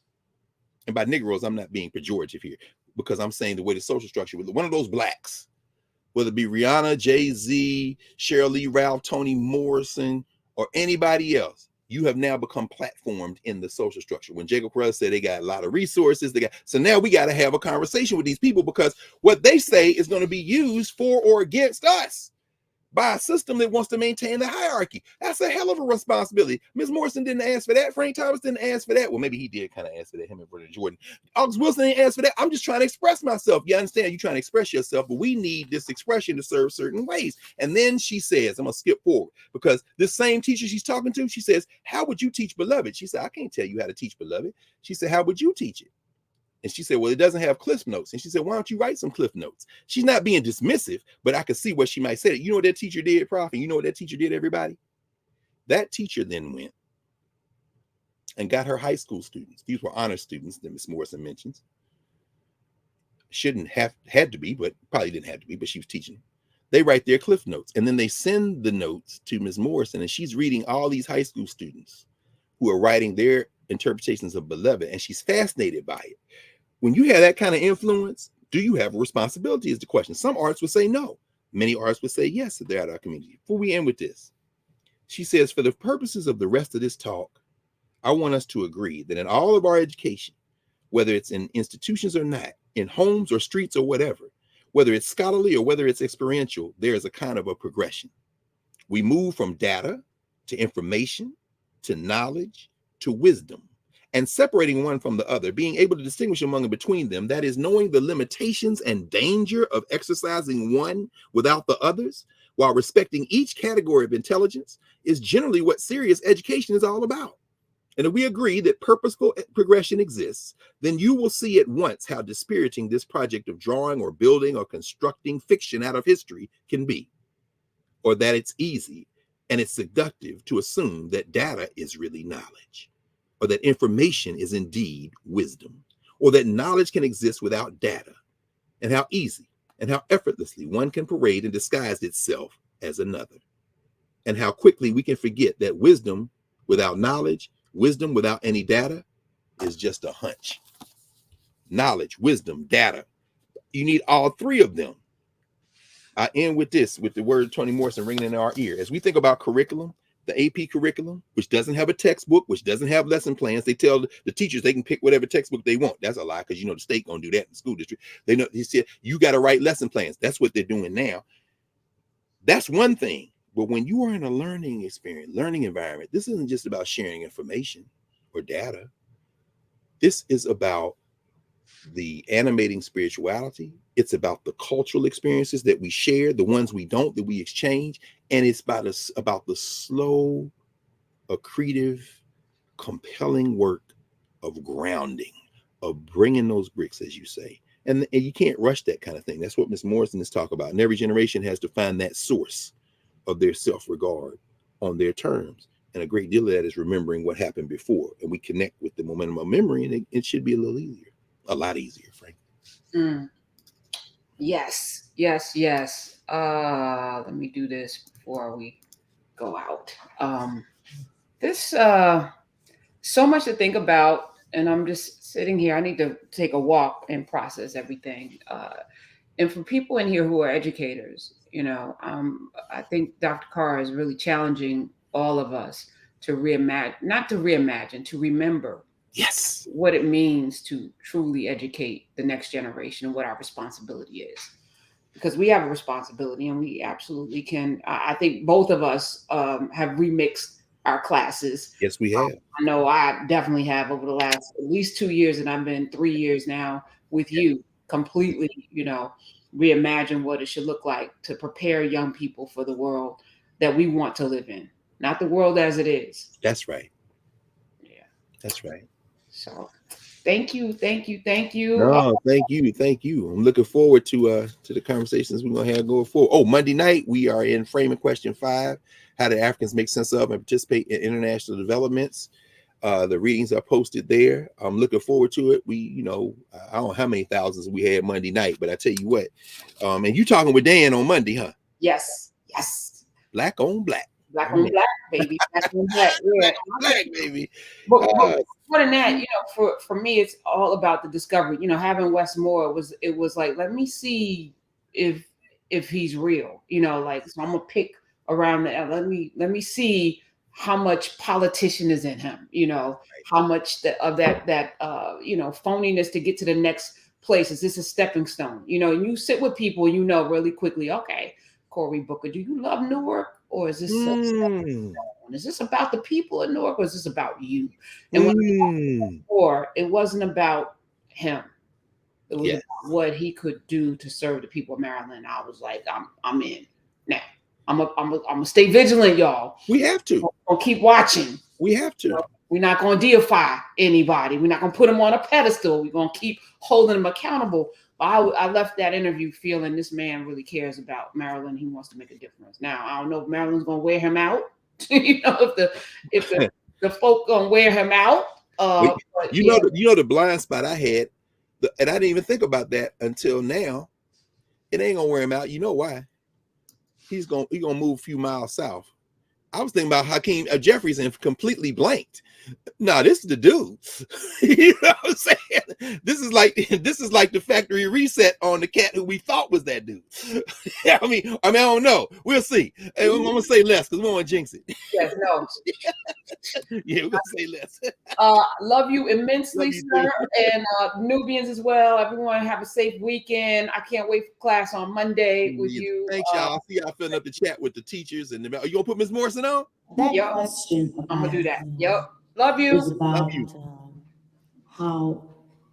and by Negroes, I'm not being pejorative here, because I'm saying the way the social structure, with one of those Blacks, whether it be Rihanna, Jay-Z, Sheryl Lee Ralph, Toni Morrison, or anybody else, you have now become platformed in the social structure. When Jacob Carruthers said they got a lot of resources, so now we got to have a conversation with these people, because what they say is going to be used for or against us. by a system that wants to maintain the hierarchy. That's a hell of a responsibility. Ms. Morrison didn't ask for that. Frank Thomas didn't ask for that. Well, maybe he did kind of ask for that, him and Brother Jordan. August Wilson didn't ask for that. I'm just trying to express myself. You understand? You're trying to express yourself, but we need this expression to serve certain ways. And then she says, I'm going to skip forward, because this same teacher she's talking to, she says, how would you teach beloved? She said, I can't tell you how to teach beloved. She said, how would you teach it? And she said, well, it doesn't have cliff notes. And she said, why don't you write some cliff notes? She's not being dismissive, but I could see what she might say. You know what that teacher did, Prof? And you know what that teacher did, everybody? That teacher then went and got her high school students. These were honor students that Ms. Morrison mentions. Shouldn't have had to be, but probably didn't have to be, but she was teaching. They write their cliff notes, and then they send the notes to Ms. Morrison, and she's reading all these high school students who are writing their interpretations of beloved, and she's fascinated by it. When you have that kind of influence, do you have a responsibility is the question. Some artists would say no. Many artists would say yes if they're out of our community. Before we end with this, she says, for the purposes of the rest of this talk, I want us to agree that in all of our education, whether it's in institutions or not, in homes or streets or whatever, whether it's scholarly or whether it's experiential, there is a kind of a progression. We move from data to information to knowledge to wisdom, and separating one from the other, being able to distinguish among and between them, that is, knowing the limitations and danger of exercising one without the others, while respecting each category of intelligence, is generally what serious education is all about. And if we agree that purposeful progression exists, then you will see at once how dispiriting this project of drawing or building or constructing fiction out of history can be, or that it's easy and it's seductive to assume that data is really knowledge, or that information is indeed wisdom, or that knowledge can exist without data, and how easy and how effortlessly one can parade and disguise itself as another, and how quickly we can forget that wisdom without knowledge, wisdom without any data, is just a hunch. Knowledge, wisdom, data. You need all three of them. I end with this, with the word Toni Morrison ringing in our ear. As we think about curriculum, the AP curriculum, which doesn't have a textbook, which doesn't have lesson plans, they tell the teachers they can pick whatever textbook they want. That's a lie, because you know the state gonna do that in the school district. They know, he said you got to write lesson plans. That's what they're doing now. That's one thing. But when you are in a learning experience, learning environment, this isn't just about sharing information or data. This is about the animating spirituality. It's about the cultural experiences that we share, the ones we don't, that we exchange. And it's about the slow, accretive, compelling work of grounding, of bringing those bricks, as you say. And you can't rush that kind of thing. That's what Ms. Morrison is talking about. And every generation has to find that source of their self-regard on their terms. And a great deal of that is remembering what happened before. And we connect with the momentum of memory, and it should be a little easier, a lot easier, frankly. Yes, yes, yes. Let me do this before we go out. This so much to think about, and I'm just sitting here. I need to take a walk and process everything. And for people in here who are educators, I think Dr. Carr is really challenging all of us to reimagine, not to reimagine, to remember Yes, what it means to truly educate the next generation and what our responsibility is. Because we have a responsibility, and we absolutely can. I think both of us have remixed our classes. yes, we have. I know I definitely have over the last at least 2 years, and I've been 3 years now with you, completely, reimagine what it should look like to prepare young people for the world that we want to live in, not the world as it is. That's right. Yeah. That's right. So thank you. No, thank you. I'm looking forward to the conversations we're gonna have going forward. Oh, Monday night we are in framing question 5: how do Africans make sense of and participate in international developments? The readings are posted there. I'm looking forward to it. I don't know how many thousands we had Monday night, but I tell you what, and you talking with Dan on Monday, huh? Yes. Black on black. Black on black, baby. Black on black. Yeah. Black, baby. But more than that, for me, it's all about the discovery. Having Westmore was like, let me see if he's real. So I'm gonna pick around that. Let me see how much politician is in him. How much of that phoniness to get to the next place. Is this a stepping stone? And you sit with people, really quickly. Okay, Cory Booker, do you love Newark, or is this Mm. is this about the people in Newark, or is this about you? And when Mm. or it wasn't about him. It was Yes. about what he could do to serve the people of Maryland. I was like, I'm in. Now, I'm gonna stay vigilant, y'all. We have to. I'll keep watching. We have to. We're not going to deify anybody. We're not going to put them on a pedestal. We're going to keep holding them accountable. But I left that interview feeling this man really cares about Maryland. He wants to make a difference. Now, I don't know if Maryland's going to wear him out. If the folk going to wear him out. But But you yeah. know the blind spot I had, and I didn't even think about that until now. It ain't gonna wear him out. You know why? He gonna move a few miles south. I was thinking about Hakeem Jeffries and completely blanked. No, this is the dude. You know what I'm saying? This is like the factory reset on the cat who we thought was that dude. I mean, I don't know. We'll see. Hey, I'm gonna say less because we don't want to jinx it. Yes, no. Yeah, we're gonna say less. Love you immensely, Love you sir, too. and Nubians as well. Everyone have a safe weekend. I can't wait for class on Monday with you. Thanks, y'all. See y'all filling up the chat with the teachers and the. Are you gonna put Miss Morrison on? That Yep. question I'm gonna do about, that. Yep. Love you. is about Love you. how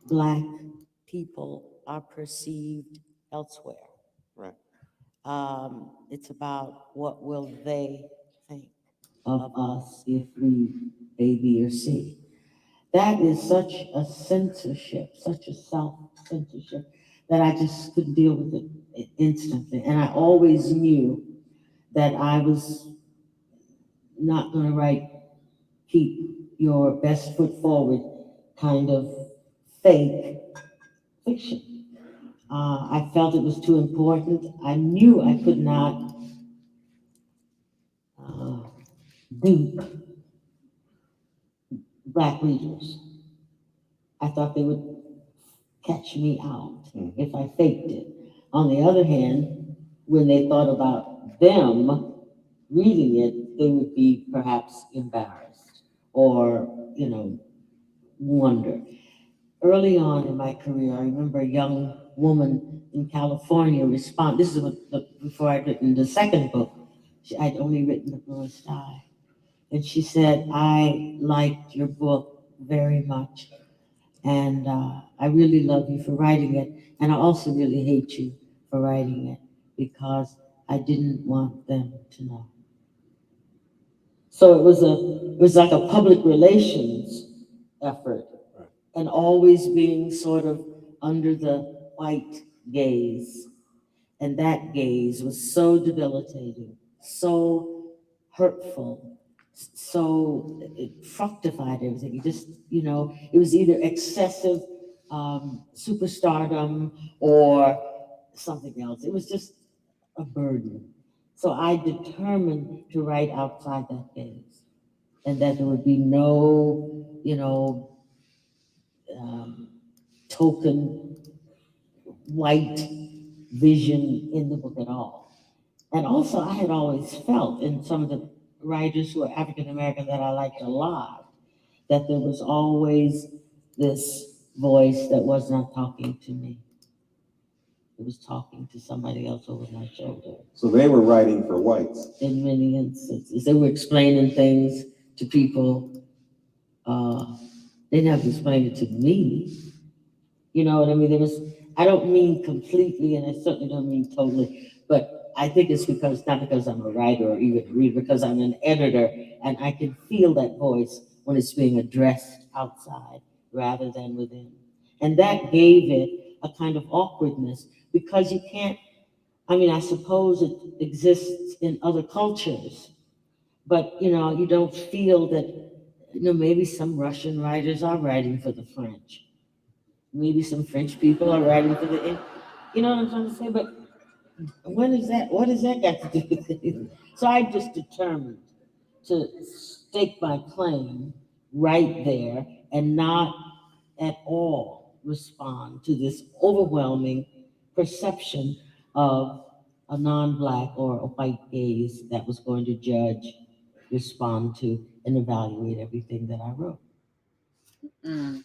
Black people are perceived elsewhere. Right. It's about what will they think of us if we A, B, or C. That is such a censorship, such a self-censorship, that I just couldn't deal with it instantly. And I always knew that I was not going to write keep your best foot forward kind of fake fiction. I felt it was too important. I knew I could not dupe Black readers. I thought they would catch me out if I faked it. On the other hand, when they thought about them reading it, they would be perhaps embarrassed or, wonder. Early on in my career, I remember a young woman in California respond. This is before I'd written the second book. I'd only written The Bluest Eye. And she said, I liked your book very much. And I really love you for writing it. And I also really hate you for writing it because I didn't want them to know. So it was like a public relations effort, and always being sort of under the white gaze. And that gaze was so debilitating, so hurtful, so it fructified everything. It just, it was either excessive superstardom or something else. It was just a burden. So I determined to write outside that gaze, and that there would be no, token white vision in the book at all. And also, I had always felt in some of the writers who are African American that I liked a lot, that there was always this voice that was not talking to me. It was talking to somebody else over my shoulder. So they were writing for whites. In many instances, they were explaining things to people. They didn't have to explain it to me. You know what I mean? I don't mean completely, and I certainly don't mean totally, but I think it's not because I'm a writer or even a reader, because I'm an editor, and I can feel that voice when it's being addressed outside rather than within. And that gave it a kind of awkwardness, because you can't, I suppose it exists in other cultures, but, you don't feel that, maybe some Russian writers are writing for the French. Maybe some French people are writing for the, you know what I'm trying to say? But what has that got to do with it? So I just determined to stake my claim right there and not at all respond to this overwhelming perception of a non-Black or a white gaze that was going to judge, respond to, and evaluate everything that I wrote. Mm.